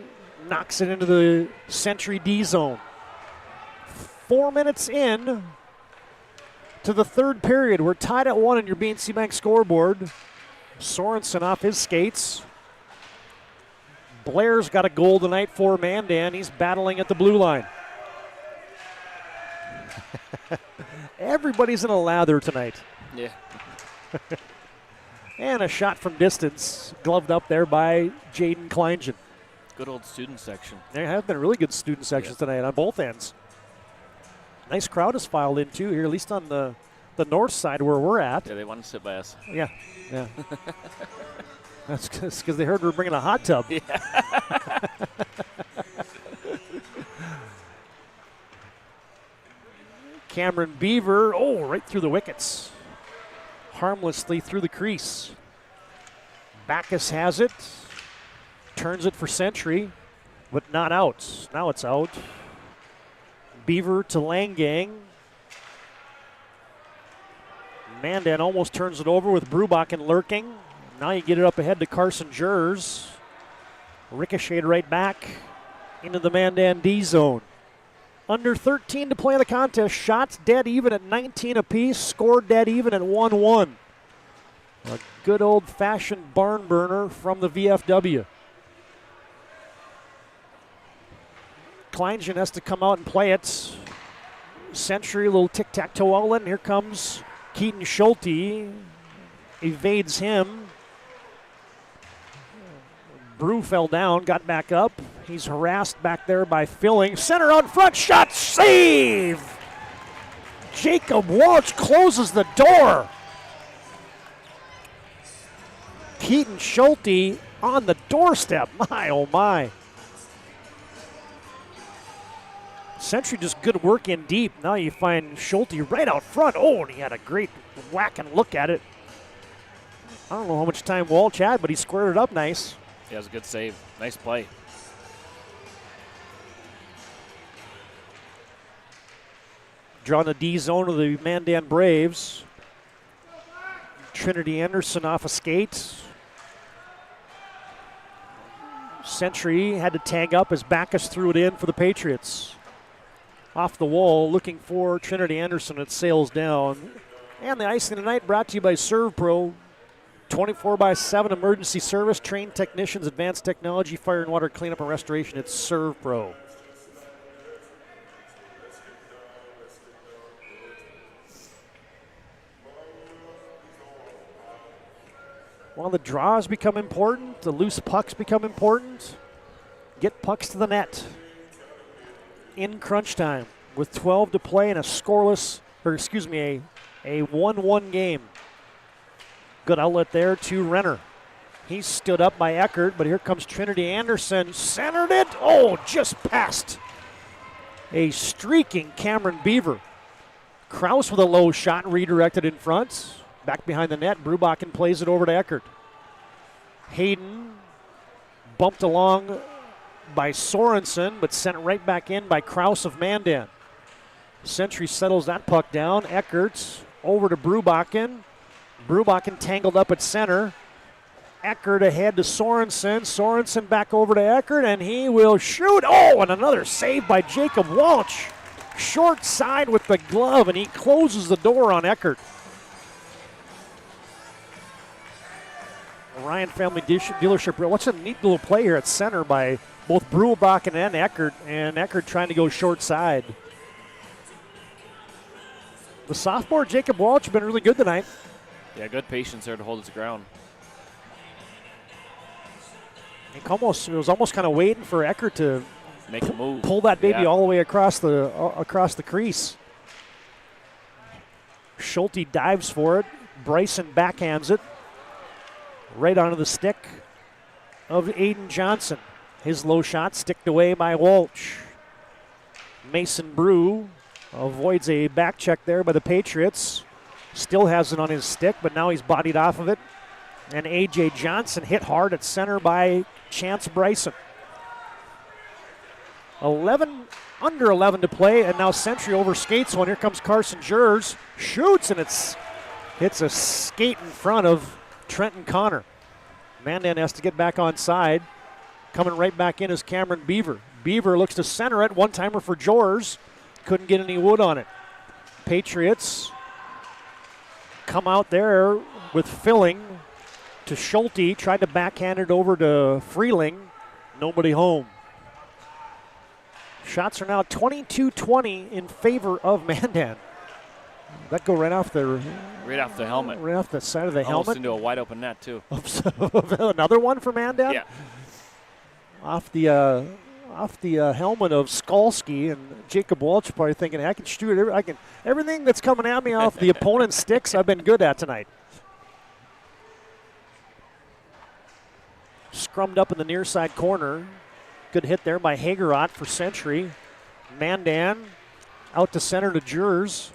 knocks it into the Century D zone. 4 minutes in to the third period. We're tied at 1 on your BNC Bank scoreboard. Sorensen off his skates. Blair's got a goal tonight for Mandan. He's battling at the blue line. Everybody's in a lather tonight. Yeah. And a shot from distance, gloved up there by Jaden Kleingen. Good old student section. There have been really good student sections tonight on both ends. Nice crowd has filed in too here, at least on the north side where we're at. Yeah, they want to sit by us. Yeah. That's because they heard we were bringing a hot tub. Yeah. Cameron Beaver, right through the wickets. Harmlessly through the crease. Backus has it. Turns it for Century, but not out. Now it's out. Beaver to Langang. Mandan almost turns it over with Brubachen lurking. Now you get it up ahead to Carson Jers. Ricocheted right back into the Mandan D zone. Under 13 to play in the contest. Shots dead even at 19 apiece. Scored dead even at 1-1. A good old-fashioned barn burner from the VFW. Kleingen has to come out and play it. Century, a little tic-tac-toe outlet. And here comes Keaton Schulte. Evades him. Brew fell down, got back up. He's harassed back there by Filling. Center on front, shot, save! Jacob Walsh closes the door. Keaton Schulte on the doorstep. My, oh my. Century just good work in deep. Now you find Schulte right out front. And he had a great whack and look at it. I don't know how much time Walsh had, but he squared it up nice. Yeah, it was a good save. Nice play. Drawing the D zone of the Mandan Braves. Trinity Anderson off a skate. Century had to tag up as Backus threw it in for the Patriots. Off the wall, looking for Trinity Anderson. It sails down. And the icing tonight brought to you by ServPro. 24/7 emergency service, trained technicians, advanced technology, fire and water cleanup and restoration. It's ServPro. Well, the draws become important. The loose pucks become important. Get pucks to the net in crunch time with 12 to play in a scoreless a 1-1 game. Good outlet there to Renner. He stood up by Eckert, but here comes Trinity Anderson. Centered it. Oh, just past a streaking Cameron Beaver. Kraus with a low shot redirected in front. Back behind the net. Brubachen plays it over to Eckert. Hayden bumped along by Sorensen, but sent right back in by Kraus of Mandan. Century settles that puck down. Eckert over to Brubachen. Brubachen tangled up at center. Eckert ahead to Sorensen. Sorensen back over to Eckert, and he will shoot. Oh, and another save by Jacob Walsh. Short side with the glove, and he closes the door on Eckert. Ryan Family Dealership. What's a neat little play here at center by both Brubachen and Eckert trying to go short side. The sophomore Jacob Walsh has been really good tonight. Yeah, good patience there to hold his ground. He was almost kind of waiting for Eckert to make a move, pull that baby all the way across the crease. Schulte dives for it. Bryson backhands it right onto the stick of Aiden Johnson. His low shot sticked away by Walsh. Mason Brew avoids a back check there by the Patriots. Still has it on his stick, but now he's bodied off of it. And A.J. Johnson hit hard at center by Chance Bryson. Under 11 to play, and now Century overskates one. Here comes Carson Jers, shoots, and hits a skate in front of Trenton Connor. Mandan has to get back on side. Coming right back in is Cameron Beaver. Beaver looks to center it. One-timer for Jors. Couldn't get any wood on it. Patriots come out there with Filling to Schulte. Tried to backhand it over to Freeling. Nobody home. Shots are now 22-20 in favor of Mandan. That go right off the helmet. Right off the side of the Almost helmet. into a wide open net too. Another one for Mandan? Yeah. Off the helmet of Skalski, and Jacob Walsh probably thinking, I can shoot it. Everything that's coming at me off the opponent's sticks, I've been good at tonight. Scrummed up in the near side corner. Good hit there by Hagerot for Century. Mandan out to center to Jers.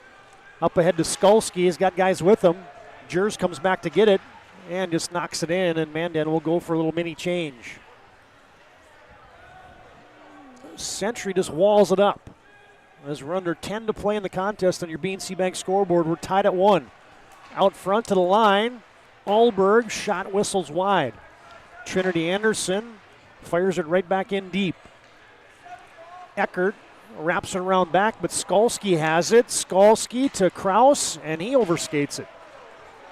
Up ahead to Skalski. He's got guys with him. Jers comes back to get it and just knocks it in, and Mandan will go for a little mini change. Century just walls it up. As we're under 10 to play in the contest on your BNC Bank scoreboard, we're tied at 1. Out front to the line, Allberg, shot whistles wide. Trinity Anderson fires it right back in deep. Eckert wraps it around back, but Skalski has it. Skalski to Kraus, and he overskates it.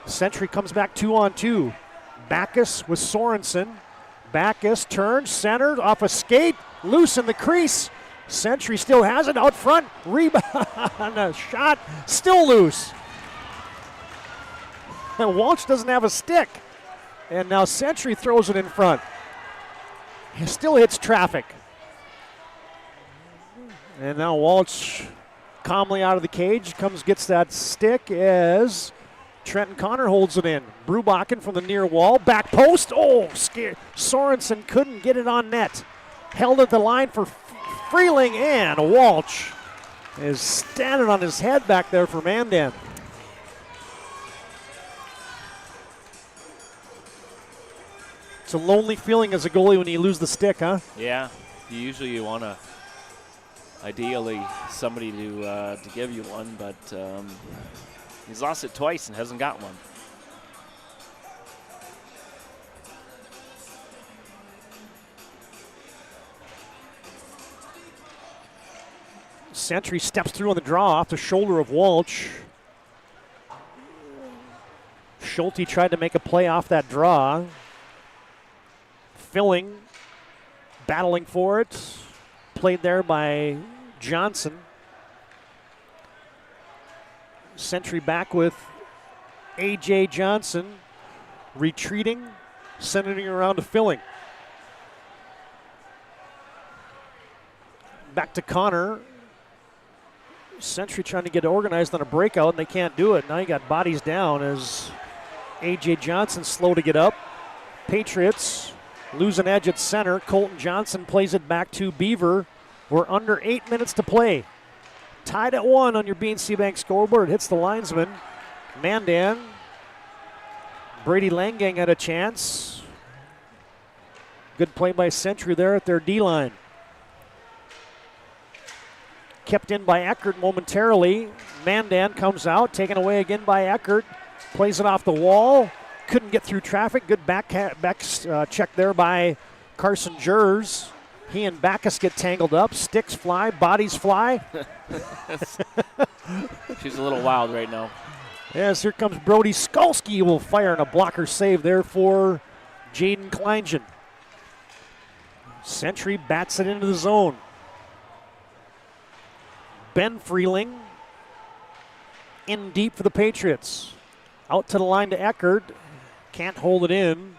Century comes back 2-on-2. Backus with Sorensen. Backus turns, centered, off a skate, loose in the crease. Century still has it out front. Rebound, a shot, still loose. And Walsh doesn't have a stick. And now Century throws it in front. He still hits traffic. And now Walsh calmly out of the cage, gets that stick as Trenton Connor holds it in. Brubachen from the near wall, back post. Oh, scared. Sorensen couldn't get it on net. Held at the line for Freeling, and Walsh is standing on his head back there for Mandan. It's a lonely feeling as a goalie when you lose the stick, huh? Yeah, you want to, ideally, somebody to give you one, but he's lost it twice and hasn't got one. Century steps through on the draw off the shoulder of Walsh. Schulte tried to make a play off that draw. Filling, battling for it. Played there by Johnson. Century back with A.J. Johnson. Retreating, sending it around to Filling. Back to Connor. Century trying to get organized on a breakout, and they can't do it. Now you got bodies down as A.J. Johnson slow to get up. Patriots lose an edge at center. Colton Johnson plays it back to Beaver. We're under 8 minutes to play. Tied at 1 on your BNC Bank scoreboard. It hits the linesman. Mandan. Brady Langang had a chance. Good play by Century there at their D-line. Kept in by Eckert momentarily. Mandan comes out, taken away again by Eckert. Plays it off the wall. Couldn't get through traffic. Good back check there by Carson Jers. He and Backus get tangled up. Sticks fly, bodies fly. She's a little wild right now. Yes, here comes Brody Skolsky. Will fire and a blocker save there for Jaden Kleingen. Century bats it into the zone. Ben Freeling in deep for the Patriots. Out to the line to Eckert. Can't hold it in.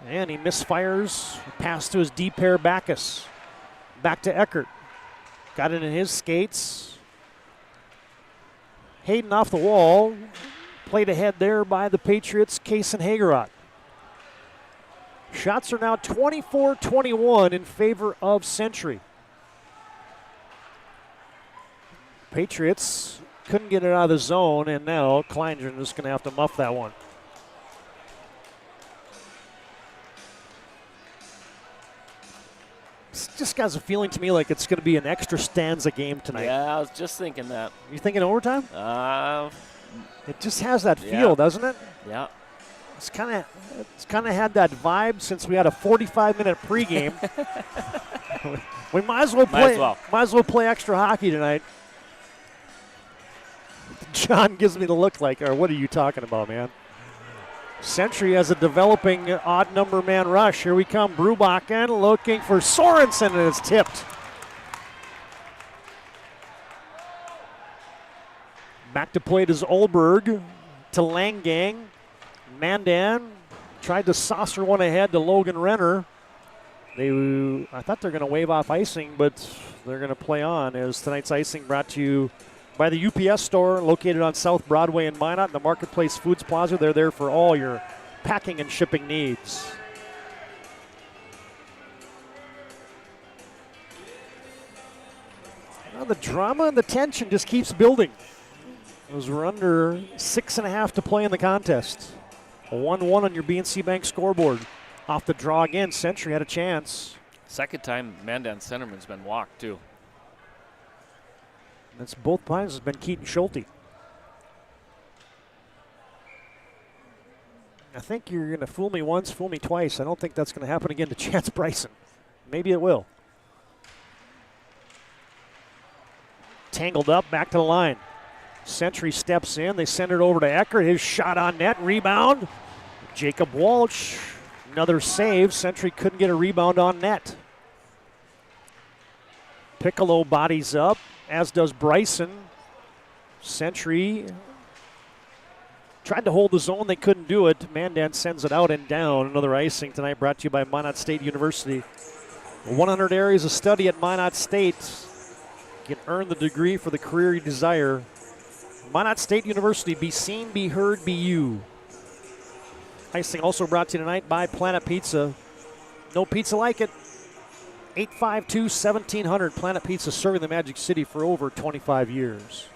And he misfires. Pass to his deep pair Backus. Back to Eckert. Got it in his skates. Hayden off the wall. Played ahead there by the Patriots, Kaysen Hagerot. Shots are now 24-21 in favor of Century. Patriots couldn't get it out of the zone, and now Kleingen is going to have to muff that one. Just got a feeling to me like it's going to be an extra stanza game tonight. Yeah, I was just thinking that. You thinking overtime? It just has that feel, yeah. Doesn't it? Yeah. It's kind of had that vibe since we had a 45-minute pregame. We might as well play. Might as well play extra hockey tonight. John gives me the look like, or what are you talking about, man? Century has a developing odd number man rush. Here we come. Brubakken looking for Sorensen, and it's tipped. Back to play to Olberg, to Langang. Mandan tried to saucer one ahead to Logan Renner. I thought they're going to wave off icing, but they're going to play on as tonight's icing brought to you by the UPS store located on South Broadway in Minot, the Marketplace Foods Plaza. They're there for all your packing and shipping needs. Well, the drama and the tension just keeps building as we're under 6.5 to play in the contest. A 1-1 on your BNC Bank scoreboard. Off the draw again, Century had a chance. Second time Mandan centerman's been walked, too. That's both times has been Keaton Schulte. I think you're going to fool me once, fool me twice. I don't think that's going to happen again to Chance Bryson. Maybe it will. Tangled up, back to the line. Century steps in. They send it over to Eckert. His shot on net. Rebound. Jacob Walsh. Another save. Century couldn't get a rebound on net. Piccolo bodies up, as does Bryson. Century tried to hold the zone. They couldn't do it. Mandan sends it out and down. Another icing tonight brought to you by Minot State University. 100 areas of study at Minot State. You can earn the degree for the career you desire. Minot State University, be seen, be heard, be you. Icing also brought to you tonight by Planet Pizza. No pizza like it. 852-1700. Planet Pizza, serving the Magic City for over 25 years.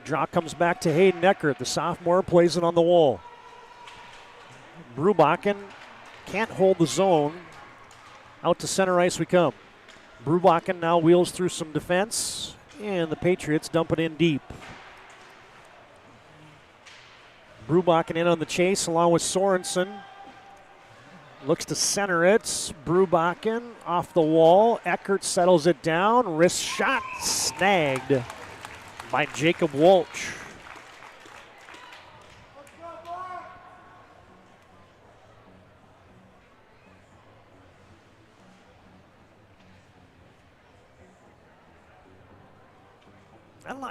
Draw comes back to Hayden Eckert. The sophomore plays it on the wall. Brubakken can't hold the zone. Out to center ice we come. Brubakken now wheels through some defense, and the Patriots dump it in deep. Brubakken in on the chase along with Sorensen. Looks to center it. Brubakken off the wall. Eckert settles it down. Wrist shot snagged by Jacob Walsh.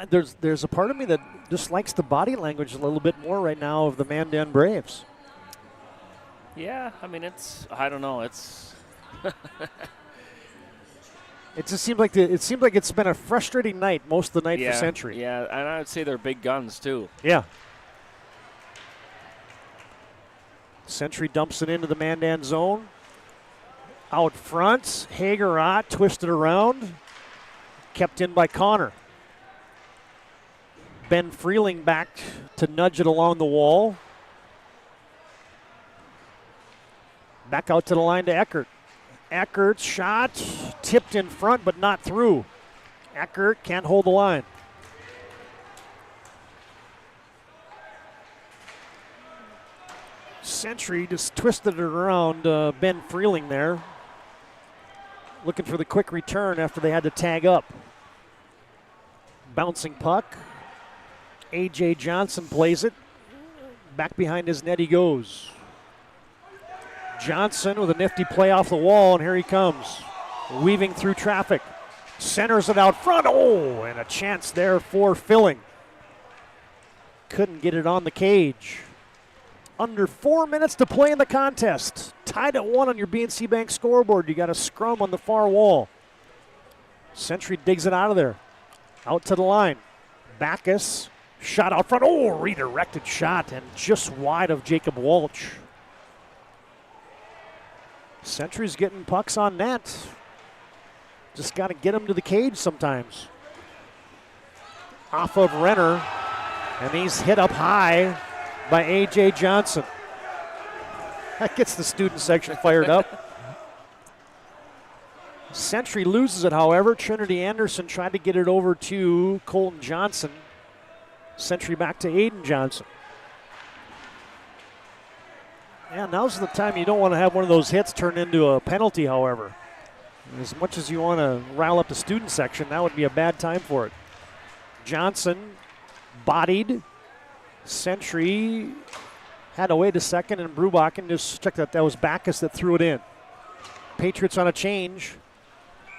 There's a part of me that just likes the body language a little bit more right now of the Mandan Braves. Yeah, I mean, I don't know, it's. It just seems like it's been a frustrating night most of the night for Century. Yeah, and I would say they're big guns too. Yeah. Century dumps it into the Mandan zone. Out front, Hagerot twisted around, kept in by Connor. Ben Freeling back to nudge it along the wall. Back out to the line to Eckert. Eckert's shot tipped in front but not through. Eckert can't hold the line. Century just twisted it around Ben Freeling there. Looking for the quick return after they had to tag up. Bouncing puck. A.J. Johnson plays it. Back behind his net he goes. Johnson with a nifty play off the wall, and here he comes. Weaving through traffic. Centers it out front. Oh, and a chance there for Filling. Couldn't get it on the cage. Under 4 minutes to play in the contest. Tied at 1 on your BNC Bank scoreboard. You got a scrum on the far wall. Century digs it out of there. Out to the line. Backus. Shot out front. Oh, redirected shot and just wide of Jacob Walsh. Century's getting pucks on net. Just got to get them to the cage sometimes. Off of Renner. And he's hit up high by A.J. Johnson. That gets the student section fired up. Century loses it, however. Trinity Anderson tried to get it over to Colton Johnson. Century back to Aiden Johnson. Yeah, now's the time you don't want to have one of those hits turn into a penalty, however. As much as you want to rile up the student section, that would be a bad time for it. Johnson bodied. Century had to wait a second, and Brubachen just checked that was Backus that threw it in. Patriots on a change.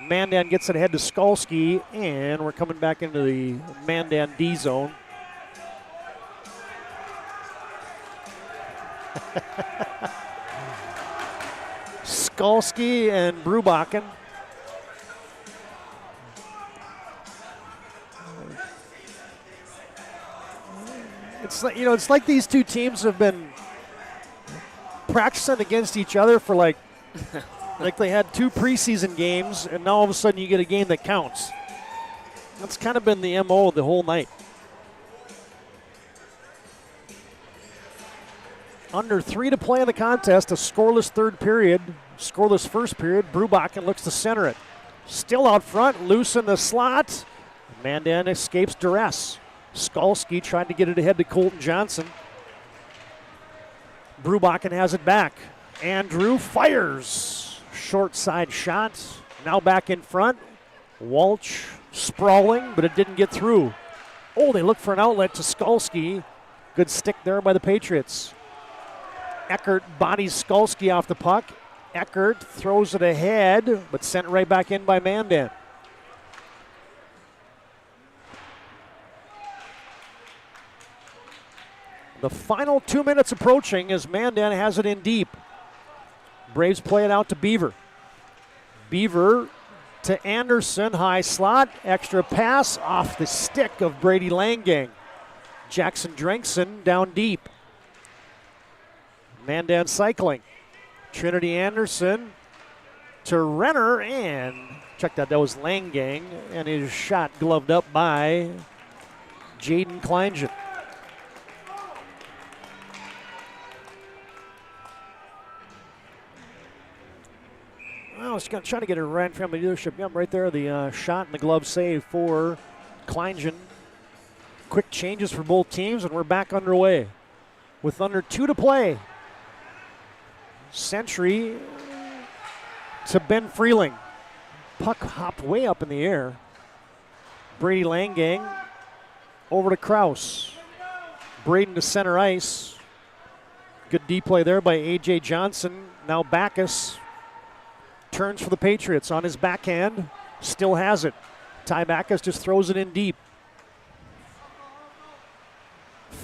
Mandan gets it ahead to Skalski, and we're coming back into the Mandan D zone. Skalski and Brubachen. It's like these two teams have been practicing against each other for like they had 2 preseason games, and now all of a sudden you get a game that counts. That's kind of been the MO the whole night. Under 3 to play in the contest, a scoreless scoreless first period. Brubachen looks to center it. Still out front, loose in the slot. Mandan escapes duress. Skalski tried to get it ahead to Colton Johnson. Brubachen has it back. Andrew fires. Short side shot. Now back in front. Walsh sprawling, but it didn't get through. Oh, they look for an outlet to Skalski. Good stick there by the Patriots. Eckert bodies Skalski off the puck. Eckert throws it ahead, but sent right back in by Mandan. The final 2 minutes approaching as Mandan has it in deep. Braves play it out to Beaver. Beaver to Anderson, high slot, extra pass off the stick of Brady Langang. Jackson Drinkson down deep. Mandan cycling. Trinity Anderson to Renner, and check that was Langang, and his shot gloved up by Jaden Kleingen. I was trying to get a Ryan Family Dealership. Yep, right there, the shot and the glove save for Kleingen. Quick changes for both teams, and we're back underway. With under 2 to play. Century to Ben Freeling. Puck hopped way up in the air. Brady Langang over to Kraus. Braden to center ice. Good D play there by A.J. Johnson. Now Backus turns for the Patriots on his backhand. Still has it. Ty Backus just throws it in deep.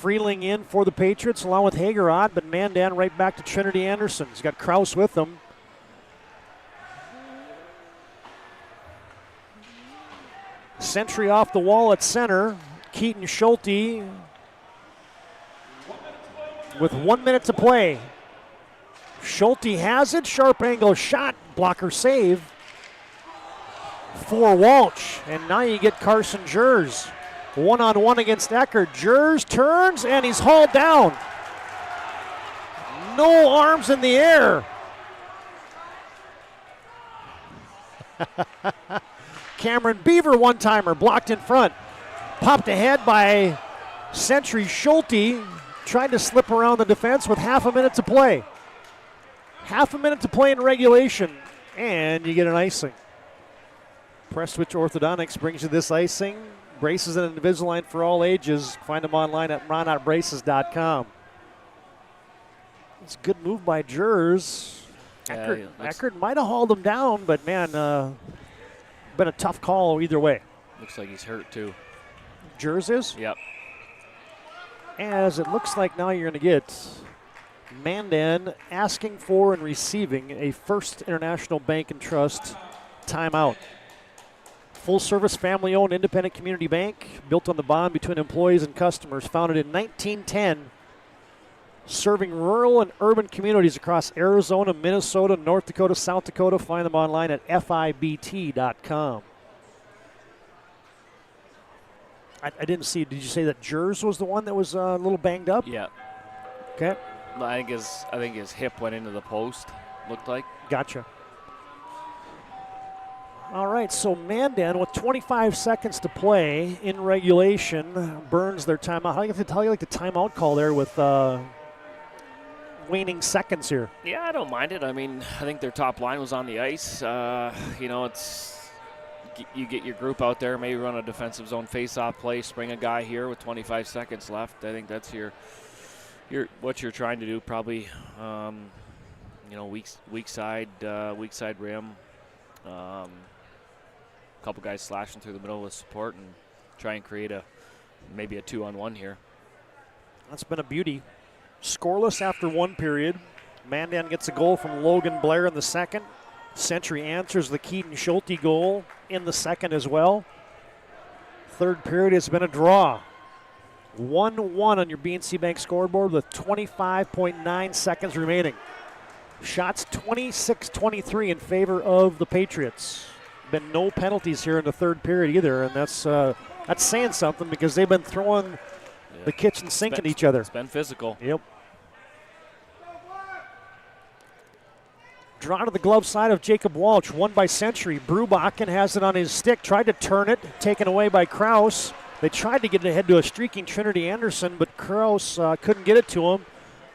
Freeling in for the Patriots along with Hagerot, but Mandan right back to Trinity Anderson. He's got Kraus with them. Sentry off the wall at center. Keaton Schulte with 1 minute to play. Schulte has it. Sharp angle shot. Blocker save for Walsh. And now you get Carson Jers. One-on-one against Eckert. Jers turns, and he's hauled down. No arms in the air. Cameron Beaver, one-timer, blocked in front. Popped ahead by Sentry Schulte. Tried to slip around the defense with half a minute to play. Half a minute to play in regulation, and you get an icing. Prestwich Orthodontics brings you this icing. Braces and Invisalign for all ages. Find them online at ronotbraces.com. It's a good move by Jers. Eckert might have hauled him down, but man, been a tough call either way. Looks like he's hurt too. Jers is? Yep. As it looks like now you're going to get Mandan asking for and receiving a First International Bank and Trust timeout. Full-service, family-owned, independent community bank built on the bond between employees and customers. Founded in 1910, serving rural and urban communities across Arizona, Minnesota, North Dakota, South Dakota. Find them online at FIBT.com. I didn't see, did you say that Jers was the one that was a little banged up? Yeah. Okay. I think his hip went into the post, looked like. Gotcha. All right, so Mandan with 25 seconds to play in regulation burns their timeout. How do you like the timeout call there with waning seconds here? Yeah, I don't mind it. I mean, I think their top line was on the ice. You get your group out there, maybe run a defensive zone face-off play, spring a guy here with 25 seconds left. I think that's what you're trying to do. Probably, weak side rim. Couple guys slashing through the middle with support and try and create maybe a 2-on-1 here. That's been a beauty. Scoreless after one period. Mandan gets a goal from Logan Blair in the second. Sentry answers the Keaton Schulte goal in the second as well. Third period has been a draw. 1-1 on your BNC Bank scoreboard with 25.9 seconds remaining. Shots 26-23 in favor of the Patriots. Been no penalties here in the third period either, and that's saying something because they've been throwing the kitchen sink at each other. It's been physical. Yep. Draw to the glove side of Jacob Walsh, won by Sentry. Brubachen has it on his stick, tried to turn it, taken away by Kraus. They tried to get it ahead to a streaking Trinity Anderson, but Kraus couldn't get it to him.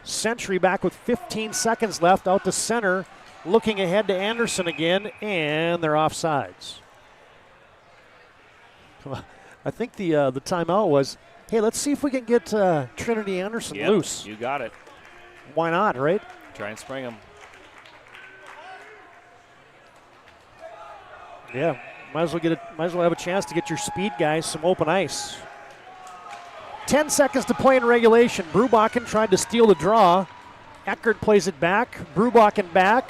Sentry back with 15 seconds left out to center, looking ahead to Anderson again, and they're offsides. I think the timeout was, hey, let's see if we can get Trinity Anderson loose. You got it. Why not, right? Try and spring him. Yeah, might as well have a chance to get your speed guys some open ice. 10 seconds to play in regulation. Brubachen tried to steal the draw. Eckert plays it back. Brubachen back.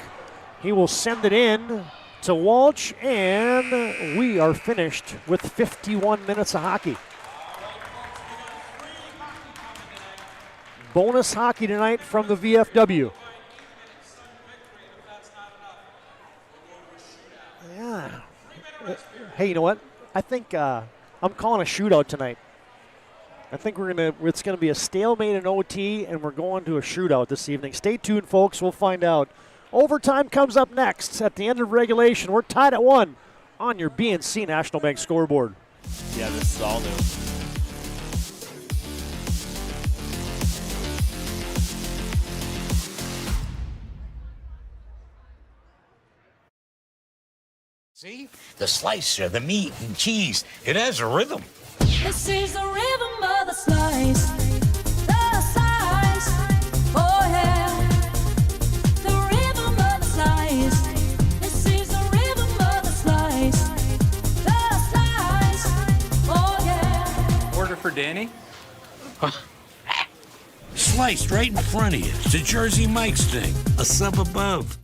He will send it in to Walsh, and we are finished with 51 minutes of hockey. Bonus hockey tonight from the VFW. Yeah. Hey, you know what? I think I'm calling a shootout tonight. I think it's gonna be a stalemate in OT, and we're going to a shootout this evening. Stay tuned, folks. We'll find out. Overtime comes up next at the end of regulation. We're tied at 1 on your BNC National Bank scoreboard. Yeah, this is all new. See? The slicer, the meat and cheese, it has a rhythm. This is the rhythm of the slice. The slice. Oh yeah. The rhythm of the slice. This is the rhythm of the slice. The slice. Oh yeah. Order for Danny? sliced right in front of you. It's a Jersey Mike's thing, a sub above.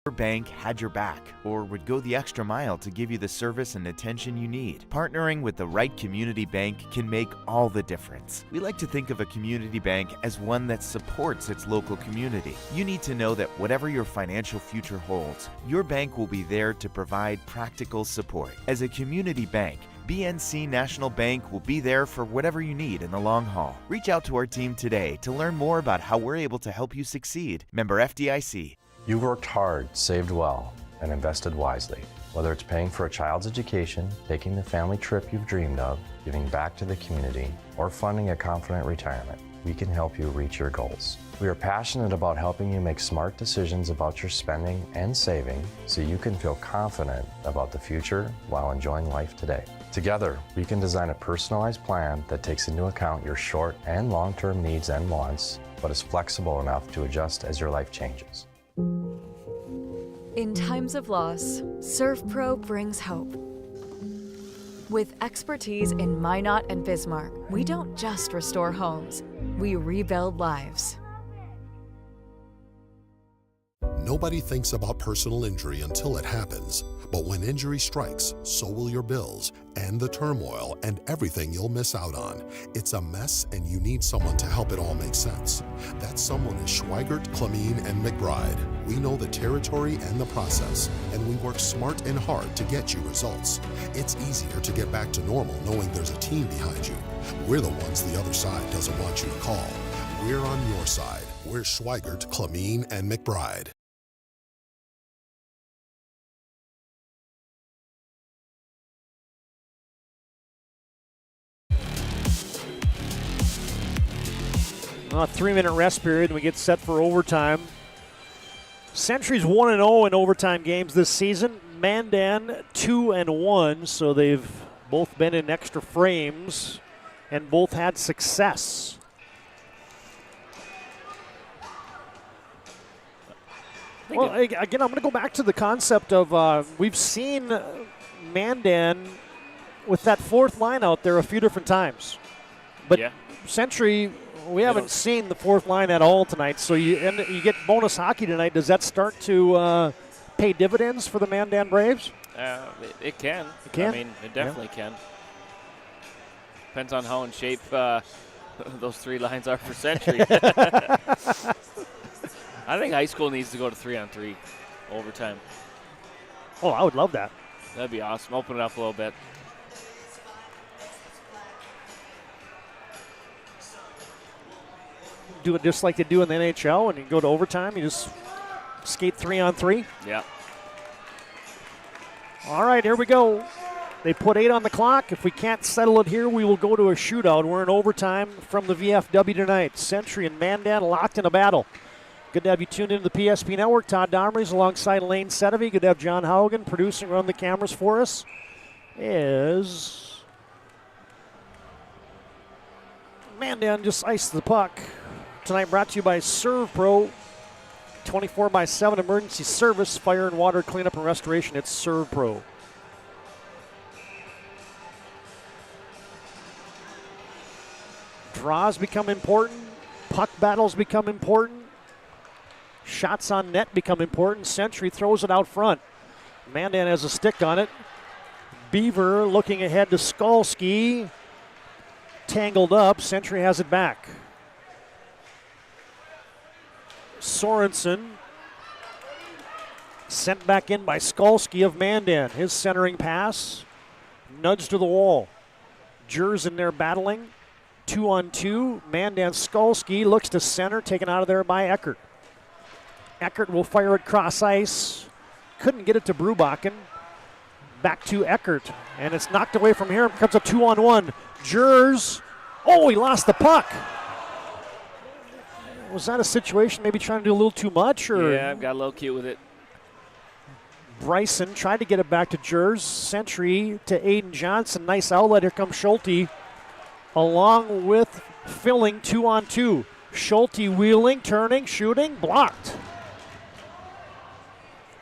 Your bank had your back or would go the extra mile to give you the service and attention you need. Partnering with the right community bank can make all the difference. We like to think of a community bank as one that supports its local community. You need to know that whatever your financial future holds, your bank will be there to provide practical support. As a community bank, BNC National Bank will be there for whatever you need in the long haul. Reach out to our team today to learn more about how we're able to help you succeed. Member FDIC. You worked hard, saved well, and invested wisely. Whether it's paying for a child's education, taking the family trip you've dreamed of, giving back to the community, or funding a confident retirement, we can help you reach your goals. We are passionate about helping you make smart decisions about your spending and saving so you can feel confident about the future while enjoying life today. Together, we can design a personalized plan that takes into account your short and long-term needs and wants, but is flexible enough to adjust as your life changes. In times of loss, ServPro brings hope. With expertise in Minot and Bismarck, we don't just restore homes, we rebuild lives. Nobody thinks about personal injury until it happens. But when injury strikes, so will your bills and the turmoil and everything you'll miss out on. It's a mess and you need someone to help it all make sense. That someone is Schweigert, Clamine, and McBride. We know the territory and the process, and we work smart and hard to get you results. It's easier to get back to normal knowing there's a team behind you. We're the ones the other side doesn't want you to call. We're on your side. We're Schweigert, Clamine, and McBride. A 3-minute rest period, and we get set for overtime. Century's 1-0 in overtime games this season. Mandan 2-1, so they've both been in extra frames and both had success. Well, again, I'm going to go back to the concept of we've seen Mandan with that fourth line out there a few different times. But Century, we haven't seen the fourth line at all tonight, so you get bonus hockey tonight. Does that start to pay dividends for the Mandan Braves? It can. It can? I mean, it definitely can. Depends on how in shape those three lines are for Century. I think high school needs to go to 3-on-3 overtime. Oh, I would love that. That'd be awesome. Open it up a little bit. Do it just like they do in the NHL. When you go to overtime, you just skate 3-on-3. Yeah. All right, here we go. They put 8 on the clock. If we can't settle it here, we will go to a shootout. We're in overtime from the VFW tonight. Century and Mandan locked in a battle. Good to have you tuned into the PSP Network. Todd Domrey's alongside Lane Sedevy. Good to have John Haugen producing, run the cameras for us. Mandan just iced the puck. Tonight brought to you by ServPro. 24/7 emergency service, fire and water cleanup and restoration. It's ServPro. Draws become important. Puck battles become important. Shots on net become important. Century throws it out front. Mandan has a stick on it. Beaver looking ahead to Skalski. Tangled up. Century has it back. Sorensen sent back in by Skalski of Mandan. His centering pass. Nudge to the wall. Jers in there battling. 2-on-2. Mandan Skalski looks to center. Taken out of there by Eckert. Eckert will fire it cross ice. Couldn't get it to Brubakken. Back to Eckert. And it's knocked away from here. Comes a 2-on-1. Jers. Oh, he lost the puck. Was that a situation maybe trying to do a little too much? Or yeah, I've got a little cute with it. Bryson tried to get it back to Jers. Century to Aiden Johnson. Nice outlet. Here comes Schulte. Along with filling 2-on-2. Schulte wheeling, turning, shooting, blocked.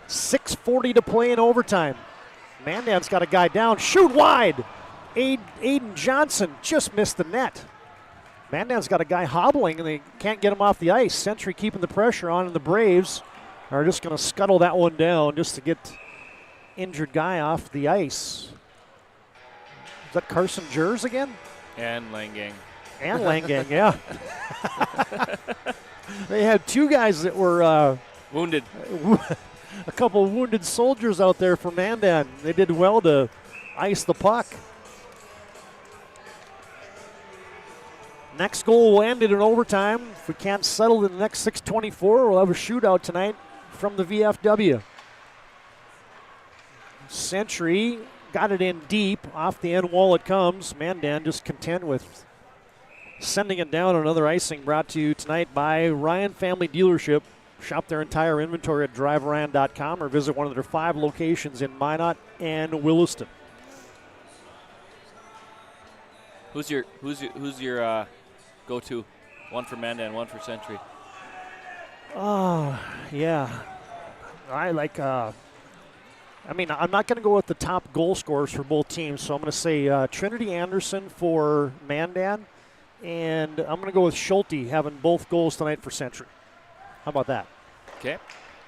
6:40 to play in overtime. Mandan's got a guy down. Shoot wide. Aiden Johnson just missed the net. Mandan's got a guy hobbling, and they can't get him off the ice. Century keeping the pressure on, and the Braves are just going to scuttle that one down just to get injured guy off the ice. Is that Carson Jers again? And Langang. And Langang, yeah. They had two guys that were wounded. A couple of wounded soldiers out there for Mandan. They did well to ice the puck. Next goal will end it in overtime. If we can't settle in the next 6:24, we'll have a shootout tonight from the VFW. Century got it in deep. Off the end wall it comes. Mandan just content with sending it down. Another icing brought to you tonight by Ryan Family Dealership. Shop their entire inventory at driveryan.com or visit one of their 5 locations in Minot and Williston. Who's your go-to? One for Mandan, one for Century. Oh, yeah. I like, I'm not going to go with the top goal scorers for both teams, so I'm going to say Trinity Anderson for Mandan, and I'm going to go with Schulte having both goals tonight for Century. How about that? Okay.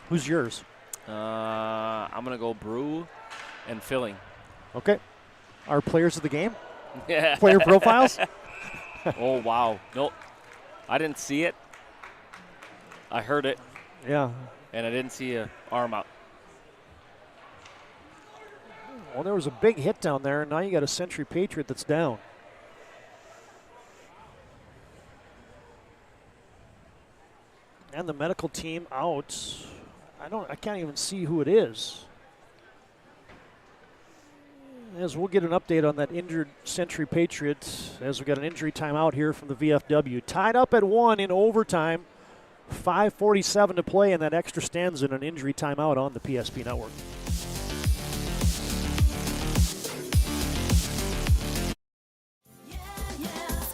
Who's yours? I'm going to go Brew and Filling. Okay. Our players of the game? Yeah. Player profiles? Oh, wow. No, I didn't see it. I heard it. Yeah. And I didn't see an arm out. Well, there was a big hit down there, and now you got a Century Patriot that's down. And the medical team out. I can't even see who it is. As we'll get an update on that injured Century Patriot as we got an injury timeout here from the VFW. Tied up at 1 in overtime. 5:47 to play, and that extra stands in an injury timeout on the PSP network.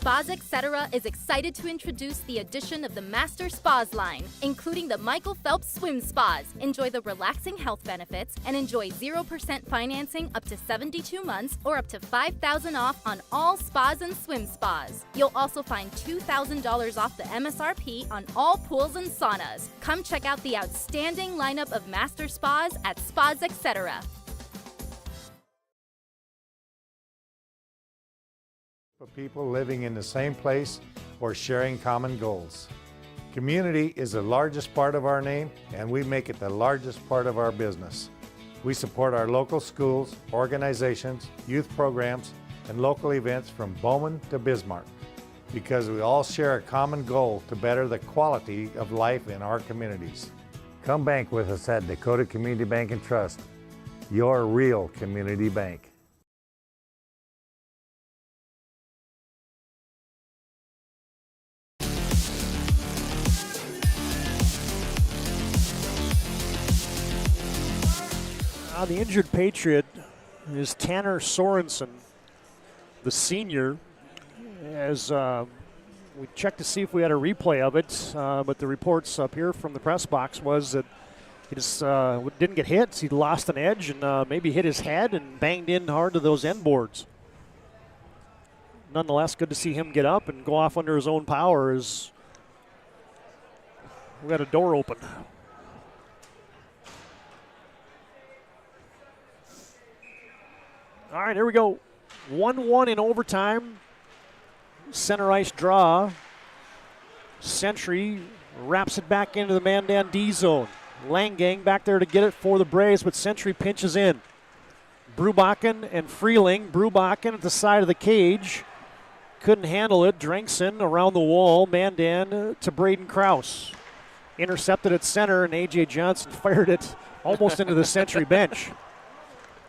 Spas Etc. is excited to introduce the addition of the Master Spas line, including the Michael Phelps Swim Spas. Enjoy the relaxing health benefits and enjoy 0% financing up to 72 months or up to $5,000 off on all spas and swim spas. You'll also find $2,000 off the MSRP on all pools and saunas. Come check out the outstanding lineup of Master Spas at Spas Etc. For people living in the same place or sharing common goals. Community is the largest part of our name, and we make it the largest part of our business. We support our local schools, organizations, youth programs, and local events from Bowman to Bismarck because we all share a common goal to better the quality of life in our communities. Come bank with us at Dakota Community Bank and Trust, your real community bank. The injured Patriot is Tanner Sorensen, the senior. As we checked to see if we had a replay of it, but the reports up here from the press box was that he just didn't get hit. He lost an edge and maybe hit his head and banged in hard to those end boards. Nonetheless, good to see him get up and go off under his own power as we got a door open. All right, here we go. 1-1 in overtime. Center ice draw. Century wraps it back into the Mandan D zone. Langang back there to get it for the Braves, but Century pinches in. Brubakken and Freeling. Brubakken at the side of the cage. Couldn't handle it. Drankson around the wall. Mandan to Braden Krause. Intercepted at center, and A.J. Johnson fired it almost into the Century bench.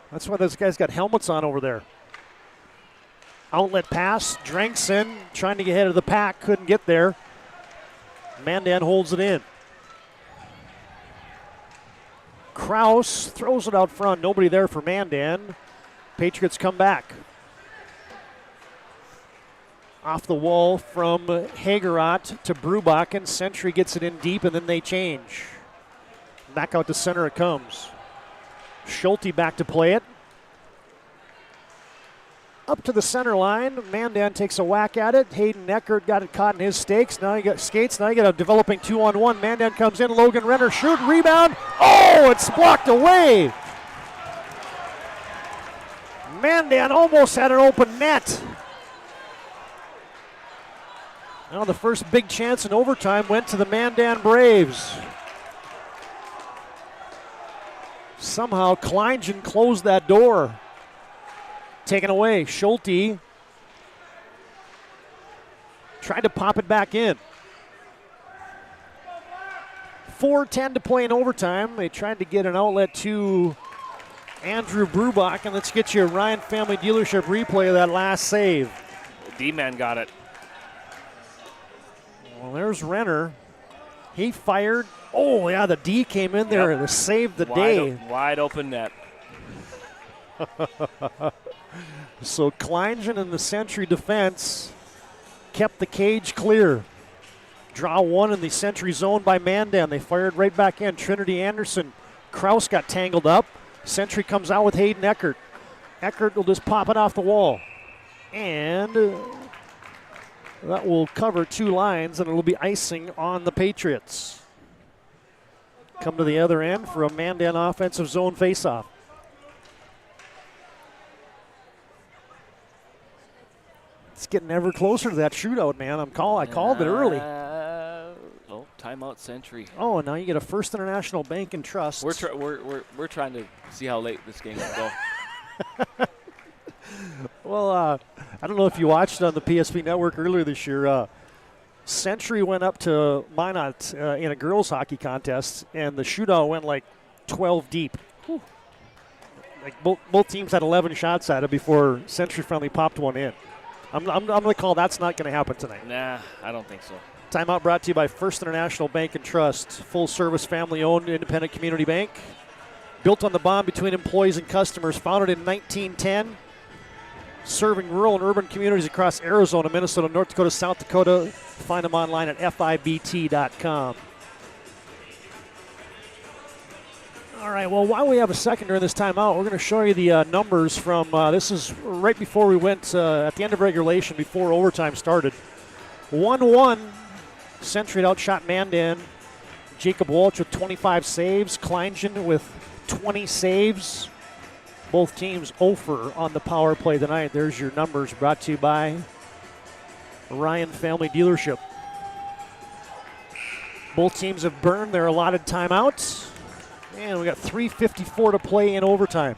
That's why those guys got helmets on over there. Outlet pass. Drankson trying to get ahead of the pack. Couldn't get there. Mandan holds it in. Krause throws it out front. Nobody there for Mandan. Patriots come back. Off the wall from Hagerot to Brubakken. Century gets it in deep, and then they change. Back out to center it comes. Schulte back to play it. up to the center line. Mandan takes a whack at it. Hayden Eckert got it caught in his stakes. Now you got skates. Now you got a developing 2-on-1. Mandan comes in. Logan Renner shoot, rebound. Oh, it's blocked away. Mandan almost had an open net. Now the first big chance in overtime went to the Mandan Braves. Somehow Kleingen closed that door. Taken away. Schulte tried to pop it back in. 4:10 to play in overtime. They tried to get an outlet to Andrew Brubach, and let's get you a Ryan Family Dealership replay of that last save. The D-man got it. Well, there's Renner. He fired. Oh, yeah, the D came in there to save the day. Wide open net. So Kleingen and the Century defense kept the cage clear. Draw one in the Century zone by Mandan. They fired right back in. Trinity Anderson. Kraus got tangled up. Century comes out with Hayden Eckert. Eckert will just pop it off the wall. And that will cover 2 lines, and it'll be icing on the Patriots. Come to the other end for a Mandan offensive zone faceoff. It's getting ever closer to that shootout, man. I called it early. Timeout Century. Oh, and now you get a First International Bank and Trust. We're trying to see how late this game will go. Well, I don't know if you watched it on the PSP Network earlier this year. Century went up to Minot in a girls hockey contest, and the shootout went like 12 deep. Whew. Like both teams had 11 shots at it before Century finally popped one in. I'm going to call that's not going to happen tonight. Nah, I don't think so. Timeout brought to you by First International Bank and Trust, full-service, family-owned, independent community bank. Built on the bond between employees and customers, founded in 1910, serving rural and urban communities across Arizona, Minnesota, North Dakota, South Dakota. Find them online at FIBT.com. All right, well, while we have a second during this timeout, we're going to show you the numbers from, this is right before we went at the end of regulation, before overtime started. 1-1, Century outshot Mandan. Jacob Walsh with 25 saves. Kleingen with 20 saves. Both teams 0 on the power play tonight. There's your numbers brought to you by Ryan Family Dealership. Both teams have burned their allotted timeouts. And we got 3:54 to play in overtime.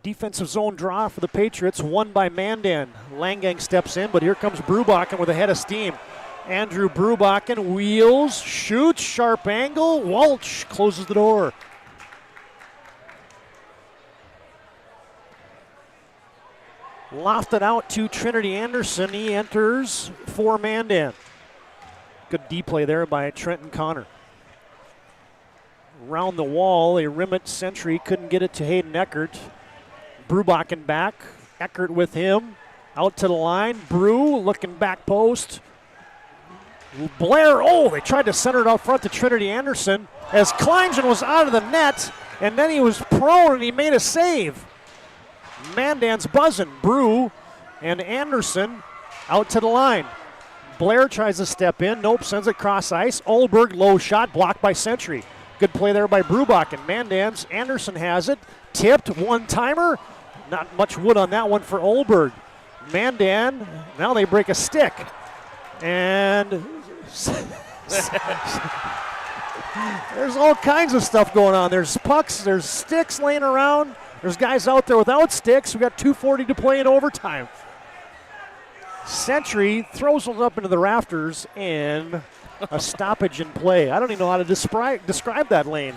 Defensive zone draw for the Patriots, won by Mandan. Langang steps in, but here comes Brubakken with a head of steam. Andrew Brubakken wheels, shoots, sharp angle. Walsh closes the door. Lofted out to Trinity Anderson. He enters for Mandan. Good D play there by Trenton Connor. Round the wall, a rim it Century. Couldn't get it to Hayden Eckert. Brubakken back. Eckert with him. Out to the line. Brew looking back post. Blair, they tried to center it out front to Trinity Anderson as Kleingen was out of the net, and then he was prone and he made a save. Mandan's buzzing. Brew and Anderson out to the line. Blair tries to step in. Nope, sends it cross ice. Olberg, low shot, blocked by Century. Good play there by Brubakken. Mandan's Anderson has it. Tipped, one-timer. Not much wood on that one for Olberg. Mandan, now they break a stick. And there's all kinds of stuff going on. There's pucks, there's sticks laying around. There's guys out there without sticks. We got 2:40 to play in overtime. Century throws them up into the rafters and a stoppage in play. I don't even know how to describe that lane.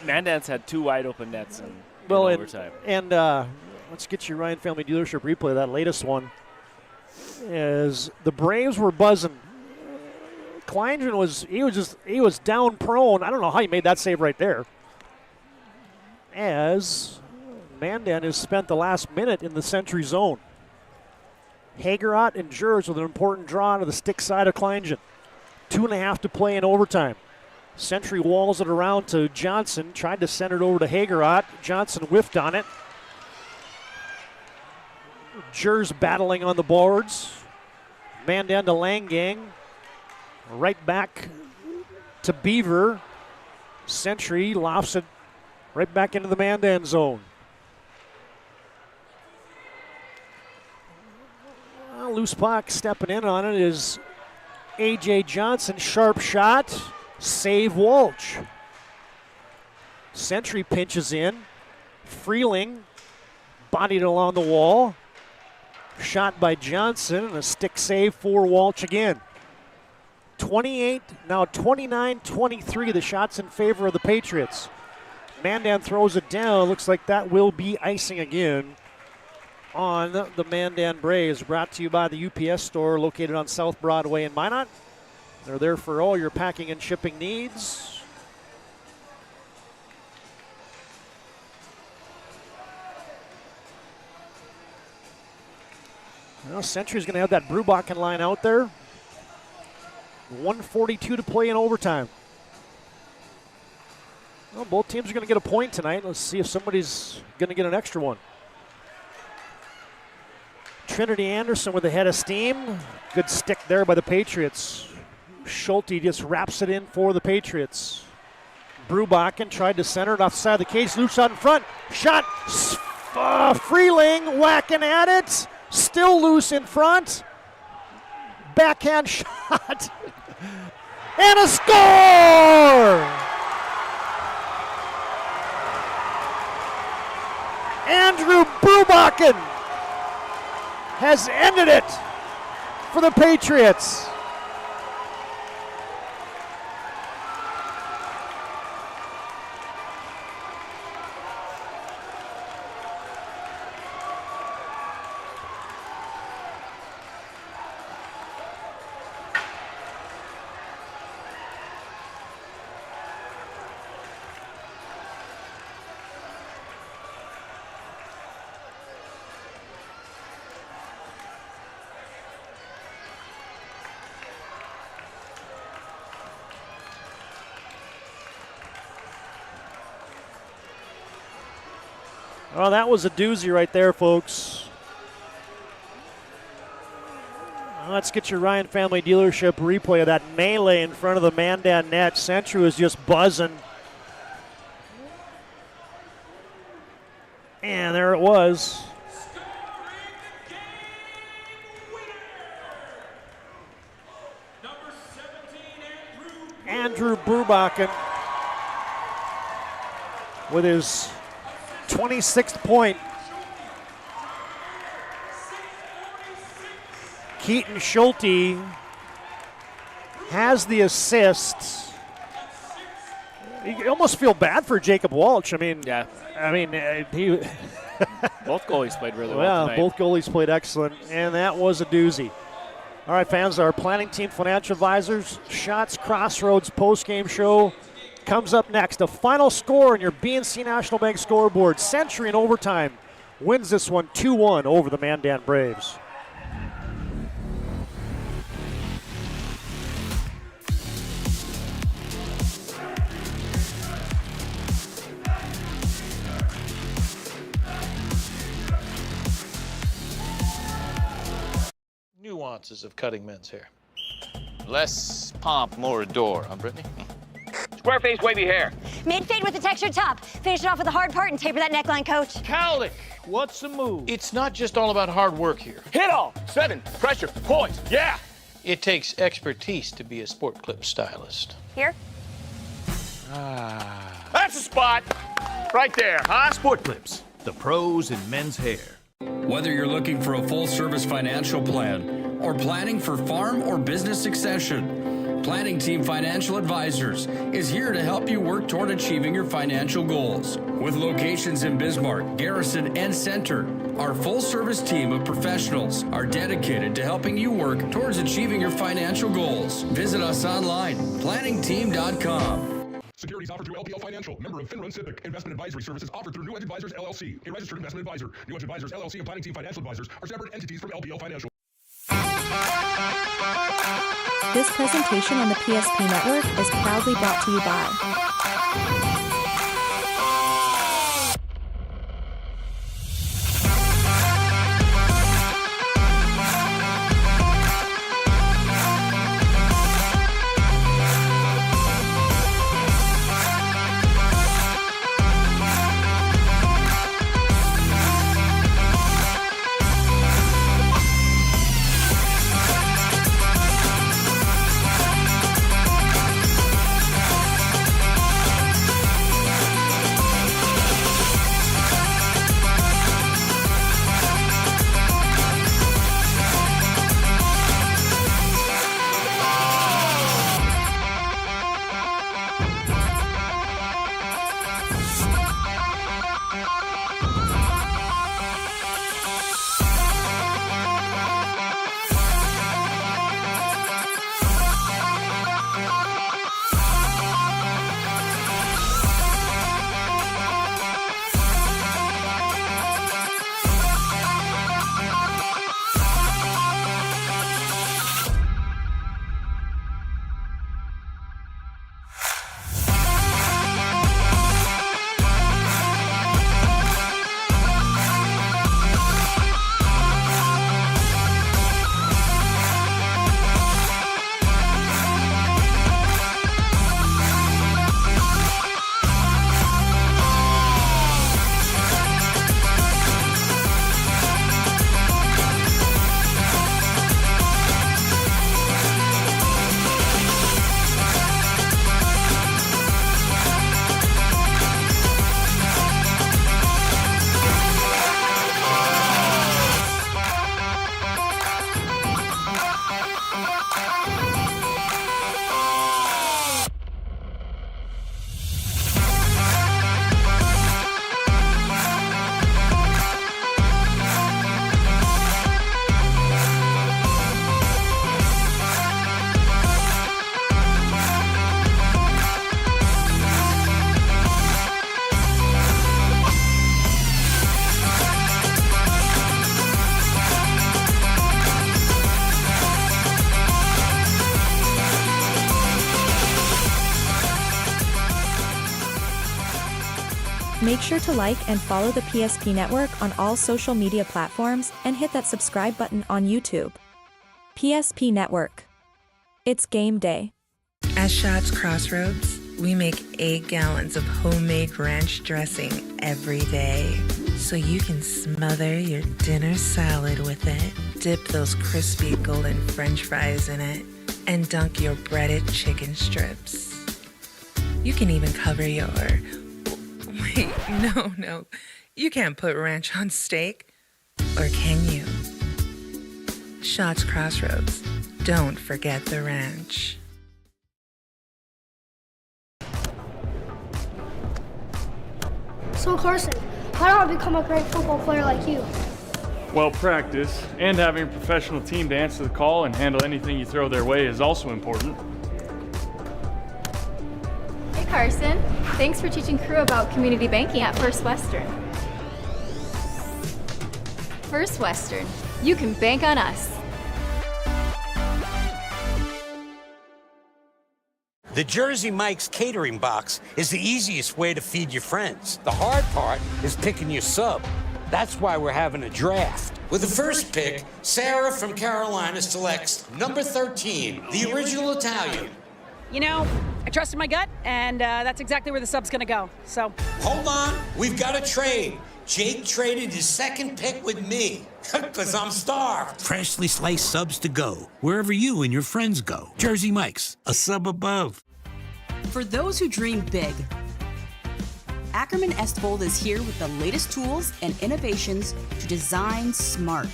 Mandan's had 2 wide open nets in overtime. And let's get you Ryan Family Dealership replay. That latest one is the Braves were buzzing. Kleingen was down prone. I don't know how he made that save right there. As Mandan has spent the last minute in the Century zone. Hagerot and Jers with an important draw to the stick side of Kleingen. 2.5 to play in overtime. Century walls it around to Johnson. Tried to send it over to Hagerot. Johnson whiffed on it. Jers battling on the boards. Mandan to Langang. Right back to Beaver. Century lofts it right back into the Mandan zone. Well, loose puck stepping in on it is A.J. Johnson. Sharp shot. Save Walsh. Century pinches in. Freeling bodied along the wall. Shot by Johnson and a stick save for Walsh again. 29-23, the shots in favor of the Patriots. Mandan throws it down. Looks like that will be icing again on the Mandan Braves. Brought to you by the UPS store located on South Broadway in Minot. They're there for all your packing and shipping needs. Well, Century's going to have that Brubachen line out there. 1:42 to play in overtime. Well, both teams are going to get a point tonight. Let's see if somebody's going to get an extra one. Trinity Anderson with a head of steam. Good stick there by the Patriots. Schulte just wraps it in for the Patriots. Brubachen tried to center it off the side of the cage. Loose shot in front. Shot. Freeling whacking at it. Still loose in front. Backhand shot. And a score! Andrew Brubachen has ended it for the Patriots. Well, that was a doozy right there, folks. Let's get your Ryan Family Dealership replay of that melee in front of the Mandan net. Century was just buzzing. And there it was. Andrew Brubachen with his 26th point. Keaton Schulte has the assist. You almost feel bad for Jacob Walsh. He both goalies played really well tonight. Both goalies played excellent, and that was a doozy. All right, fans, our planning team financial advisors, Shots Crossroads postgame show comes up next. A final score on your BNC National Bank scoreboard. Century in overtime wins this one 2-1 over the Mandan Braves. Nuances of cutting men's hair. Less pomp, more adore, huh, Brittany? Square face, wavy hair. Mid-fade with a textured top. Finish it off with a hard part and taper that neckline, coach. Cowlick, what's the move? It's not just all about hard work here. Hit all. 7, pressure, points, yeah! It takes expertise to be a sport clip stylist. Here? That's a spot! Right there, huh? Sport Clips, the pros in men's hair. Whether you're looking for a full-service financial plan or planning for farm or business succession, Planning Team Financial Advisors is here to help you work toward achieving your financial goals. With locations in Bismarck, Garrison, and Center, our full-service team of professionals are dedicated to helping you work towards achieving your financial goals. Visit us online, planningteam.com. Securities offered through LPL Financial, member of FINRA SIPC. Investment advisory services offered through New Edge Advisors LLC, a registered investment advisor. New Edge Advisors LLC and Planning Team Financial Advisors are separate entities from LPL Financial. This presentation on the PSP Network is proudly brought to you by Make sure to like and follow the PSP Network on all social media platforms and hit that subscribe button on YouTube. PSP Network. It's game day. At Shots Crossroads, we make 8 gallons of homemade ranch dressing every day, so you can smother your dinner salad with it, dip those crispy golden French fries in it, and dunk your breaded chicken strips. You can even cover your... Wait, no. You can't put ranch on steak. Or can you? Shots Crossroads. Don't forget the ranch. So Carson, how do I become a great football player like you? Well, practice and having a professional team to answer the call and handle anything you throw their way is also important. Hey Carson, thanks for teaching crew about community banking at First Western. First Western, you can bank on us. The Jersey Mike's catering box is the easiest way to feed your friends. The hard part is picking your sub. That's why we're having a draft. With the first pick, Sarah from Carolina selects number 13, the original Italian. You know, I trusted my gut, and that's exactly where the sub's gonna go, so. Hold on, we've got a trade. Jake traded his second pick with me, because I'm starved. Freshly sliced subs to go, wherever you and your friends go. Jersey Mike's, a sub above. For those who dream big, Ackerman Estvold is here with the latest tools and innovations to design smart.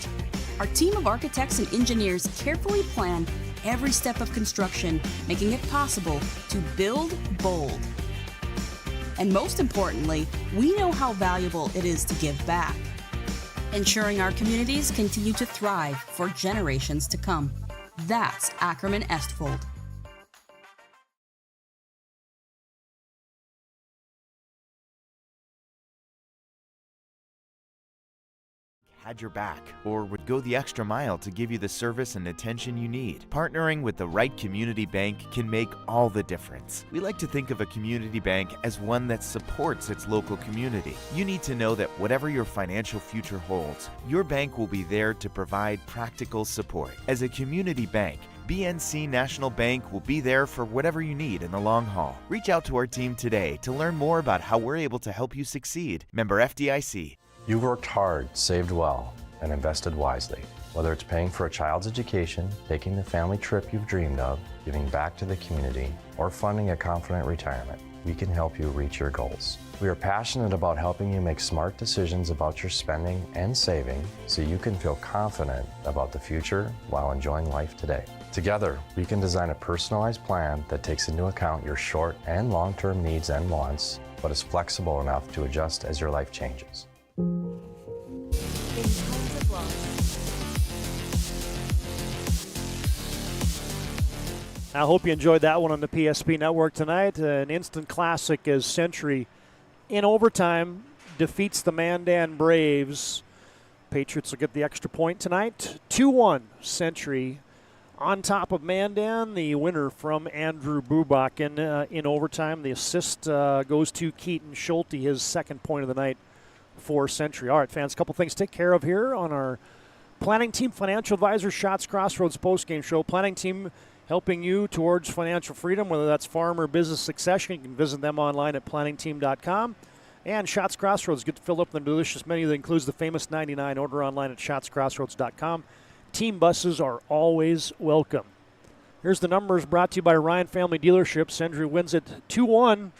Our team of architects and engineers carefully plan every step of construction, making it possible to build bold. And most importantly, we know how valuable it is to give back, ensuring our communities continue to thrive for generations to come. That's Ackerman Estvold. had your back or would go the extra mile to give you the service and attention you need. Partnering with the right community bank can make all the difference. We like to think of a community bank as one that supports its local community. You need to know that whatever your financial future holds, your bank will be there to provide practical support. As a community bank, BNC National Bank will be there for whatever you need in the long haul. Reach out to our team today to learn more about how we're able to help you succeed. Member FDIC. You've worked hard, saved well, and invested wisely. Whether it's paying for a child's education, taking the family trip you've dreamed of, giving back to the community, or funding a confident retirement, we can help you reach your goals. We are passionate about helping you make smart decisions about your spending and saving so you can feel confident about the future while enjoying life today. Together, we can design a personalized plan that takes into account your short and long-term needs and wants, but is flexible enough to adjust as your life changes. I hope you enjoyed that one on the PSP Network tonight. An instant classic as Century, in overtime, defeats the Mandan Braves. Patriots will get the extra point tonight. 2-1 Century on top of Mandan. The winner from Andrew Brubach in overtime. The assist goes to Keaton Schulte, his second point of the night for Century. All right, fans, a couple things to take care of here on our Planning Team Financial Advisors Shots Crossroads postgame show. Planning Team helping you towards financial freedom, whether that's farm or business succession. You can visit them online at planningteam.com. And Shots Crossroads, get filled up with a delicious menu that includes the famous 99. Order online at shotscrossroads.com. Team buses are always welcome. Here's the numbers brought to you by Ryan Family Dealerships. Century wins it 2-1.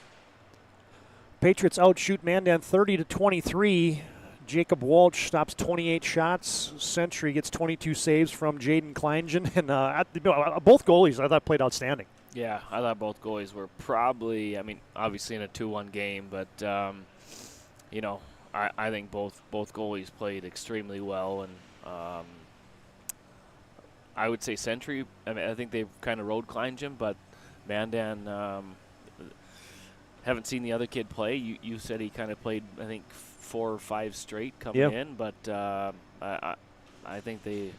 Patriots outshoot Mandan 30-23. Jacob Walsh stops 28 shots. Century gets 22 saves from Jaden Kleingen. And both goalies I thought played outstanding. Yeah, I thought both goalies were probably, obviously in a 2-1 game, but, I think both goalies played extremely well. And I would say Century, I think they've kind of rode Kleingen, but Mandan, haven't seen the other kid play. You said he kind of played, I think, 4 or 5 straight coming in, but I think they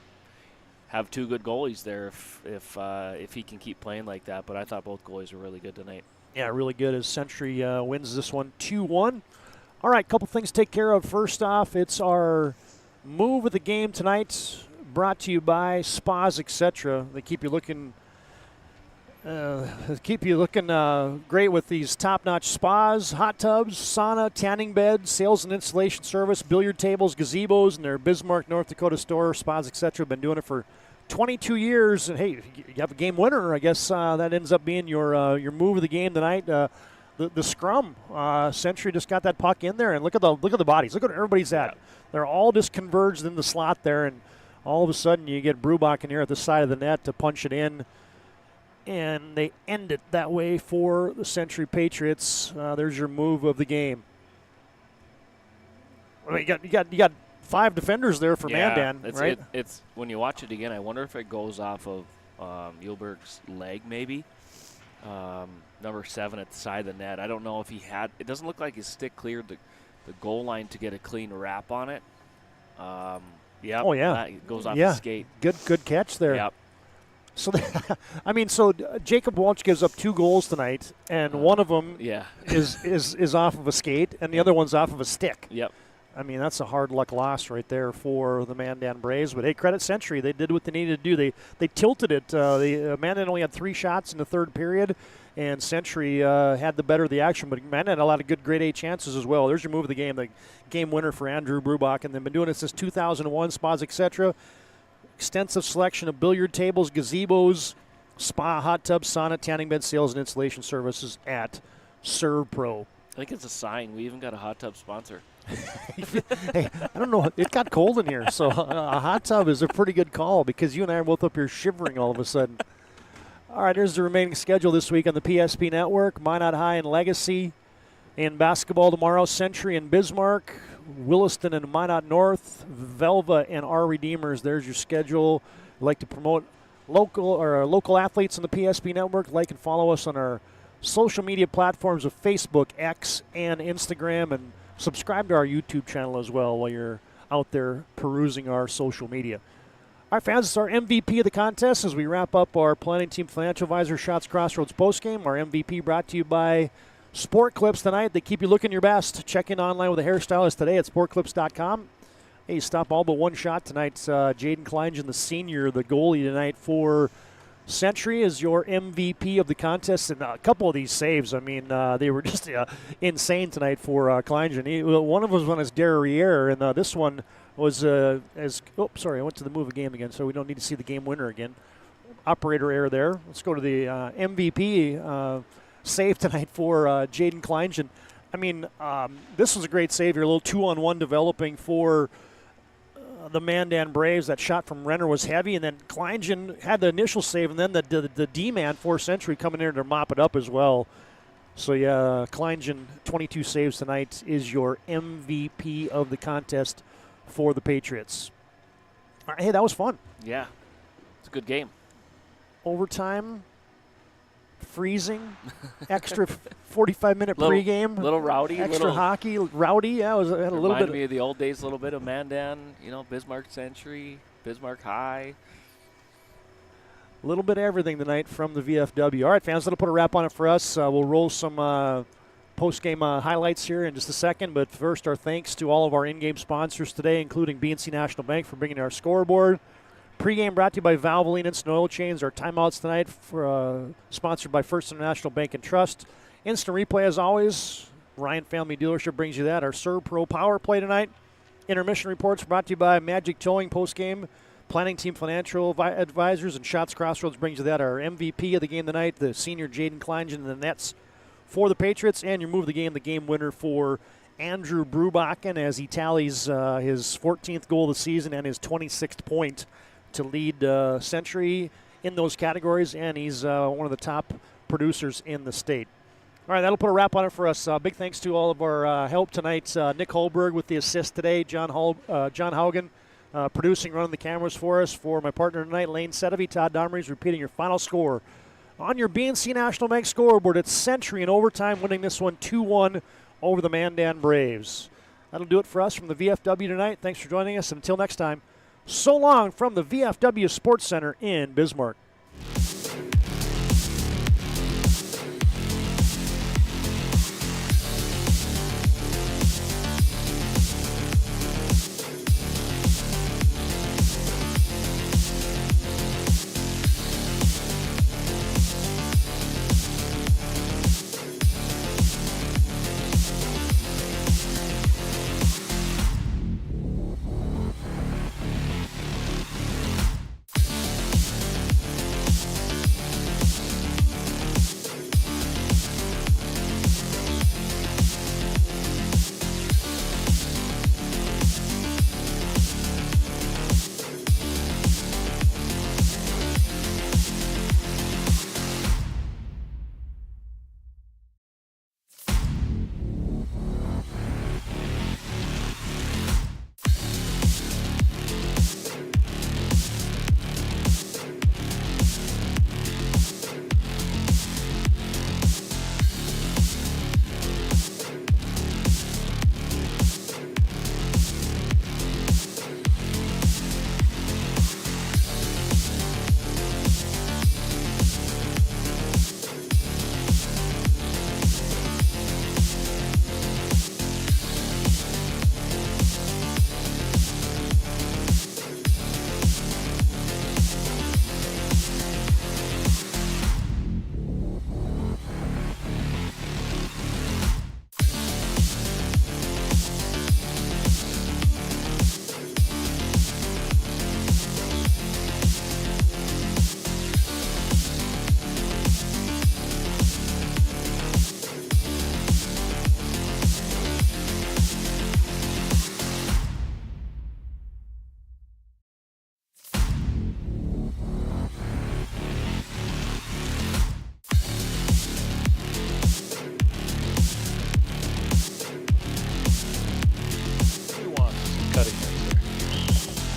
have 2 good goalies there if he can keep playing like that. But I thought both goalies were really good tonight. Yeah, really good as Century wins this one 2-1. All right, couple things to take care of. First off, it's our move of the game tonight, brought to you by Spas, etc. They keep you looking great with these top-notch spas, hot tubs, sauna, tanning beds, sales and installation service, billiard tables, gazebos, and their Bismarck, North Dakota store. Spas, etc. have been doing it for 22 years. And, hey, you have a game winner. I guess that ends up being your move of the game tonight. The scrum. Century just got that puck in there, and look at the bodies. Look at where everybody's at. They're all just converged in the slot there, and all of a sudden you get Brubach in here at the side of the net to punch it in. And they end it that way for the Century Patriots. There's your move of the game. You got 5 defenders there for Mandan, right? It's when you watch it again, I wonder if it goes off of Yulberg's leg, maybe. Number 7 at the side of the net. I don't know if he had. It doesn't look like his stick cleared the goal line to get a clean wrap on it. It goes off his skate. Good catch there. Yep. So, Jacob Walsh gives up 2 goals tonight, and one of them is off of a skate, and the other one's off of a stick. Yep. That's a hard luck loss right there for the Mandan Braves. But hey, credit Century, they did what they needed to do. They tilted it. Mandan only had 3 shots in the third period, and Century had the better of the action. But Mandan had a lot of good grade A chances as well. There's your move of the game, the game winner for Andrew Brubach, and they've been doing it since 2001. Spas, etc. Extensive selection of billiard tables, gazebos, spa, hot tub, sauna, tanning bed, sales, and installation services at ServPro. I think it's a sign. We even got a hot tub sponsor. Hey, I don't know. It got cold in here, so a hot tub is a pretty good call because you and I are both up here shivering all of a sudden. All right, here's the remaining schedule this week on the PSP Network. Minot High and Legacy. In basketball tomorrow, Century and Bismarck, Williston and Minot North, Velva and our Redeemers. There's your schedule. We'd like to promote local athletes on the PSP Network. Like and follow us on our social media platforms of Facebook, X, and Instagram, and subscribe to our YouTube channel as well while you're out there perusing our social media. All right, fans, it's our MVP of the contest as we wrap up our Planning Team Financial Advisor Shots Crossroads postgame. Our MVP brought to you by Sport Clips tonight. They keep you looking your best. Check in online with a hairstylist today at sportclips.com. Hey, stop all but one shot tonight. Jaden Kleingen, the senior, the goalie tonight for Century, is your MVP of the contest. And a couple of these saves, I mean, they were just insane tonight for Kleingen. One of them was on his derriere, and this one was I went to the move of game again, so we don't need to see the game winner again. Operator error there. Let's go to the MVP save tonight for Jaden Kleingen. I mean, this was a great save here. A little 2-on-1 developing for the Mandan Braves. That shot from Renner was heavy, and then Kleingen had the initial save, and then the D-man for Century coming in to mop it up as well. So, yeah, Kleingen, 22 saves tonight, is your MVP of the contest for the Patriots. All right, hey, that was fun. Yeah, it's a good game. Overtime, freezing, extra 45-minute pregame. Little rowdy. Extra hockey, rowdy. Yeah, had a little bit. Reminded me of the old days, a little bit of Mandan, Bismarck Century, Bismarck High. A little bit of everything tonight from the VFW. All right, fans, that'll put a wrap on it for us. We'll roll some post-game highlights here in just a second, but first our thanks to all of our in-game sponsors today, including BNC National Bank for bringing our scoreboard. Pre-game brought to you by Valvoline Instant Oil Change. Our timeouts tonight for sponsored by First International Bank and Trust. Instant replay as always. Ryan Family Dealership brings you that. Our Serve Pro Power Play tonight. Intermission reports brought to you by Magic Towing post-game. Planning Team Financial Advisors and Shots Crossroads brings you that. Our MVP of the game tonight, the senior Jaden Kleingen in the nets for the Patriots, and your move of the game winner for Andrew Brubachen as he tallies his 14th goal of the season and his 26th point to lead Century in those categories, and he's one of the top producers in the state. All right, that'll put a wrap on it for us. Big thanks to all of our help tonight. Nick Holberg with the assist today, John Haugen producing, running the cameras for us. For my partner tonight, Lane Sedovey, Todd Domrey's repeating your final score on your BNC National Bank scoreboard. It's Century in overtime, winning this one 2-1 over the Mandan Braves. That'll do it for us from the VFW tonight. Thanks for joining us. Until next time, so long from the VFW Sports Center in Bismarck.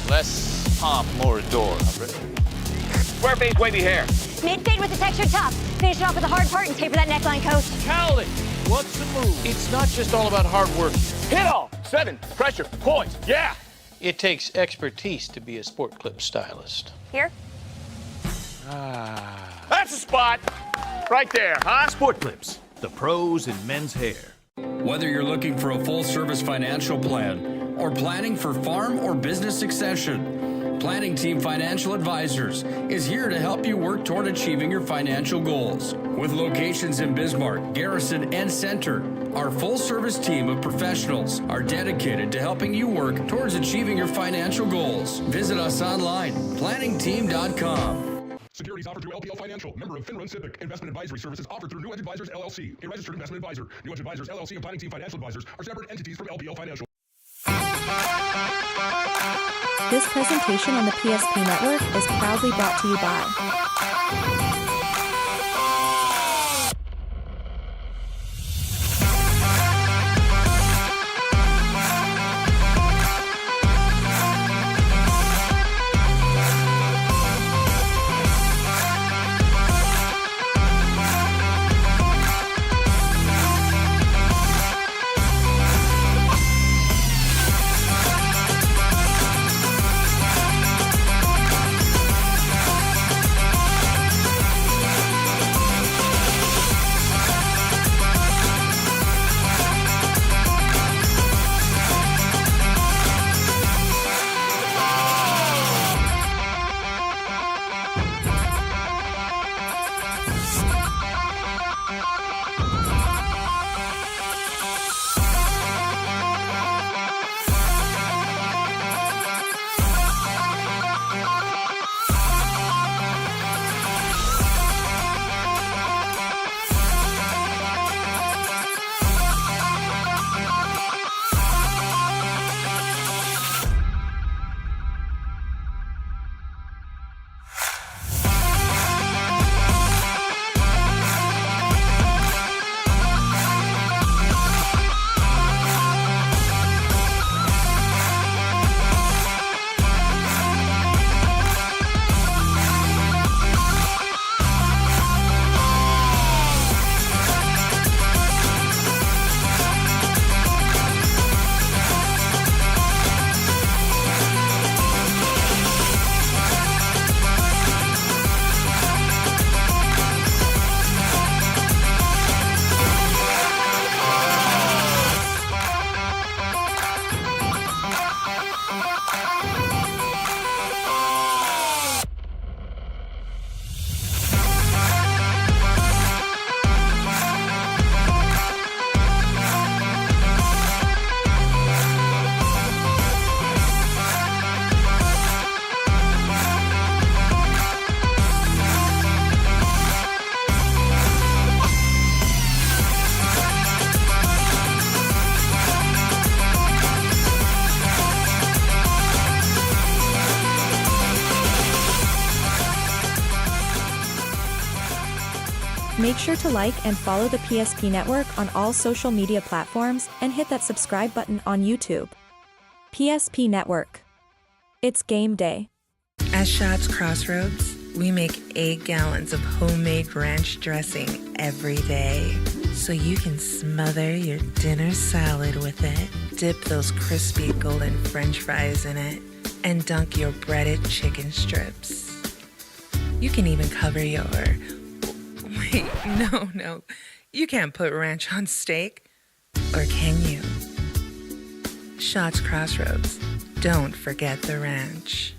Less pomp, more adore. Square face, wavy hair. Mid-fade with the textured top. Finish it off with the hard part and taper that neckline, coach. Cowley, what's the move? It's not just all about hard work. Hit all. 7. Pressure. Poise. Yeah. It takes expertise to be a sport clip stylist. Here? That's the spot! Right there, huh? Sport Clips, the pros in men's hair. Whether you're looking for a full-service financial plan or planning for farm or business succession, Planning Team Financial Advisors is here to help you work toward achieving your financial goals. With locations in Bismarck, Garrison, and Center, our full-service team of professionals are dedicated to helping you work towards achieving your financial goals. Visit us online, planningteam.com. Securities offered through LPL Financial, member of FINRA SIPC. Investment advisory services offered through New Edge Advisors LLC, a registered investment advisor. New Edge Advisors LLC and Planning Team Financial Advisors are separate entities from LPL Financial. This presentation on the PSP Network is proudly brought to you by Make sure to like and follow the PSP Network on all social media platforms and hit that subscribe button on YouTube. PSP Network. It's game day. At Shots Crossroads, we make 8 gallons of homemade ranch dressing every day, so you can smother your dinner salad with it, dip those crispy golden French fries in it, and dunk your breaded chicken strips. You can even cover your... Wait, no. You can't put ranch on steak. Or can you? Shots Crossroads. Don't forget the ranch.